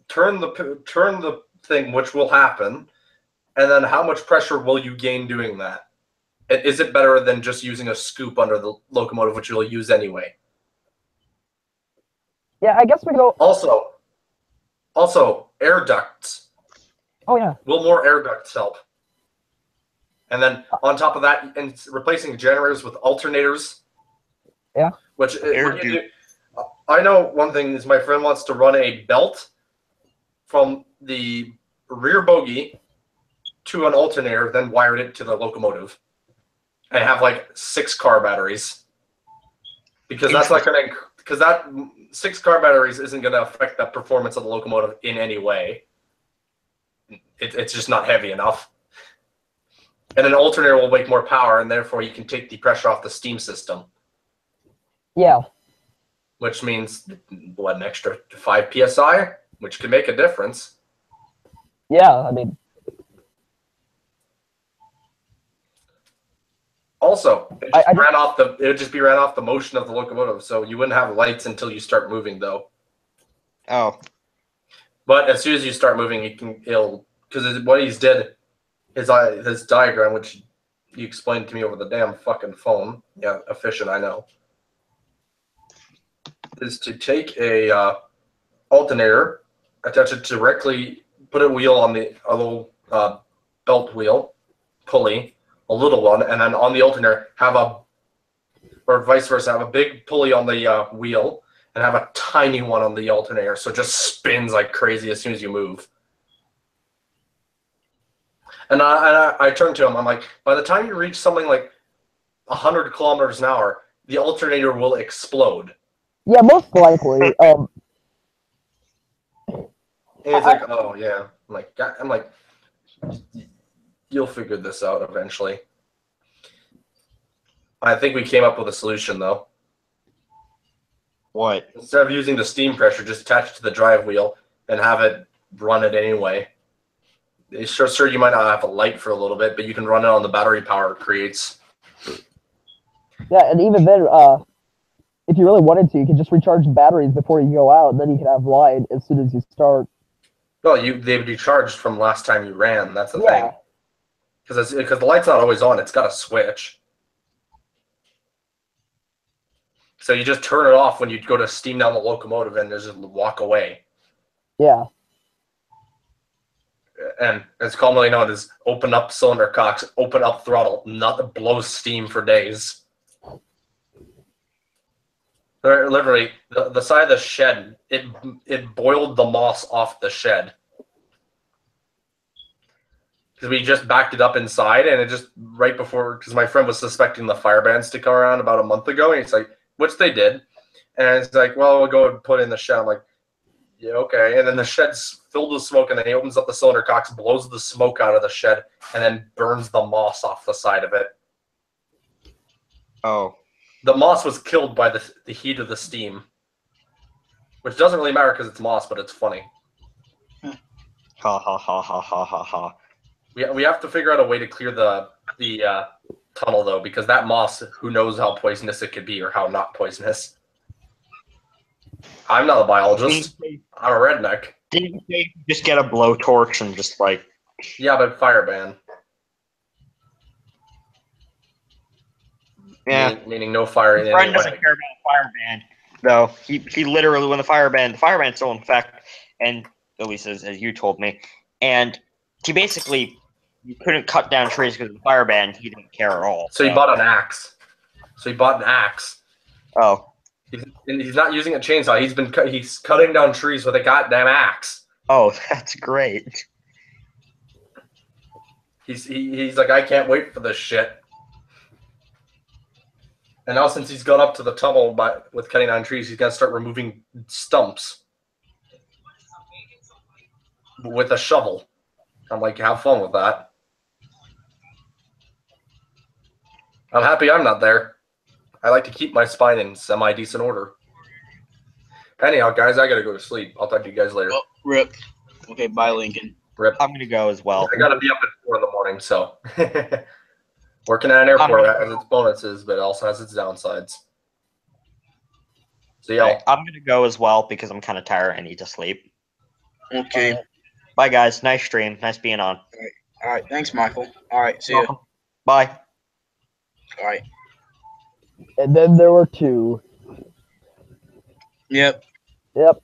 turn the thing, which will happen, and then how much pressure will you gain doing that? Is it better than just using a scoop under the locomotive, which you'll use anyway? yeah. I guess we go. Also, air ducts. Oh yeah, Will more air ducts help? And then on top of that, and replacing generators with alternators. Yeah. Which I know one thing is my friend wants to run a belt from the rear bogie to an alternator, then wired it to the locomotive, and have like 6 car batteries. Because that's not going to. Because that 6 car batteries isn't going to affect the performance of the locomotive in any way. It's just not heavy enough. And an alternator will make more power, and therefore you can take the pressure off the steam system. yeah. Which means, what, an extra 5 psi? Which can make a difference. Yeah, I mean, Also, it I would just be ran off the motion of the locomotive, so you wouldn't have lights until you start moving, though. Oh, But as soon as you start moving, because what he's did, his diagram, which you explained to me over the damn fucking phone, yeah, efficient, I know, is to take a alternator, attach it directly, put a wheel on a little belt wheel, pulley, a little one, and then on the alternator or vice versa, have a big pulley on the wheel and have a tiny one on the alternator, so it just spins like crazy as soon as you move. And I turned to him, I'm like, by the time you reach something like 100 kilometers an hour, the alternator will explode. yeah, most likely. And he's like, oh yeah. I'm like, you'll figure this out eventually. I think we came up with a solution though. what? Instead of using the steam pressure, just attach it to the drive wheel and have it run it anyway. Sure, you might not have a light for a little bit, but you can run it on the battery power it creates. Yeah, and even then, if you really wanted to, you could just recharge the batteries before you go out, and then you can have light as soon as you start. Well, they would be charged from last time you ran. That's the Yeah. thing. Because the light's not always on. It's got a switch. So you just turn it off when you go to steam down the locomotive and just walk away. Yeah. And it's commonly known as open up cylinder cocks, open up throttle, not blow steam for days. Literally, the side of the shed, it boiled the moss off the shed. Because we just backed it up inside, and it just, right before, because my friend was suspecting the fire bans to come around about a month ago, and he's like, which they did. And it's like, well, we'll go and put it in the shed. I'm like, yeah, okay. And then the shed's filled with smoke, and then he opens up the cylinder cocks, blows the smoke out of the shed, and then burns the moss off the side of it. Oh. The moss was killed by the heat of the steam. Which doesn't really matter because it's moss, but it's funny. Ha ha ha ha ha ha ha. We have to figure out a way to clear the tunnel, though, because that moss, who knows how poisonous it could be or how not poisonous. I'm not a biologist. I'm a redneck. Didn't they just get a blowtorch and just like... Yeah, but fire ban. Yeah. Meaning no fire in My friend any doesn't way. care about the fire ban, though. He literally, when the fire ban's still in effect, and at least as you told me, and he basically... You couldn't cut down trees because of the fire ban. He didn't care at all. So he bought an axe. Oh. He's not using a chainsaw. He's cutting down trees with a goddamn axe. Oh, that's great. He's like, I can't wait for this shit. And now since he's gone up to the tunnel with cutting down trees, he's gonna start removing stumps with a shovel. I'm like, have fun with that. I'm happy I'm not there. I like to keep my spine in semi-decent order. Anyhow, guys, I gotta go to sleep. I'll talk to you guys later. Well, rip. Okay, bye, Lincoln. Rip. I'm gonna go as well. I gotta be up at 4 in the morning, so. Working at an airport has its bonuses, but it also has its downsides. So, yeah. Right, I'm gonna go as well because I'm kind of tired. I need to sleep. Okay. Bye, guys. Nice stream. Nice being on. All right. Thanks, Michael. All right. See you. Bye. All right. And then there were 2. Yep. Yep.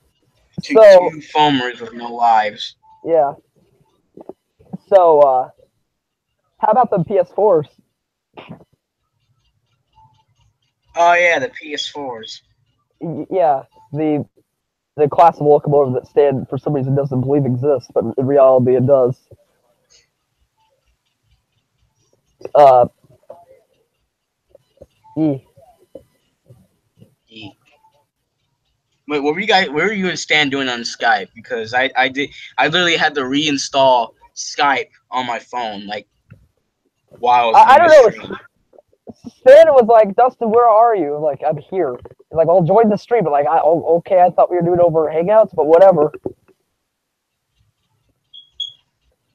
Two So, foamers with no lives. yeah. So, how about the PS4s? Oh yeah, the PS4s. Yeah, the class of locomotive that Stan, for some reason, doesn't believe exists, but in reality it does. Wait, what were you guys? What were you and Stan doing on Skype? Because I literally had to reinstall Skype on my phone, like while I don't know. stream. Stan was like, Dustin, where are you? I'm like, I'm here. Like, I'll join the stream. But like, okay, I thought we were doing over Hangouts, but whatever.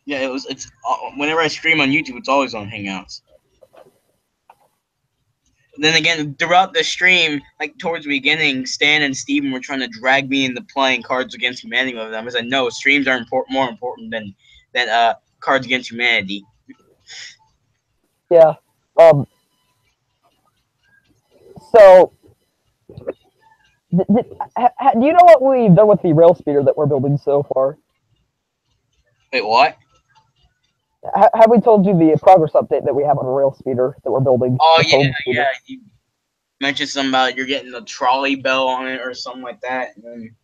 Yeah, it's whenever I stream on YouTube, it's always on Hangouts. Then again, throughout the stream, like towards the beginning, Stan and Steven were trying to drag me into playing Cards Against Humanity with them. I said, no, streams are more important than Cards Against Humanity. Yeah. So, do you know what we've done with the rail speeder that we're building so far? Wait, what? Have we told you the progress update that we have on a rail speeder that we're building? Oh, yeah. You mentioned something about you're getting a trolley bell on it or something like that. And then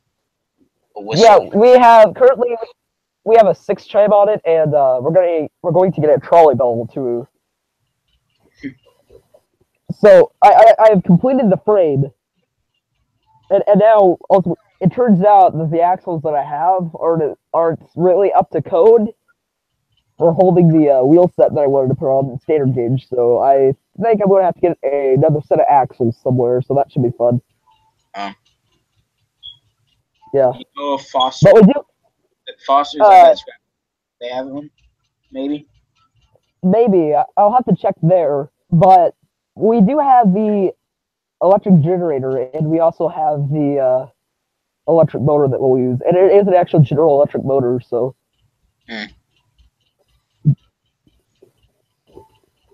yeah, we have currently we have a 6 chime on it, and we're going to get a trolley bell too. So I have completed the frame, and now also it turns out that the axles that I have aren't really up to code for holding the wheel set that I wanted to put on standard gauge. So I think I'm going to have to get another set of axles somewhere. So that should be fun. Yeah. You know if Foster, but we do. Foster's they have one, maybe. Maybe I'll have to check there, but we do have the electric generator, and we also have the electric motor that we'll use, and it is an actual General Electric motor. So the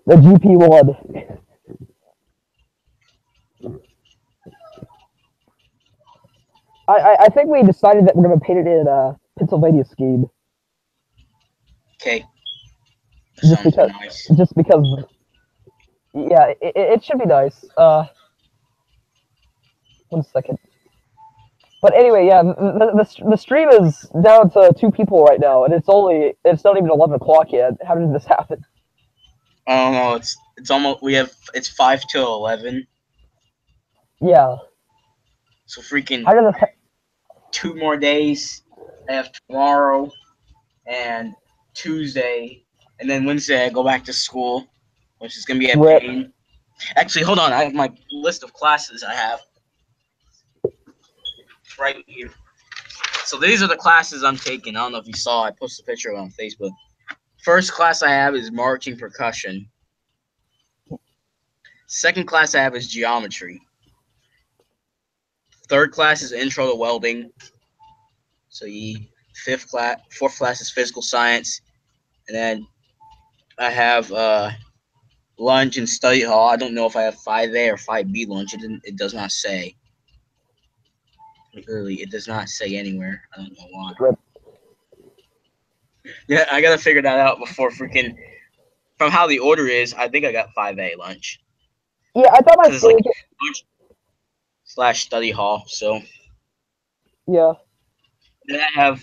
GP1. I think we decided that we're going to paint it in Pennsylvania scheme. Okay. Just because, yeah, it should be nice. 1 second. But anyway, yeah, the stream is down to 2 people right now, and it's not even 11 o'clock yet. How did this happen? Oh no, it's almost it's 5 till 11. Yeah. So freaking How did this? 2 more days. I have tomorrow and Tuesday, and then Wednesday I go back to school, which is gonna be a Rip. pain. Actually, hold on. I have my list of classes I have right here. So these are the classes I'm taking. I don't know if you saw. I posted a picture of it on Facebook. First class I have is marching percussion. Second class I have is geometry. Third class is intro to welding. So fourth class is physical science, and then I have lunch and study hall. I don't know if I have 5A or 5B lunch. It does not say. Literally, it does not say anywhere. I don't know why. Rip. Yeah, I gotta figure that out before freaking. From how the order is, I think I got 5A lunch. Yeah, I thought my It's like lunch / study hall. So yeah. then I have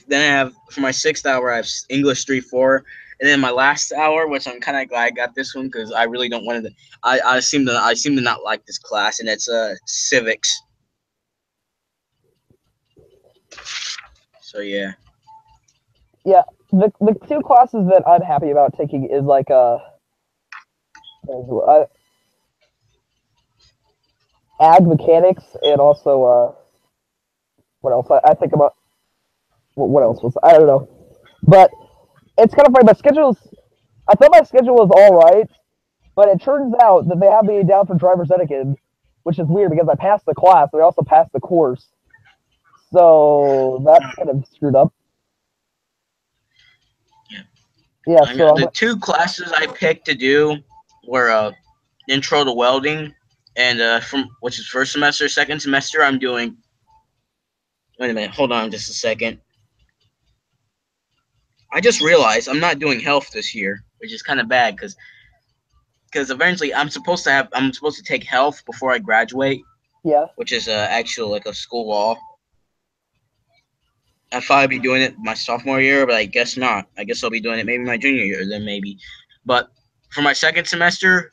for my 6th hour I have English 3/4, and then my last hour, which I'm kind of glad I got this one because I really don't want to. I seem to not like this class, and it's civics. So yeah. Yeah, the 2 classes that I'm happy about taking is like ag mechanics and also what else? I think about what else was I don't know, but it's kind of funny. I thought my schedule was all right, but it turns out that they have me down for driver's ed again, which is weird because I passed the class and I also passed the course, so that's kind of screwed up. Yeah, so The 2 classes I picked to do were intro to welding, and which is first semester. Second semester, I'm doing. Wait a minute, hold on just a second. I just realized I'm not doing health this year, which is kind of bad because eventually I'm supposed to take health before I graduate. Yeah. Which is actually like a school law. I'd probably be doing it my sophomore year, but I guess not. I guess I'll be doing it maybe my junior year, then maybe. But for my second semester,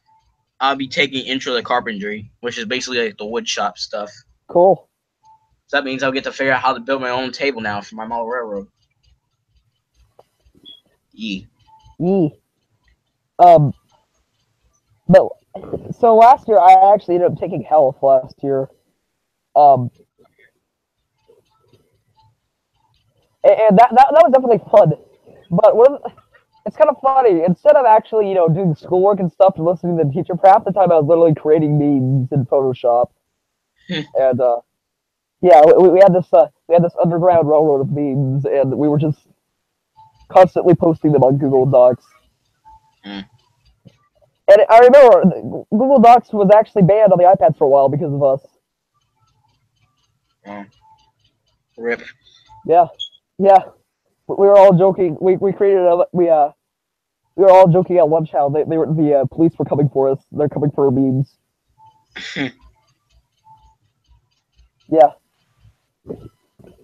I'll be taking intro to carpentry, which is basically like the wood shop stuff. Cool. So that means I'll get to figure out how to build my own table now for my model railroad. Yee. But so last year I actually ended up taking health last year. And that was definitely fun. But it's kind of funny. Instead of actually, doing schoolwork and stuff and listening to the teacher, for half the time I was literally creating memes in Photoshop. And yeah, we had this underground railroad of memes, and we were just constantly posting them on Google Docs. And I remember Google Docs was actually banned on the iPads for a while because of us. Rip. Yeah. We were all joking. We created we were all joking at lunch how the police were coming for us. They're coming for our memes. Yeah.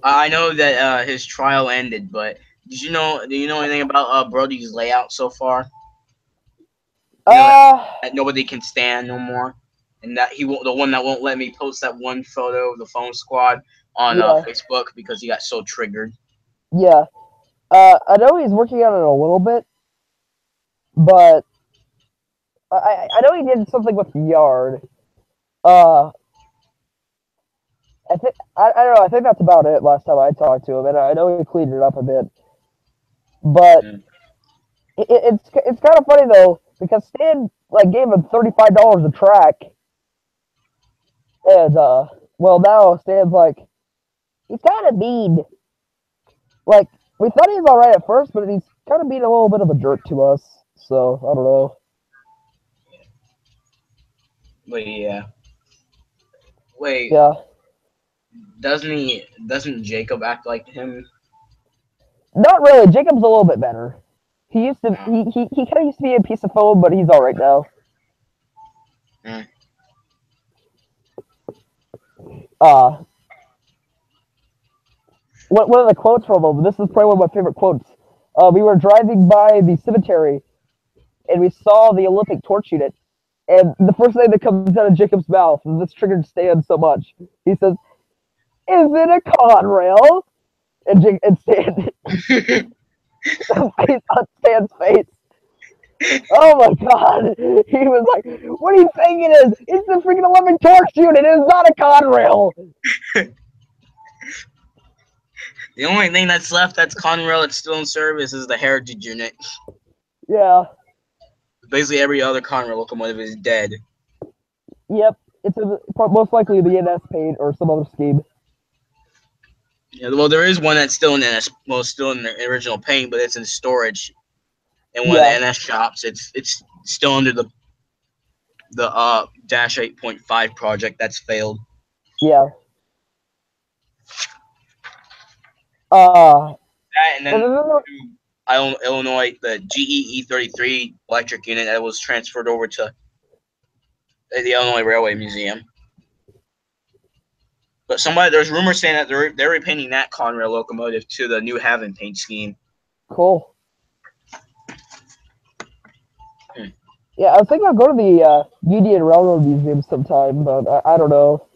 I know that his trial ended, but do you know anything about Brody's layout so far? That nobody can stand no more, and that the one that won't let me post that one photo of the phone squad on Facebook because he got so triggered. Yeah. I know he's working on it a little bit, but I know he did something with the yard. I don't know. I think that's about it. Last time I talked to him, and I know he cleaned it up a bit, but it's kind of funny though because Stan gave him $35 a track, and well now Stan's he's kind of mean. We thought he was all right at first, but he's kind of being a little bit of a jerk to us. So I don't know. But yeah. Wait. Yeah. Doesn't Jacob act like him? Not really. Jacob's a little bit better. He used to. He kind of used to be a piece of foam, but he's all right now. one of the quotes from him. This is probably one of my favorite quotes. We were driving by the cemetery, and we saw the Olympic torch unit. And the first thing that comes out of Jacob's mouth, and this triggered Stan so much, he says, "Is it a Conrail?" And Stan, on Stan's face. Oh my god! He was like, "What do you think it is? It's the freaking Olympic torch unit. It is not a Conrail." The only thing that's left that's Conrail that's still in service is the Heritage unit. Yeah. Basically, every other Conrail locomotive is dead. Yep. It's most likely the NS paint or some other scheme. Yeah, well, there is one that's still in NS, well, still in the original paint, but it's in storage in one of the NS shops. It's still under the Dash 8.5 project that's failed. Yeah. That, and then Illinois, the GEE-33 electric unit that was transferred over to the Illinois Railway Museum. But there's rumors saying that they're repainting that Conrail locomotive to the New Haven paint scheme. Cool. Yeah, I was thinking I'll go to the Union Railroad Museum sometime, but I don't know.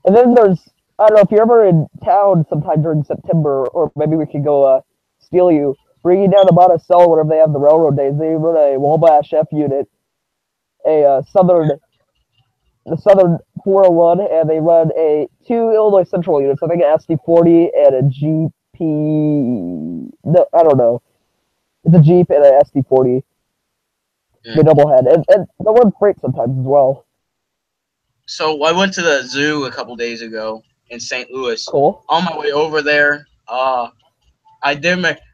And then there's, I don't know, if you're ever in town sometime during September, or maybe we could go steal you, bring you down to Monticello whenever they have the railroad days. They run a Wabash F unit, the Southern 401, and they run two Illinois Central units. I think an SD40 and a GP. No, I don't know. It's a Jeep and an SD40. They double head, and they run freight sometimes as well. So I went to the zoo a couple days ago in St. Louis. Cool. On my way over there,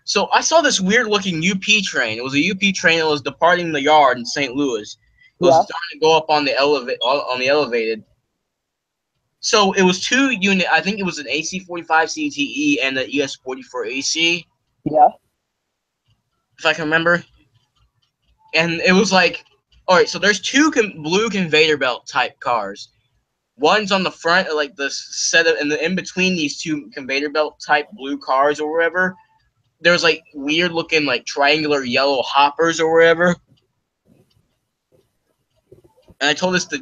so I saw this weird looking UP train. It was a UP train that was departing the yard in St. Louis. It was starting to go up on the elevated. So it was two unit. I think it was an AC-45 CTE and the ES-44 AC. Yeah. If I can remember. And it was like, all right. So there's two blue conveyor belt type cars. One's on the front, like the set of, and in between these two conveyor belt type blue cars or whatever, there's like weird looking like triangular yellow hoppers or whatever. And I told this to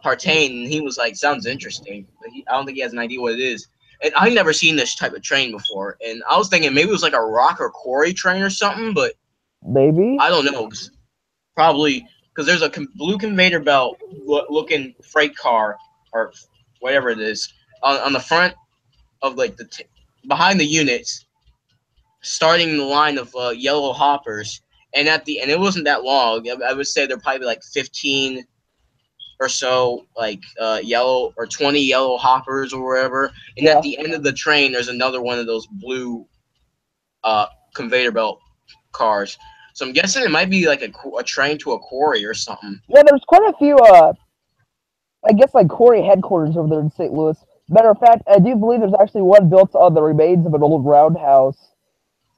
Partain, and he was like, "Sounds interesting." But I don't think he has an idea what it is. And I've never seen this type of train before. And I was thinking maybe it was like a rock or quarry train or something, but maybe I don't know. Probably because there's a blue conveyor belt looking freight car or whatever it is on the front of like behind the units, starting the line of yellow hoppers. And it wasn't that long. I would say they're probably like 15 or so, like yellow or 20 yellow hoppers or wherever. And at the end of the train, there's another one of those blue conveyor belt cars. So I'm guessing it might be like a train to a quarry or something. Yeah, there's quite a few, I guess, like quarry headquarters over there in St. Louis. Matter of fact, I do believe there's actually one built on the remains of an old roundhouse.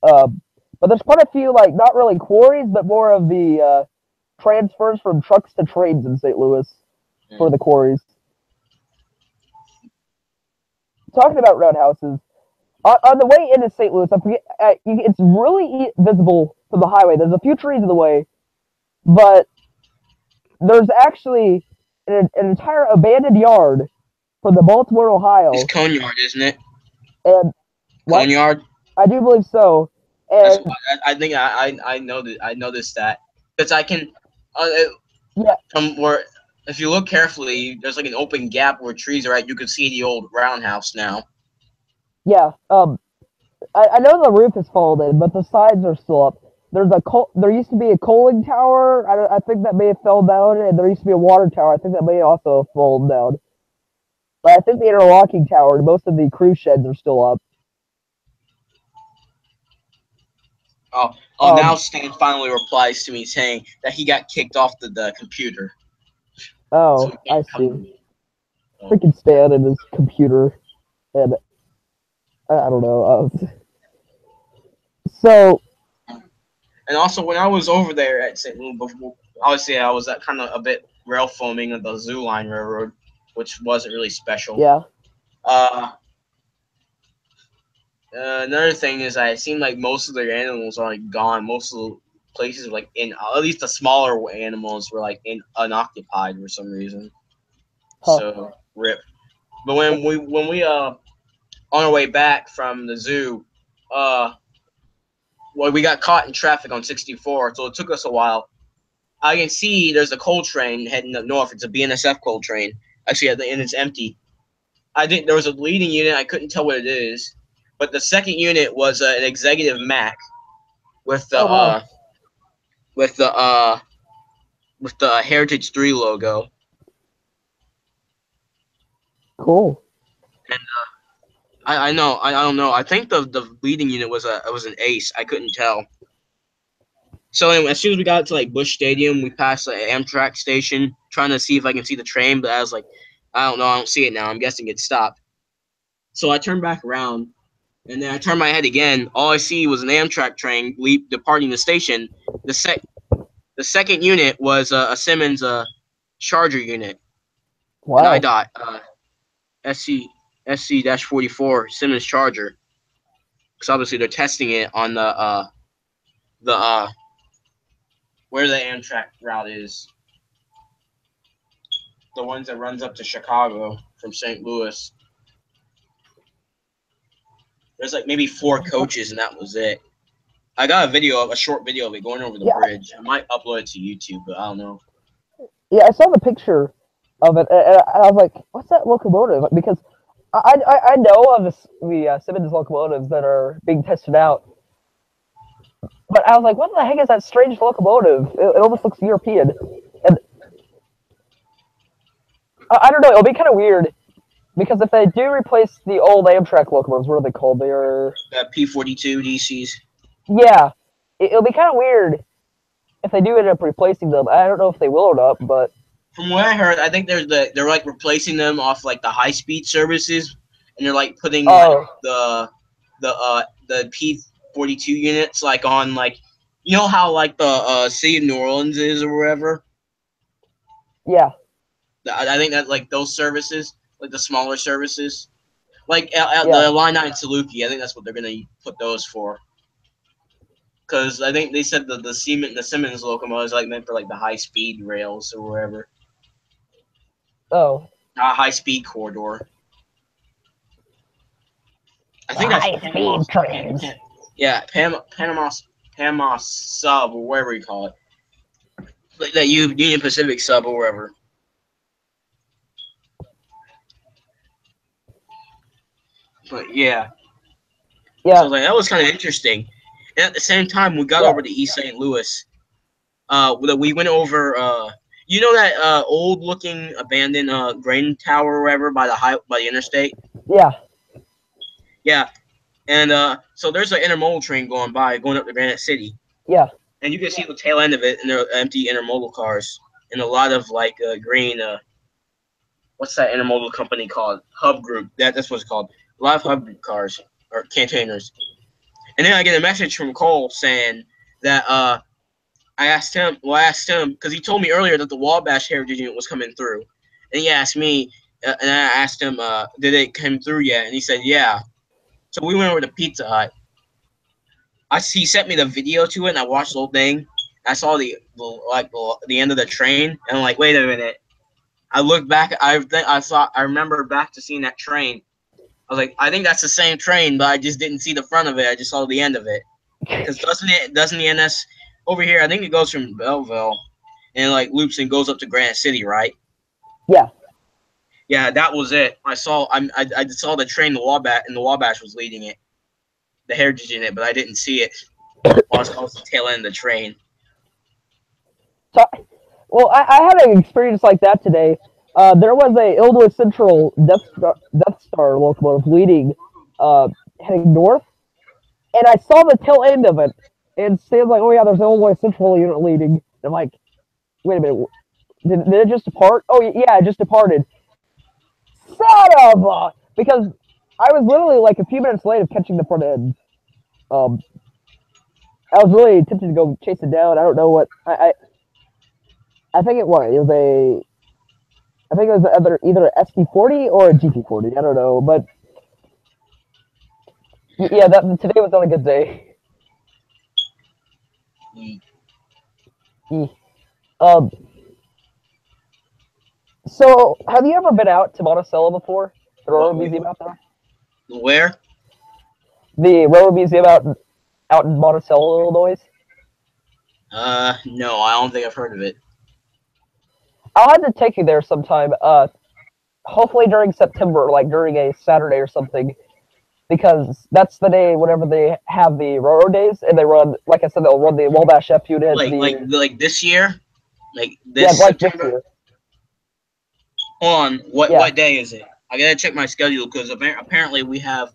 But there's quite a few, like, not really quarries, but more of the transfers from trucks to trains in St. Louis for the quarries. Talking about roundhouses, on the way into St. Louis, I forget, it's really visible from the highway. There's a few trees in the way, but there's actually an entire abandoned yard from the Baltimore, Ohio. It's Coneyard, isn't it? And Coneyard? I do believe so. And I think I noticed that because I can from where if you look carefully, there's like an open gap where trees are at. You can see the old roundhouse now. Yeah. I know the roof has fallen in, but the sides are still up. There used to be a coaling tower. I think that may have fell down, and there used to be a water tower. I think that may also have fallen down. But I think the interlocking tower and most of the cruise sheds are still up. Now Stan finally replies to me saying that he got kicked off the computer. Oh, so I see. Freaking Stan and his computer. And I don't know. So. And also, when I was over there at St. Louis, obviously I was kind of a bit rail foaming of the Zoo Line Railroad. which wasn't really special. Yeah. Another thing is, I seem like most of their animals are like gone. Most of the places, like in at least the smaller animals, were like unoccupied for some reason. Huh. So rip. But when we on our way back from the zoo, well, we got caught in traffic on 64, so it took us a while. I can see there's a coal train heading up north. It's a BNSF coal train. Actually, and it's empty. I think there was a leading unit. I couldn't tell what it is, but the second unit was an executive Mac with the wow. with the Heritage 3 logo. Cool. And I don't know. I think the leading unit was an ace. I couldn't tell. So anyway, as soon as we got to like Busch Stadium, we passed the Amtrak station, trying to see if I can see the train, but I was like, I don't know, I don't see it now. I'm guessing it stopped. So I turned back around, and then I turned my head again. All I see was an Amtrak train departing the station. The second unit was a Simmons Charger unit, Wow. an IDOT SC-44 Simmons Charger, because obviously they're testing it on the where the Amtrak route is. The ones that runs up to Chicago from St. Louis. There's like maybe 4 coaches, and that was it. I got a short video of it going over the bridge. I might upload it to YouTube, but I don't know. Yeah, I saw the picture of it, and I was like, "What's that locomotive?" Because I know of the Simmons locomotives that are being tested out, but I was like, "What the heck is that strange locomotive? It almost looks European." And I don't know. It'll be kind of weird because if they do replace the old Amtrak locomotives, what are they called? They're P-42 DCs. Yeah, it'll be kind of weird if they do end up replacing them. I don't know if they will or not, but from what I heard, I think they're like replacing them off like the high speed services, and they're like putting like the P-42 units like on like, you know how like the City of New Orleans is or wherever. Yeah. I think that like those services, like the smaller services, like the Line 9 Saluki. I think that's what they're gonna put those for. Because I think they said the Simmons locomotive is like meant for like the high speed rails or wherever. Oh. High speed corridor. I think that's high speed trains. Yeah, Panama sub or whatever you call it. Like that Union Pacific sub or wherever. But yeah. Yeah. So I was like, that was kind of interesting. And at the same time, we got over to East St. Louis. We went over. You know that old-looking abandoned grain tower or whatever by the interstate. Yeah. Yeah, and so there's an intermodal train going up to Granite City. Yeah. And you can see the tail end of it, and there are empty intermodal cars and a lot of like green. What's that intermodal company called? Hub Group. That's what it's called. A lot of Hub Group cars or containers. And then I get a message from Cole saying that I asked him because he told me earlier that the Wabash Heritage Unit was coming through, and he asked me, and I asked him, did it come through yet? And he said, yeah. So we went over to Pizza Hut. He sent me the video to it, and I watched the whole thing. I saw the end of the train, and I'm like, wait a minute. I looked back. I remember back to seeing that train. I was like, I think that's the same train, but I just didn't see the front of it. I just saw the end of it. Because doesn't the NS over here? I think it goes from Belleville and like loops and goes up to Granite City, right? Yeah. Yeah, that was it. I saw the train, the Wabash was leading it, the Heritage in it, but I didn't see it. I was close to the tail end of the train. So, well, I had an experience like that today. There was a Illinois Central Death Star locomotive leading, heading north, and I saw the tail end of it. And Sam's like, "Oh yeah, there's an Illinois Central unit leading." And I'm like, "Wait a minute, did it just depart?" "Oh yeah, it just departed." Son of a! Because I was literally like a few minutes late of catching the front end. I was really tempted to go chase it down. I don't know what I think it was. It was I think it was either a SD40 or a GT40. I don't know, but yeah, today was not a good day. Um. So, have you ever been out to Monticello before? The Railroad Museum out there? Where? The Railroad Museum out in Monticello, Illinois? No, I don't think I've heard of it. I'll have to take you there sometime. Hopefully during September, like during a Saturday or something, because that's the day whenever they have the Railroad Days, and they run, like I said, they'll run the Wabash F unit. Like this year, like this yeah, like September. This year. Hold on, what day is it? I gotta check my schedule because apparently we have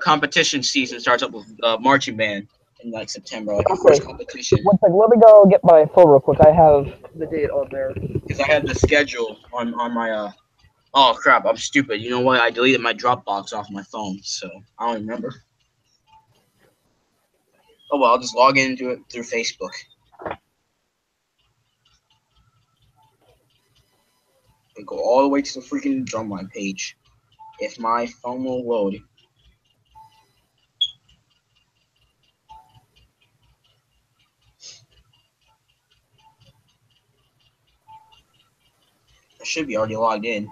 competition season starts up with marching band in like September, like the first competition. One second, let me go get my phone real quick. I have the date on there. Because I have the schedule on my oh crap, I'm stupid. You know what? I deleted my Dropbox off my phone, so I don't remember. Oh well, I'll just log into it through Facebook. And go all the way to the freaking Drumline page. If my phone will load. I should be already logged in.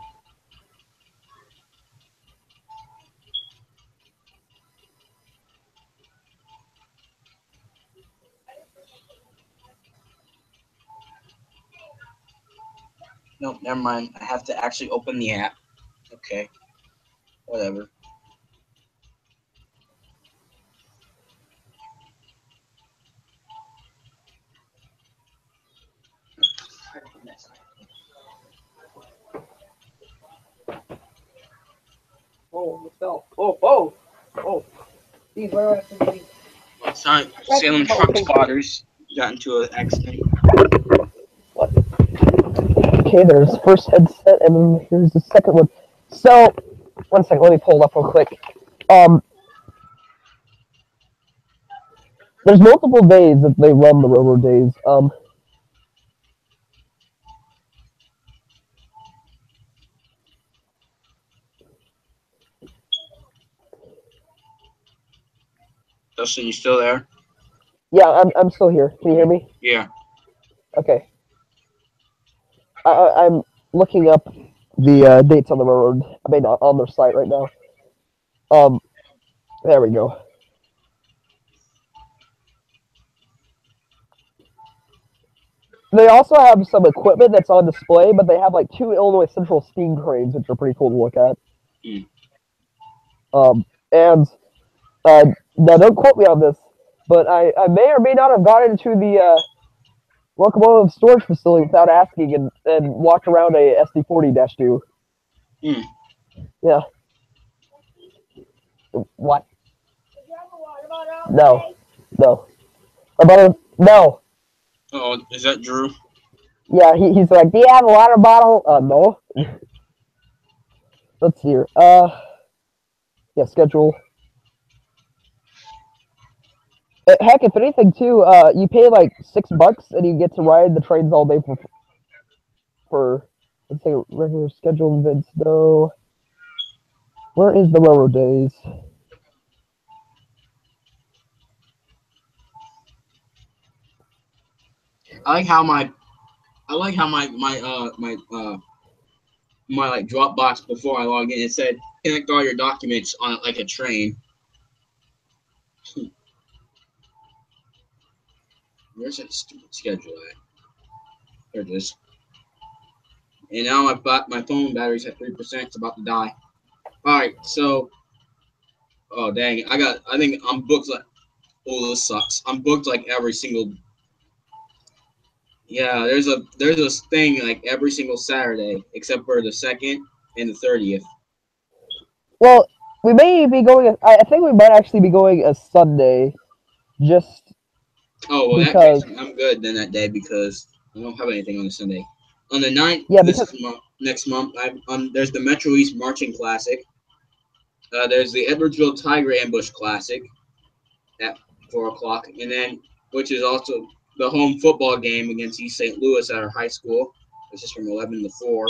Nope, never mind. I have to actually open the app. Okay. Whatever. Oh, it fell. Oh. These are Sorry, Salem truck spotters got into an accident. Okay, there's first headset, and then here's the second one. So, one second, let me pull it up real quick. There's multiple days that they run the Railroad Days. Dustin, you still there? Yeah, I'm still here. Can you hear me? Yeah. Okay. I'm looking up the dates on the railroad. I mean, on their site right now. There we go. They also have some equipment that's on display, but they have like 2 Illinois Central steam cranes, which are pretty cool to look at. And now don't quote me on this, but I may or may not have gone into the locomotive storage facility without asking and walked around a SD40-2. Yeah. What? No. No. Oh, is that Drew? Yeah, he's like, do you have a water bottle? No. Let's see here. Yeah, schedule. Heck, if anything, too, you pay like $6 and you get to ride the trains all day for let's say regular scheduled events. No. Where is the Railroad Days? I like how my like Dropbox before I log in, it said connect all your documents on like a train. Where's that stupid schedule at? There it is. And now my phone battery's at 3%. It's about to die. All right, so oh dang, I think I'm booked like oh this sucks. I'm booked like every single. Yeah, there's a thing like every single Saturday except for the 2nd and the 30th. Well, we may be going. I think we might actually be going a Sunday, just. Oh well, because... that case, I'm good then that day because I don't have anything on the Sunday. On the 9th, yeah, next month, there's the Metro East Marching Classic. There's the Edwardsville Tiger Ambush Classic at 4 o'clock, and then which is also the home football game against East St. Louis at our high school. This is from 11 to 4.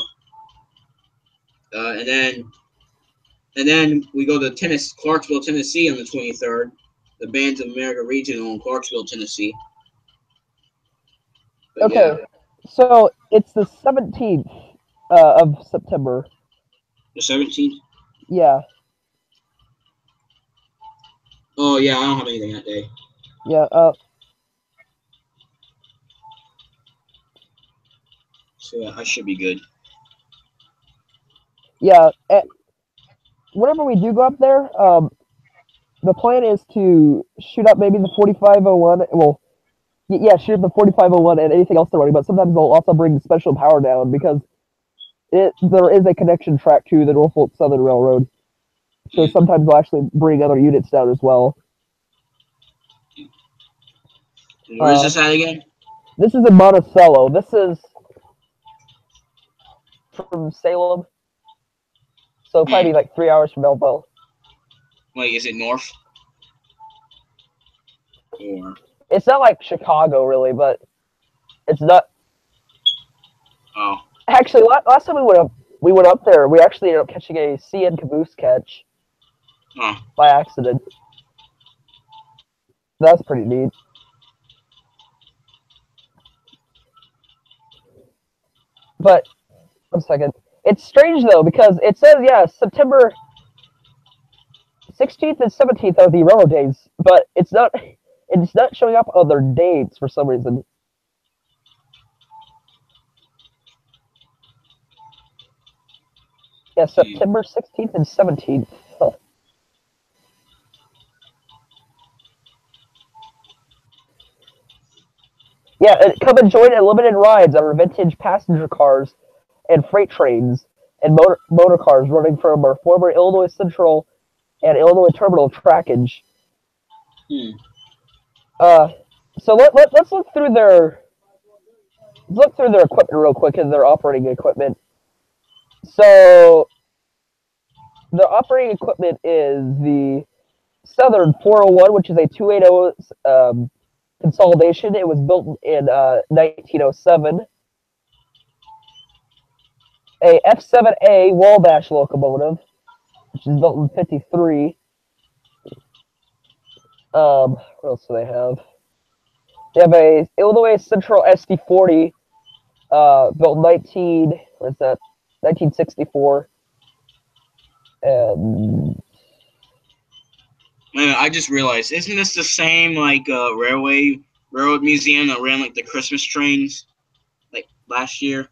And then we go to Clarksville, Tennessee on the 23rd. The Bands of America Regional in Clarksville, Tennessee. But Okay, yeah, so it's the 17th of September. the 17th. Yeah, Oh yeah, I don't have anything that day. yeah. So yeah, I should be good. Yeah. Whenever we do go up there, the plan is to shoot up maybe the 4501. Well, yeah, shoot up the 4501 and anything else they're running. But sometimes they'll also bring special power down because there is a connection track to the Norfolk Southern Railroad. So sometimes they'll actually bring other units down as well. Where is this at again? This is in Monticello. This is from Salem. So probably like 3 hours from Melville. Wait, is it north? Or It's not like Chicago really, but it's not. oh, Actually, last time we went up there. We actually ended up catching a CN caboose catch oh, by accident. That's pretty neat. But 1 second. It's strange though because it says September 16th and 17th are the railroad days, but it's not showing up on their dates for some reason. Yeah, September 16th and 17th. Huh. Yeah, and come and join unlimited rides on our vintage passenger cars and freight trains and motor cars running from our former Illinois Central and Illinois Terminal trackage. So let's look through their equipment real quick and their operating equipment. So the operating equipment is the Southern 401, which is a 280 consolidation. It was built in 1907. A F7A Wabash locomotive, which is built in 53. What else do they have? They have a Illinois Central SD40, built 1964. And man, I just realized, isn't this the same like railroad museum that ran like the Christmas trains, like last year?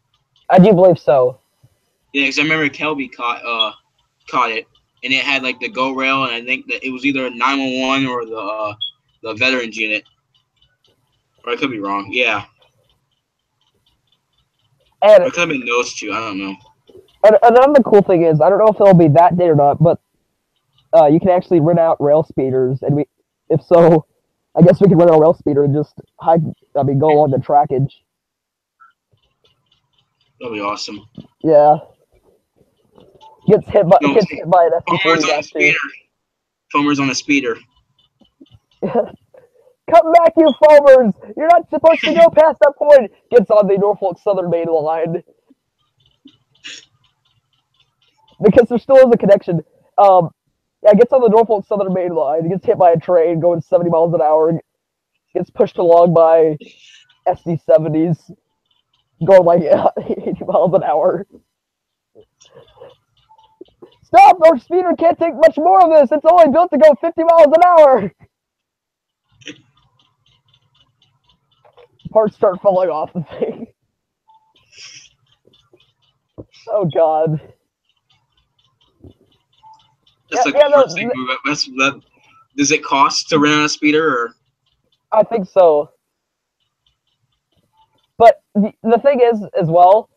I do believe so. Yeah, because I remember Kelby caught it, and it had like the go rail, and I think that it was either 911 or the veterans unit, or I could be wrong. Yeah, And it could have been those two. I don't know. another cool thing is, I don't know if it'll be that day or not, but you can actually rent out rail speeders, and if so, I guess we can rent out a rail speeder and just go along the trackage. That'll be awesome. Yeah. Gets hit by an Foamer's on a SD40 speeder. Foamer's on a speeder. Come back, you foamers! You're not supposed to go past that point! Gets on the Norfolk Southern main line. Because there still is a connection. Gets on the Norfolk Southern main line, gets hit by a train going 70 miles an hour, gets pushed along by SD70s, going like 80 miles an hour. Stop! Our speeder can't take much more of this! It's only built to go 50 miles an hour! Parts start falling off the thing. Oh god. That's does it cost to rent a speeder? Or? I think so. But the thing is, as well,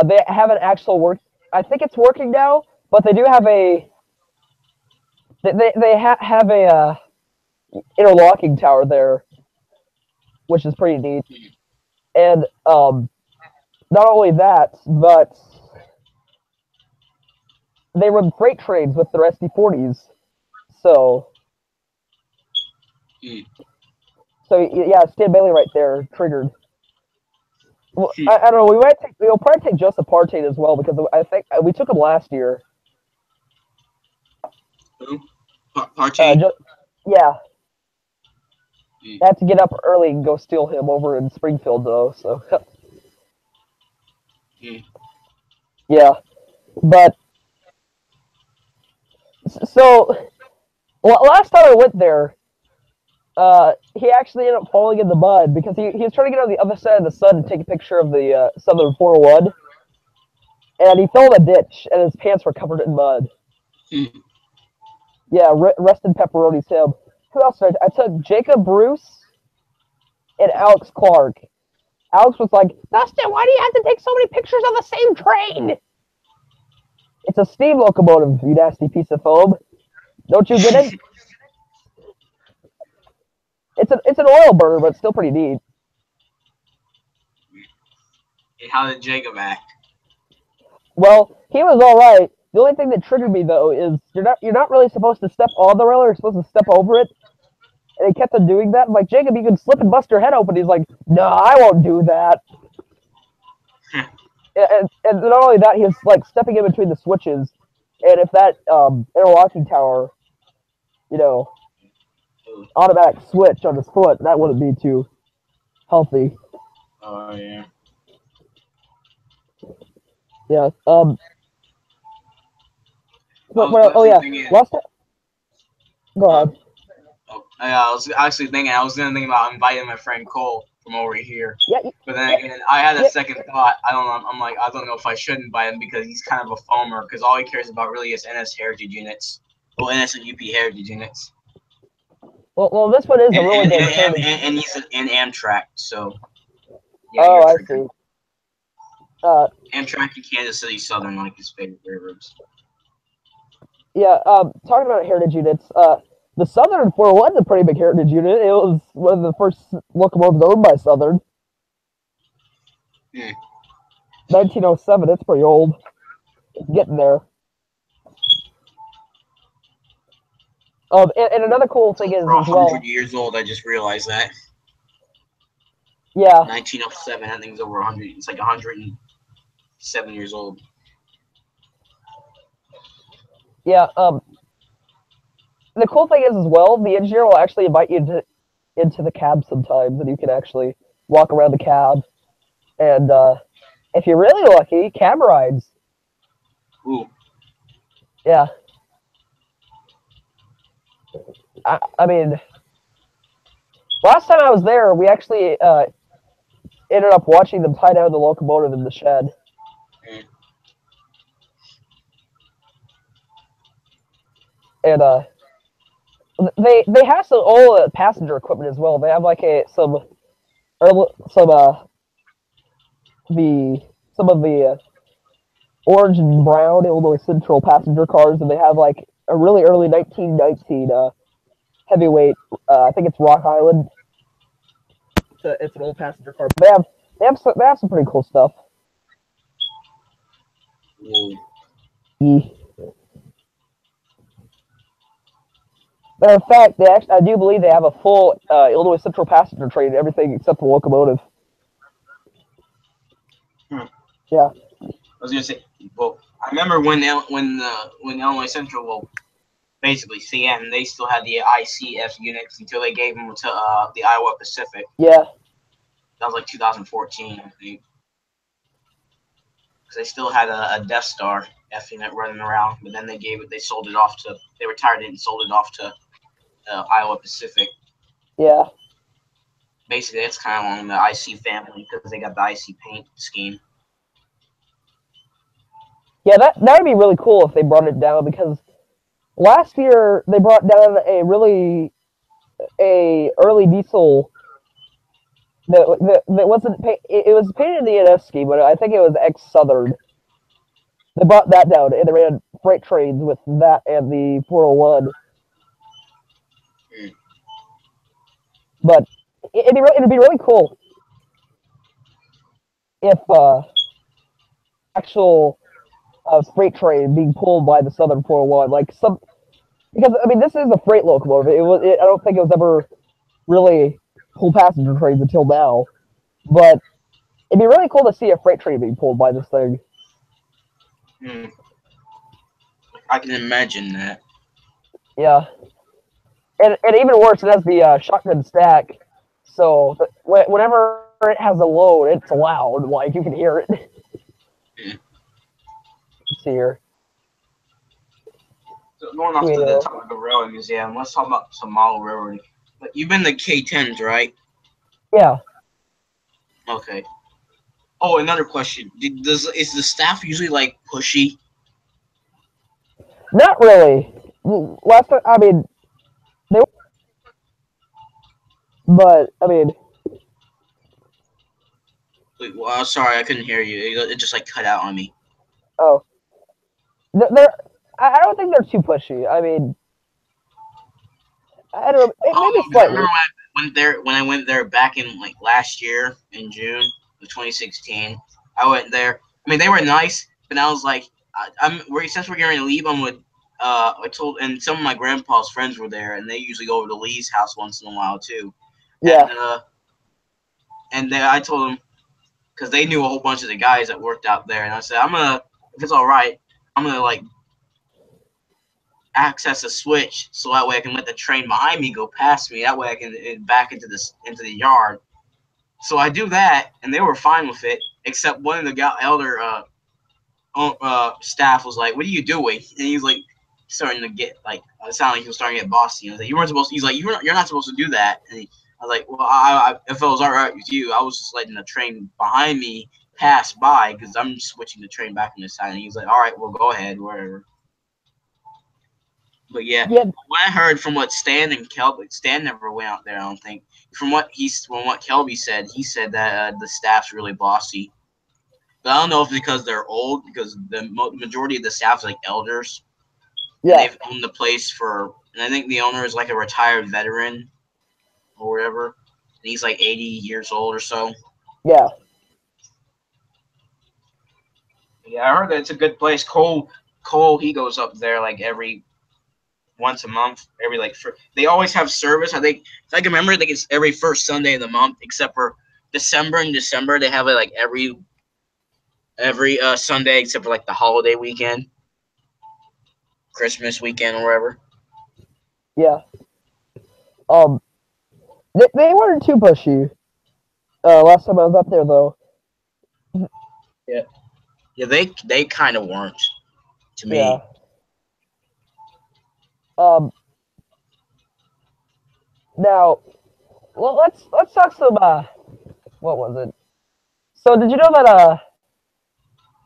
they have an actual work. I think it's working now, but they do have a. They have a interlocking tower there, which is pretty neat. And not only that, but they run freight trains with their SD40s. So yeah, Stan Bailey right there, triggered. Well, I don't know. We'll probably take Joseph Partey as well because I think we took him last year. Who? Partey? Yeah. I had to get up early and go steal him over in Springfield, though. So. Yeah, but so last time I went there, he actually ended up falling in the mud because he was trying to get on the other side of the sun to take a picture of the Southern 401, and he fell in a ditch, and his pants were covered in mud. Yeah, rest in pepperoni, Tim. Who else did I took Jacob Bruce and Alex Clark. Alex was like, Dustin, why do you have to take so many pictures of the same train? It's a steam locomotive, you nasty piece of foam. Don't you get it? It's an oil burner, but it's still pretty neat. How did Jacob act? Well, he was all right. The only thing that triggered me though is you're not really supposed to step on the rail. You're supposed to step over it. And he kept on doing that. I'm like, Jacob, you can slip and bust your head open. He's like, no, I won't do that. and not only that, he was like stepping in between the switches. And if that interlocking tower, automatic switch on his foot, that wouldn't be too healthy. Oh yeah. Yeah. Last time. Go ahead. I was actually thinking. I was gonna think about inviting my friend Cole from over here. Yeah. But then again, I had a second thought. I don't know. I'm like, I don't know if I should invite him because he's kind of a foamer. Because all he cares about really is NS Heritage units. Well, NS and UP Heritage units. Well, this one is a really good heritage. And he's in Amtrak, so. Yeah, oh, I see. Amtrak and Kansas City Southern, like his favorite railroads. Yeah. Talking about heritage units. The Southern 401 is a pretty big heritage unit. It was one of the first locomotives owned by Southern. 1907, it's pretty old. It's getting there. And another cool thing is as well. 100 years old, I just realized that. Yeah. 1907, that thing's over 100. It's like 107 years old. Yeah, the cool thing is as well, the engineer will actually invite you into the cab sometimes, and you can actually walk around the cab. And if you're really lucky, cab rides. Ooh. Yeah. I mean, last time I was there, we actually ended up watching them tie down the locomotive in the shed. And they have some old passenger equipment as well. They have like some of the orange and brown Illinois Central passenger cars, and they have like a really early 1919 heavyweight. I think it's Rock Island. It's an old passenger car. But they have some pretty cool stuff. Yeah. Matter of fact, I do believe they have a full Illinois Central passenger train, everything except the locomotive. Yeah. I was gonna say, well, I remember when Illinois Central, well, basically CN, they still had the ICF units until they gave them to the Iowa Pacific. Yeah. That was like 2014, I think. Because they still had a Death Star F unit running around, but then they sold it off to, they retired it and sold it off to Iowa Pacific. Yeah. Basically, it's kind of along the IC family because they got the IC paint scheme. Yeah, that would be really cool if they brought it down, because last year they brought down a early diesel that wasn't it was painted in the NS scheme, but I think it was ex-Southern. They brought that down, and they ran freight trains with that and the 401. But it'd be really cool if actual freight train being pulled by the Southern 401, because I mean this is a freight locomotive. I don't think it was ever really pull passenger trains until now, but It'd be really cool to see a freight train being pulled by this thing. I can imagine that. Yeah. And even worse, it has the shotgun stack. So whenever it has a load, it's loud. Like, you can hear it. Yeah. Let's see here. So going off to the top of the railway museum, let's talk about some model railroading. You've been to K10s, right? Yeah. Okay. Oh, another question. Is the staff usually, like, pushy? Not really. Last time, I mean, they. But I mean. Wait, well, sorry, I couldn't hear you. It just, like, cut out on me. Oh. I don't think they're too pushy. I mean, I don't know. Maybe I slightly. remember when I went there back in, like, last year in June of 2016. I went there. I mean, they were nice, but I was like, since we're going to leave, I told, and some of my grandpa's friends were there, and they usually go over to Lee's house once in a while too. Yeah. And I told them, because they knew a whole bunch of the guys that worked out there, and I said, if it's all right, I'm gonna, like, access a switch so that way I can let the train behind me go past me. That way I can back into the yard. So I do that, and they were fine with it, except one of the elder staff was like, "What are you doing?" And he was like, starting to get, like, it sounded like he was starting to get bossy. I was like, "You weren't supposed." He's like, "You're not supposed to do that." And I was like, "Well, if it was all right with you, I was just letting the train behind me pass by because I'm switching the train back on this side." And he was like, "All right, well, go ahead, whatever." But yeah, what I heard from what Stan never went out there, I don't think. From what Kelby said, he said that the staff's really bossy. But I don't know if it's because they're old, because the majority of the staff's like elders. Yeah. And they've owned the place and I think the owner is like a retired veteran or whatever. And he's like 80 years old or so. Yeah. Yeah, I heard that it's a good place. Cole, he goes up there like once a month. They always have service. I think, if I can remember, I think it's every first Sunday of the month, except for December. In December, they have it like every Sunday, except for like the holiday weekend, Christmas weekend, or whatever. Yeah. They weren't too pushy. Last time I was up there, though. Yeah. Yeah, they kind of weren't, to me. Yeah. Now, well, let's talk some. What was it? So, did you know that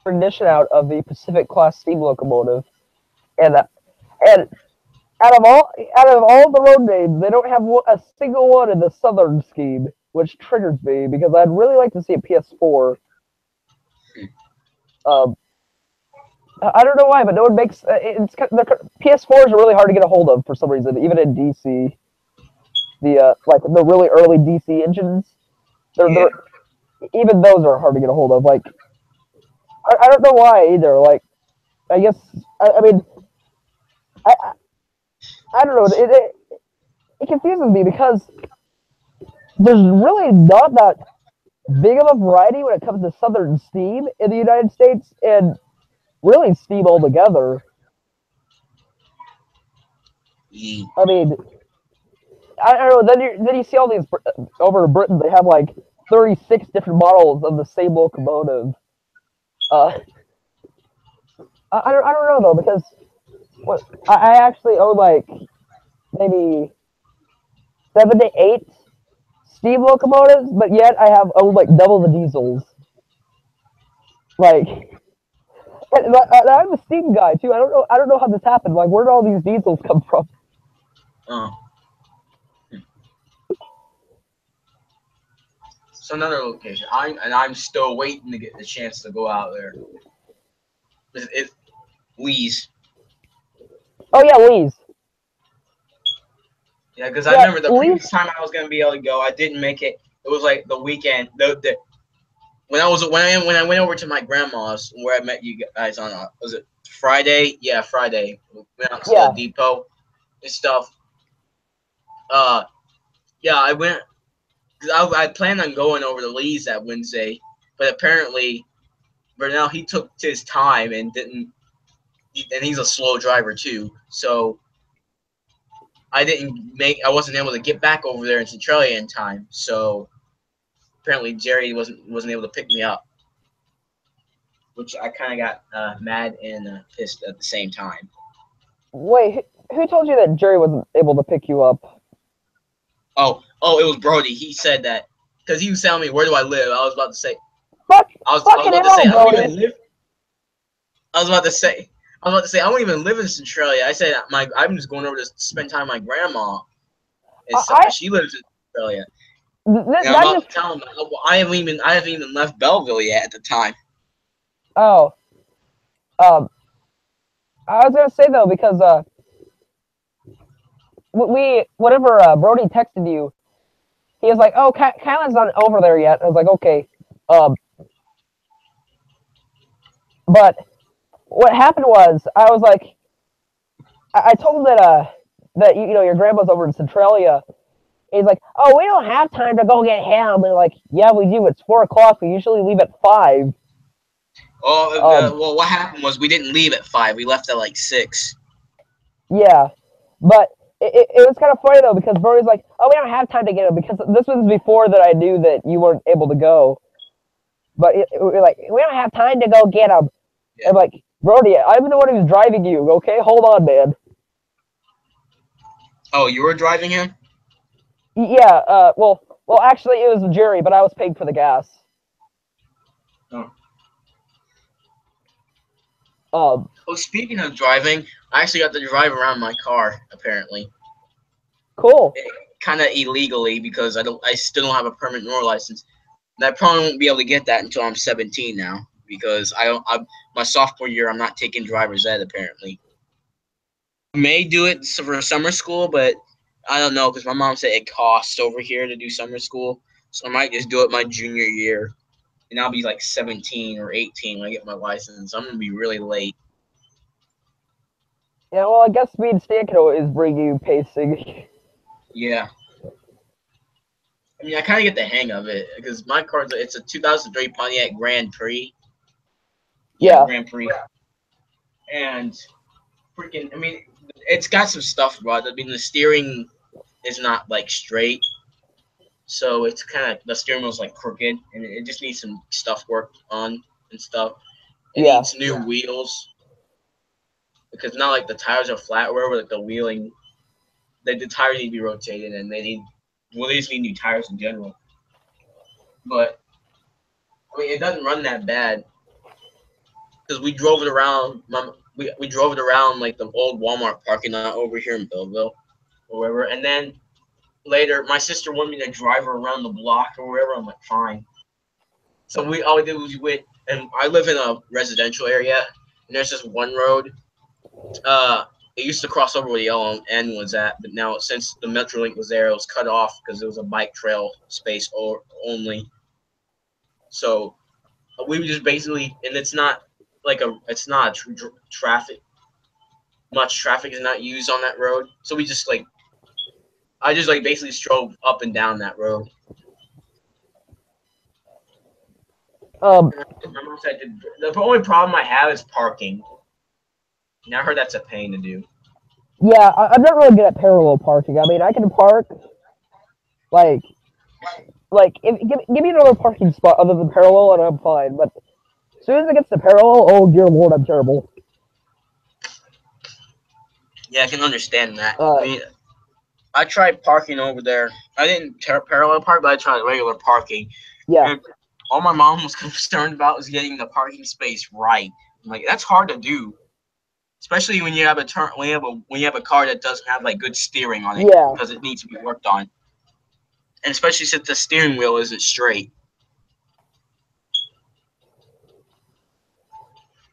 rendition out of the Pacific class steam locomotive, and out of all the road names, they don't have a single one in the Southern scheme, which triggers me because I'd really like to see a PS4. I don't know why, but no one makes the PS4s are really hard to get a hold of for some reason, even in DC. Like the really early DC engines, even those are hard to get a hold of. Like, I don't know why either. Like, I guess I mean, I don't know. It confuses me because there's really not that big of a variety when it comes to Southern steam in the United States, and really steam altogether. I mean, I don't know. Then you see all these over in Britain. They have like 36 different models of the same locomotive. I don't know though, because I actually own like maybe 7 to 8 steam locomotives, but yet I own like double the diesels. Like, and I'm a steam guy too. I don't know how this happened. Like, where did all these diesels come from? It's another location. I'm still waiting to get the chance to go out there. Lee's. Oh yeah, Lee's. Yeah, because I remember the previous time I was gonna be able to go, I didn't make it. It was like the weekend. When I went over to my grandma's where I met you guys on was it Friday? Yeah, Friday. We went out to the depot and stuff. Yeah, I went. Cause I planned on going over to Lee's that Wednesday, but apparently, but now he took his time and didn't. And he's a slow driver too, so I wasn't able to get back over there in Centralia in time. So apparently Jerry wasn't able to pick me up, which I kind of got mad and pissed at the same time. Wait, who told you that Jerry wasn't able to pick you up? Oh, it was Brody. He said that because he was telling me where do I live. I was about to say, Fucking I was about to say, I don't Brody. even live. I was about to say, I don't even live in Centralia. I said I'm just going over to spend time with my grandma. And she lives in Centralia. And I'm about to tell him I haven't even left Belleville yet at the time. Oh. I was gonna say though, because whenever Brody texted you, he was like, "Oh, Kylan's not over there yet." I was like, "Okay." But what happened was, I was like, I told him that you know your grandma's over in Centralia. And he's like, "Oh, we don't have time to go get him." And like, "Yeah, we do. It's 4 o'clock. We usually leave at 5." Oh, well, what happened was we didn't leave at 5. We left at like 6. Yeah, but it was kind of funny though, because Brody's like, "Oh, we don't have time to get him," because this was before that I knew that you weren't able to go. But we're like, "We don't have time to go get him." Yeah. I'm like, "Brody, I'm the one who's driving you. Okay, hold on, man." Oh, you were driving him? Yeah. Well, actually, it was Jerry, but I was paying for the gas. Oh. Speaking of driving, I actually got to drive around my car. Apparently. Cool. Kind of illegally because I still don't have a permanent nor license. And I probably won't be able to get that until I'm 17 now because my sophomore year I'm not taking driver's ed apparently. I may do it for summer school, but I don't know because my mom said it costs over here to do summer school, so I might just do it my junior year, and I'll be like 17 or 18 when I get my license. I'm gonna be really late. Yeah, well, I guess speed stand can always bring you pacing. Yeah. I mean, I kind of get the hang of it because my car, it's a 2003 Pontiac Grand Prix. Yeah. Grand Prix. And freaking, I mean, it's got some stuff about it. I mean, the steering is not like straight. So it's kind of, the steering wheel's like crooked and it just needs some stuff worked on and stuff. It needs new wheels. Because not like the tires are flat or whatever, like the wheeling, the tires need to be rotated and they just need new tires in general. But I mean, it doesn't run that bad because we drove it around. We drove it around like the old Walmart parking lot over here in Belleville, or wherever. And then later, my sister wanted me to drive her around the block or wherever. I'm like, fine. So all we did was we went, and I live in a residential area, and there's this one road. It used to cross over where the yellow end was at, but now since the Metrolink was there, it was cut off because it was a bike trail space only. So we would just basically, and it's not traffic. Much traffic is not used on that road, so we just I just basically drove up and down that road. The only problem I have is parking. And I heard that's a pain to do. Yeah, I'm not really good at parallel parking. I mean, I can park, give me another parking spot other than parallel and I'm fine. But as soon as it gets to parallel, oh dear lord, I'm terrible. Yeah, I can understand that. I mean, I tried parking over there. I didn't parallel park, but I tried regular parking. Yeah. And all my mom was concerned about was getting the parking space right. I'm like, that's hard to do. Especially when you have a car that doesn't have good steering on it, because it needs to be worked on, and especially since the steering wheel isn't straight.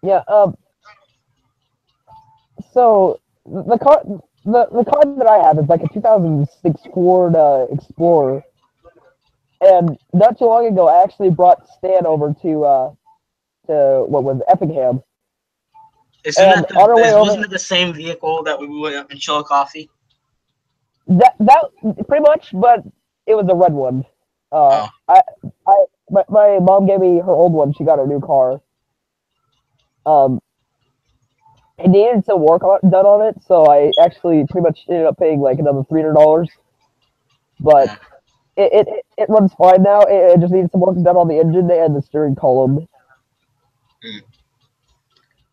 Yeah. So the car that I have is like a 2006 Ford Explorer, and not too long ago I actually brought Stan over to what was Effingham. Wasn't it the same vehicle that we went up in Chillicothe? That pretty much, but it was a red one. my mom gave me her old one. She got a new car. It needed some work done on it, so I actually pretty much ended up paying like another $300. But it runs fine now. It just needs some work done on the engine and the steering column.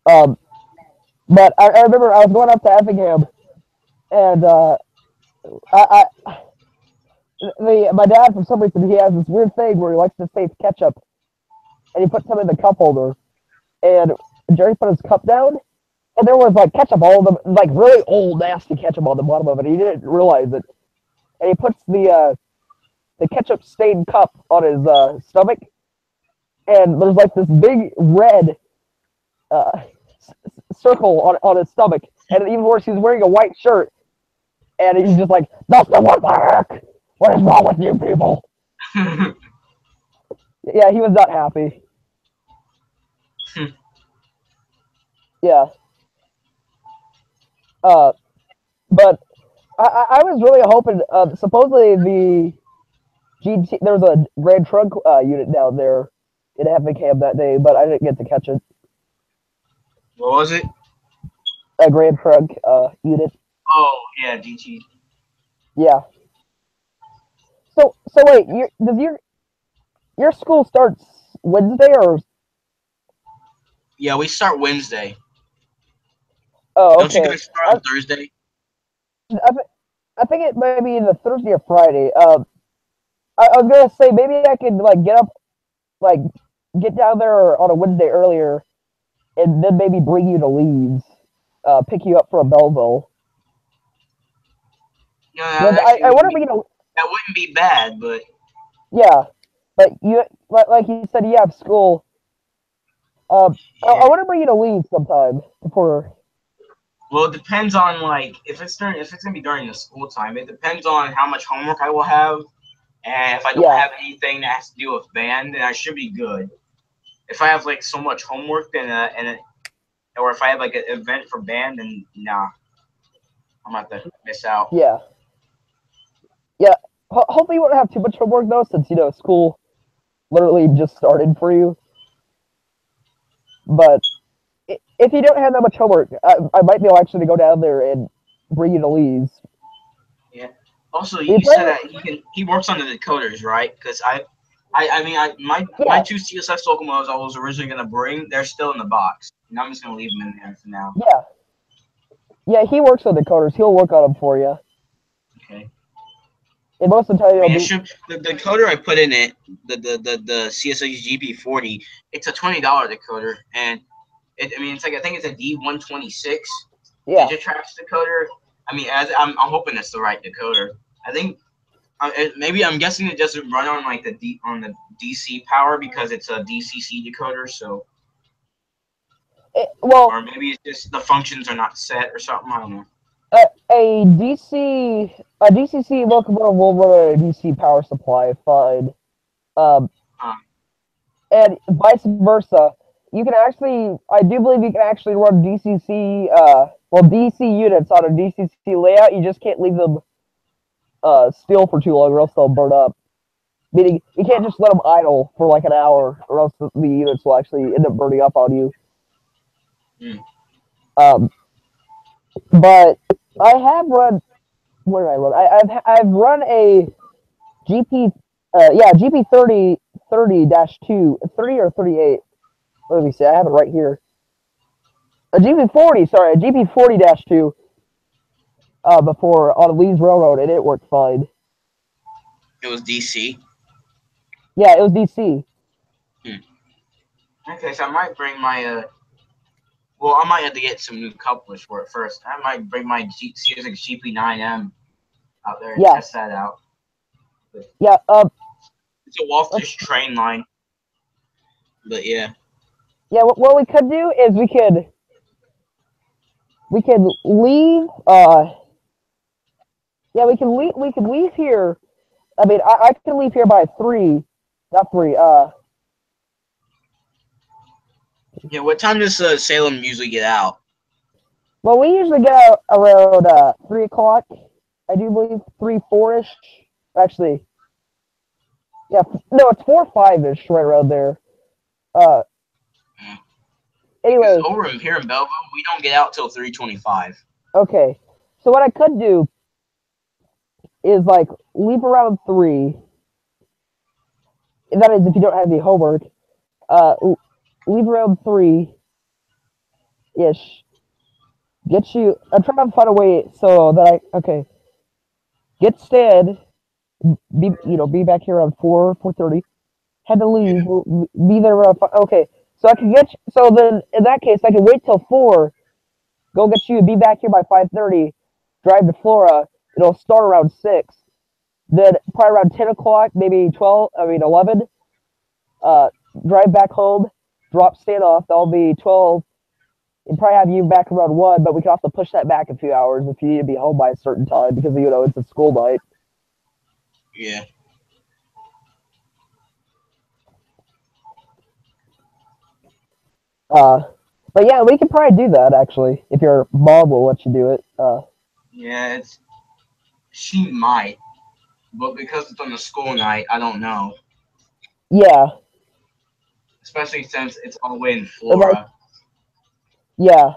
But I remember I was going up to Effingham, and my dad, for some reason, he has this weird thing where he likes to save ketchup, and he puts some in the cup holder. And Jerry put his cup down, and there was like ketchup all of them, like really old, nasty ketchup on the bottom of it. He didn't realize it, and he puts the ketchup stained cup on his stomach, and there's like this big red circle on his stomach, and even worse, he's wearing a white shirt, and he's just like, "Dustin, what the heck? What is wrong with you people?" Yeah, he was not happy. Yeah. But I was really hoping. Supposedly the GT, there was a Grand Trunk unit down there in Effingham that day, but I didn't get to catch it. What was it? A Grand Trunk unit. Oh yeah, GT. Yeah. So wait, does your school starts Wednesday or? Yeah, we start Wednesday. Oh, okay. Don't you guys start on Thursday? I think it might be either Thursday or Friday. I was gonna say maybe I could like get down there on a Wednesday earlier, and then maybe bring you to Leeds, pick you up from Belleville. No, I wonder if that wouldn't be bad, but yeah, but you like you said you have school. I want to bring you to Leeds sometime before. Well, it depends on like if it's gonna be during the school time. It depends on how much homework I will have, and if I don't have anything that has to do with band, then I should be good. If I have like so much homework, then or if I have like an event for band, then nah, I'm about to miss out. Yeah. Hopefully you won't have too much homework though, since school literally just started for you. But if you don't have that much homework, I might be able actually to go down there and bring you to Leeds. Yeah. Also, you said that he works on the decoders, right? Because my two CSS locomotives I was originally gonna bring, they're still in the box, and I'm just gonna leave them in there for now. Yeah. Yeah, he works on decoders. He'll work on them for you. Okay. And most of the time, the decoder I put in it, the CSX GP40, it's a $20 decoder, and it's like I think it's a D126 Digitrax decoder. I mean, I'm hoping it's the right decoder. I think maybe I'm guessing it doesn't run on like the DC power because it's a DCC decoder. So, or maybe it's just the functions are not set or something. I don't know. A DCC locomotive will run a DC power supply fine. And vice versa. You can actually, I do believe you can actually run DCC, DC units on a DCC layout. You just can't leave them still for too long, or else they'll burn up. Meaning, you can't just let them idle for like an hour, or else the units will actually end up burning up on you. But I have run. What did I run? I've run a GP 30-2, 30 or 38. Let me see. I have it right here. A GP 40-2. Before on Leeds Railroad, and it worked fine. It was DC. Yeah, it was DC. Okay, so I might bring my I might have to get some new couplers for it first. I might bring my CSX GP9M out there and test that out. But it's a Walters train line. But yeah. Yeah, what we could do is we could leave. We can leave here. I mean, I can leave here by 3. Not 3. Yeah, what time does Salem usually get out? Well, we usually get out around 3 o'clock. I do believe 3, 4-ish. Actually, Yeah, no, it's 4-5-ish right around there. Anyway. Because over here in Belleville, we don't get out till 3:25. Okay, so what I could do is like leave around 3. That is if you don't have any homework. Leave around 3-ish. Get you. I'm trying to find a way so that get Stan. Be back here around 4:30. Had to leave. Yeah. Be there around 5. Okay, so I can get. So then in that case, I can wait till 4. Go get you. Be back here by 5:30. Drive to Flora. It'll start around 6. Then probably around 10 o'clock, maybe 11. Drive back home. Drop Stan off. That'll be 12. And probably have you back around 1, but we can also push that back a few hours if you need to be home by a certain time because it's a school night. Yeah. But yeah, we could probably do that actually if your mom will let you do it. Yeah, she might, but because it's on the school night, I don't know. Yeah. Especially since it's all the way in Florida. Yeah.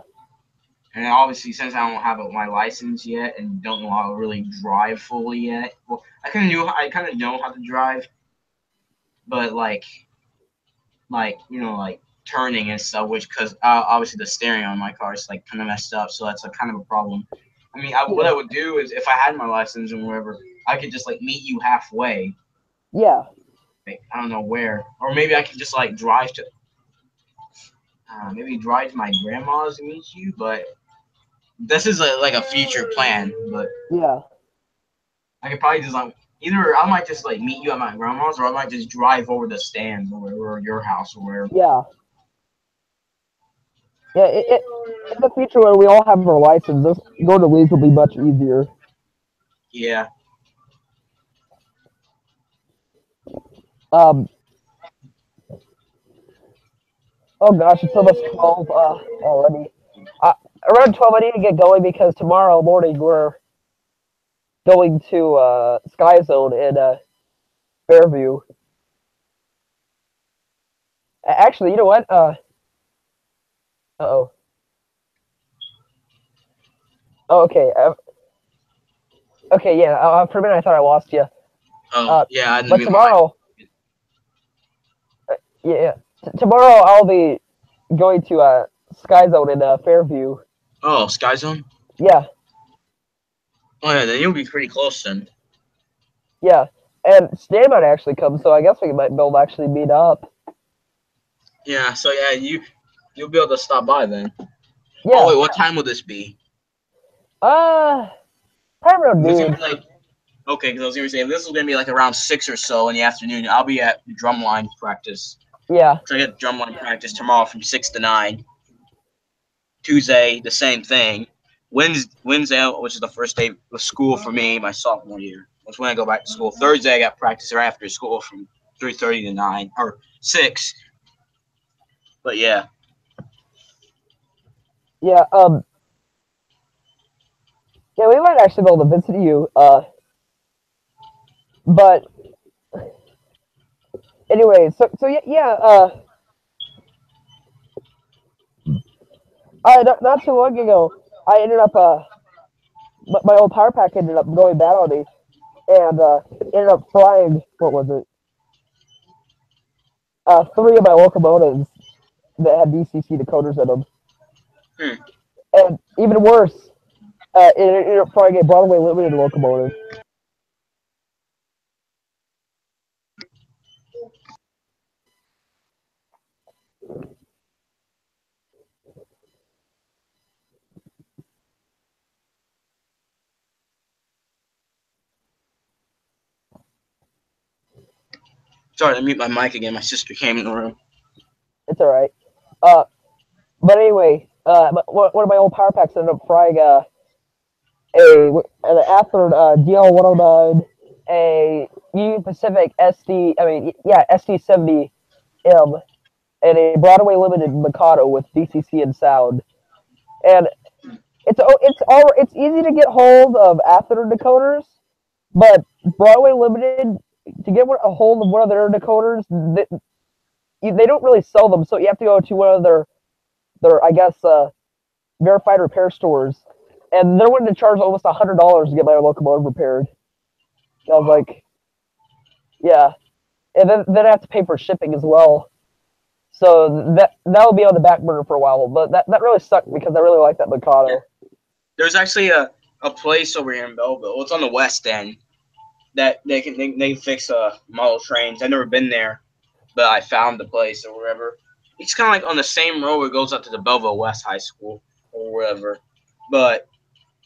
And obviously, since I don't have my license yet and don't know how to really drive fully yet, well, I kind of know how to drive, but like turning and stuff, which because obviously the steering on my car is like kind of messed up, so that's a kind of a problem. I mean, what I would do is if I had my license and whatever, I could just like meet you halfway. Yeah. Like, I don't know where, or maybe I could just like drive to my grandma's and meet you, but. This is like a future plan, but yeah, I could probably just like either I might just like meet you at my grandma's, or I might just drive over the stands or your house or wherever. Yeah. Yeah, in the future when we all have our license, going to leagues will be much easier. Yeah. Oh gosh, it's almost 12 already. Around 12, I need to get going because tomorrow morning we're going to Sky Zone in Fairview. Actually, you know what? Uh-oh. Oh, okay. Okay, yeah. For a minute, I thought I lost you. Oh, yeah. I didn't But tomorrow, tomorrow I'll be going to Sky Zone in Fairview. Oh, Sky Zone? Yeah. Oh, yeah, then you'll be pretty close then. Yeah, and Stan might actually come, so I guess we might be able to actually meet up. Yeah, so yeah, you'll be able to stop by then. Yeah. Oh, wait, what time will this be? Probably around noon. Okay, because I was going to say, if this is going to be like around 6 or so in the afternoon, I'll be at drumline practice. Yeah. So I get drumline practice tomorrow from 6 to 9. Tuesday, the same thing. Wednesday, which is the first day of school for me, my sophomore year. That's when I go back to school. Thursday, I got practice right after school from 3:30 to 9 or 6. But yeah. Yeah. Yeah, we might actually be able to visit you. But anyway, so yeah. Not too long ago, I ended up my old power pack ended up going bad on me, and ended up frying. What was it? 3 of my locomotives that had DCC decoders in them. And even worse, it ended up frying a Broadway Limited locomotive. Sorry, I mute my mic again. My sister came in the room. It's all right. But anyway, one of my old power packs ended up frying an Athearn DL109, a Union Pacific SD70M, and a Broadway Limited Mikado with DCC and sound. And it's easy to get hold of Athearn decoders, but Broadway Limited to get a hold of one of their decoders, they don't really sell them, so you have to go to one of their I guess verified repair stores, and they're willing to charge almost $100 to get my locomotive repaired. And I was like, yeah, and then I have to pay for shipping as well. So that'll be on the back burner for a while, but that really sucked because I really like that Mikado. Yeah. There's actually a place over here in Belleville. It's on the west end that they fix model trains. I've never been there, but I found the place or wherever. It's kind of like on the same road where it goes up to the Belleville West High School or wherever. But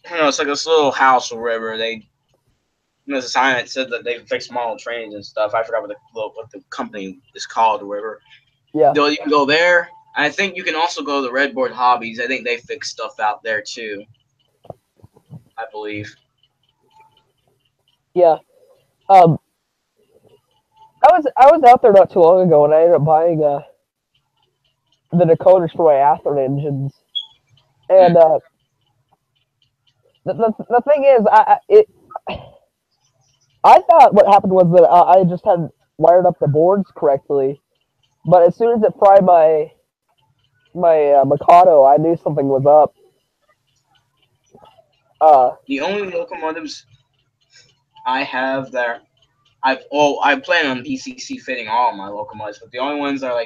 I don't know, it's like this little house or wherever. There's a sign that said that they fix model trains and stuff. I forgot what the company is called or whatever. Yeah. You can go there. I think you can also go to the Redboard Hobbies. I think they fix stuff out there too. I believe. Yeah. I was out there not too long ago, and I ended up buying the decoders for my Athearn engines. And the thing is, I thought what happened was that I just had wired up the boards correctly, but as soon as it fried my Mikado, I knew something was up. The only locomotives I have that I plan on DCC fitting all of my locomotives, but the only ones that are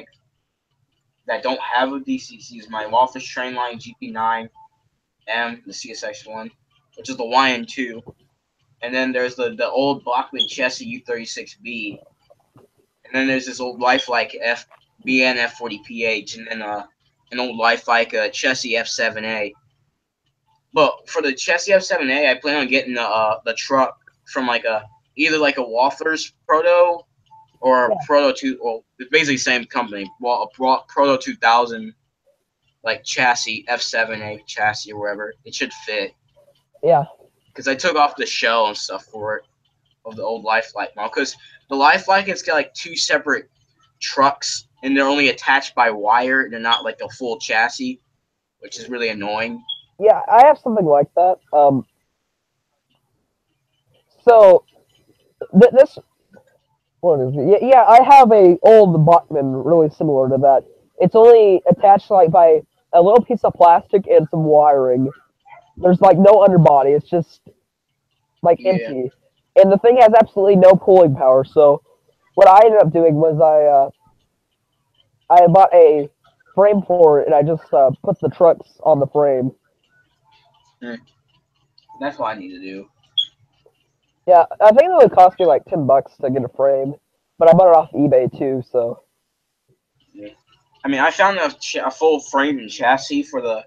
that don't have a DCC is my Wafish train line GP9 M, the CSX one, which is the YN2, and then there's the old Bachmann chassis U36B, and then there's this old lifelike BN F40PH, and then an old lifelike chassis F7A. But for the chassis F7A, I plan on getting the truck from either a Wafflers Proto or a Proto 2. Well, it's basically the same company. Well, a Proto 2000 chassis F7A chassis or whatever. It should fit. Yeah. Because I took off the shell and stuff for it of the old Lifelike model. Because the Lifelike, it's got two separate trucks and they're only attached by wire. They're not a full chassis, which is really annoying. Yeah, I have something like that. So this, what is it? Yeah, I have a old Bachmann really similar to that. It's only attached by a little piece of plastic and some wiring. There's no underbody. It's just empty, and the thing has absolutely no pulling power. So what I ended up doing was I bought a frame for it, and I just put the trucks on the frame. That's what I need to do. Yeah, I think it would cost me $10 to get a frame, but I bought it off eBay too. So. Yeah. I mean, I found a full frame and chassis for the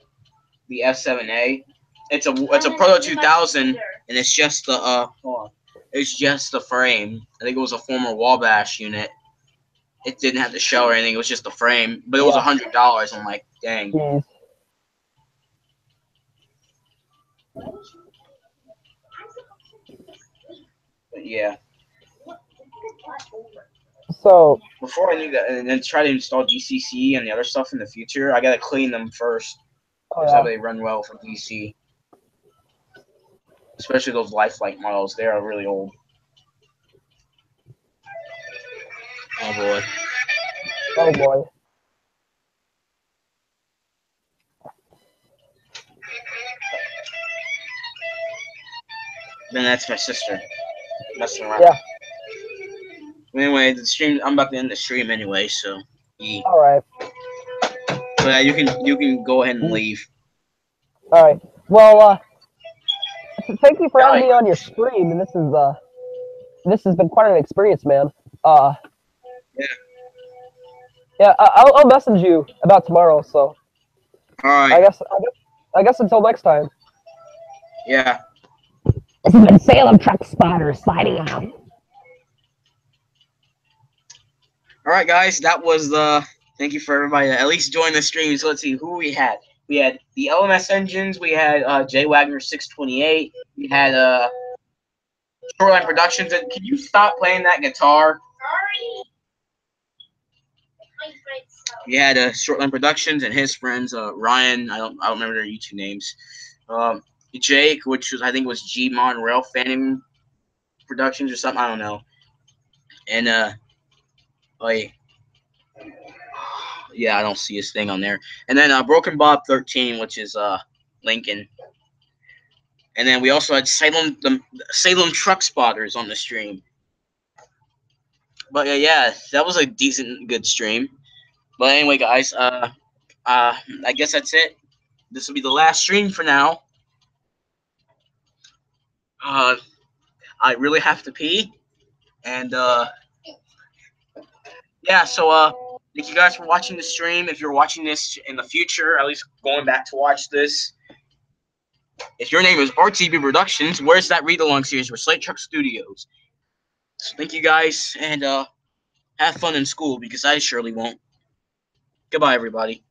F7A. It's a Proto 2000, and it's just the it's just the frame. I think it was a former Wabash unit. It didn't have the shell or anything. It was just the frame, but it was $100. I'm like, dang. Jeez. But yeah. So before I do that, and then try to install DCC and the other stuff in the future, I gotta clean them first. That's how they run well from DC. Especially those lifelike models, they are really old. Oh boy. Oh boy. Then that's my sister messing around. Yeah. Anyway, the stream. I'm about to end the stream anyway, so. Yeah. All right. So yeah, you can go ahead and leave. All right. Well, thank you for having me on your stream, and this has been quite an experience, man. Yeah. Yeah, I'll message you about tomorrow. So. All right. I guess until next time. Yeah. This has been Salem Truck Spotter signing out. All right, guys, that was thank you for everybody that at least joined the stream. So let's see who we had. We had the LMS engines. We had J Wagner 628. We had Shoreline Productions. And can you stop playing that guitar? Sorry. We had Shoreline Productions and his friends Ryan. I don't remember their YouTube names. Jake, which I think was G Mon Rail Fanning Productions or something. I don't know. And like, yeah, I don't see his thing on there. And then Broken Bob 13, which is Lincoln. And then we also had the Salem Truck Spotters on the stream. But yeah, that was a decent, good stream. But anyway, guys, I guess that's it. This will be the last stream for now. I really have to pee, and yeah. So thank you guys for watching the stream. If you're watching this in the future, at least going back to watch this. If your name is RTB Productions, where's that read along series for Slate Truck Studios? So thank you guys, and have fun in school because I surely won't. Goodbye, everybody.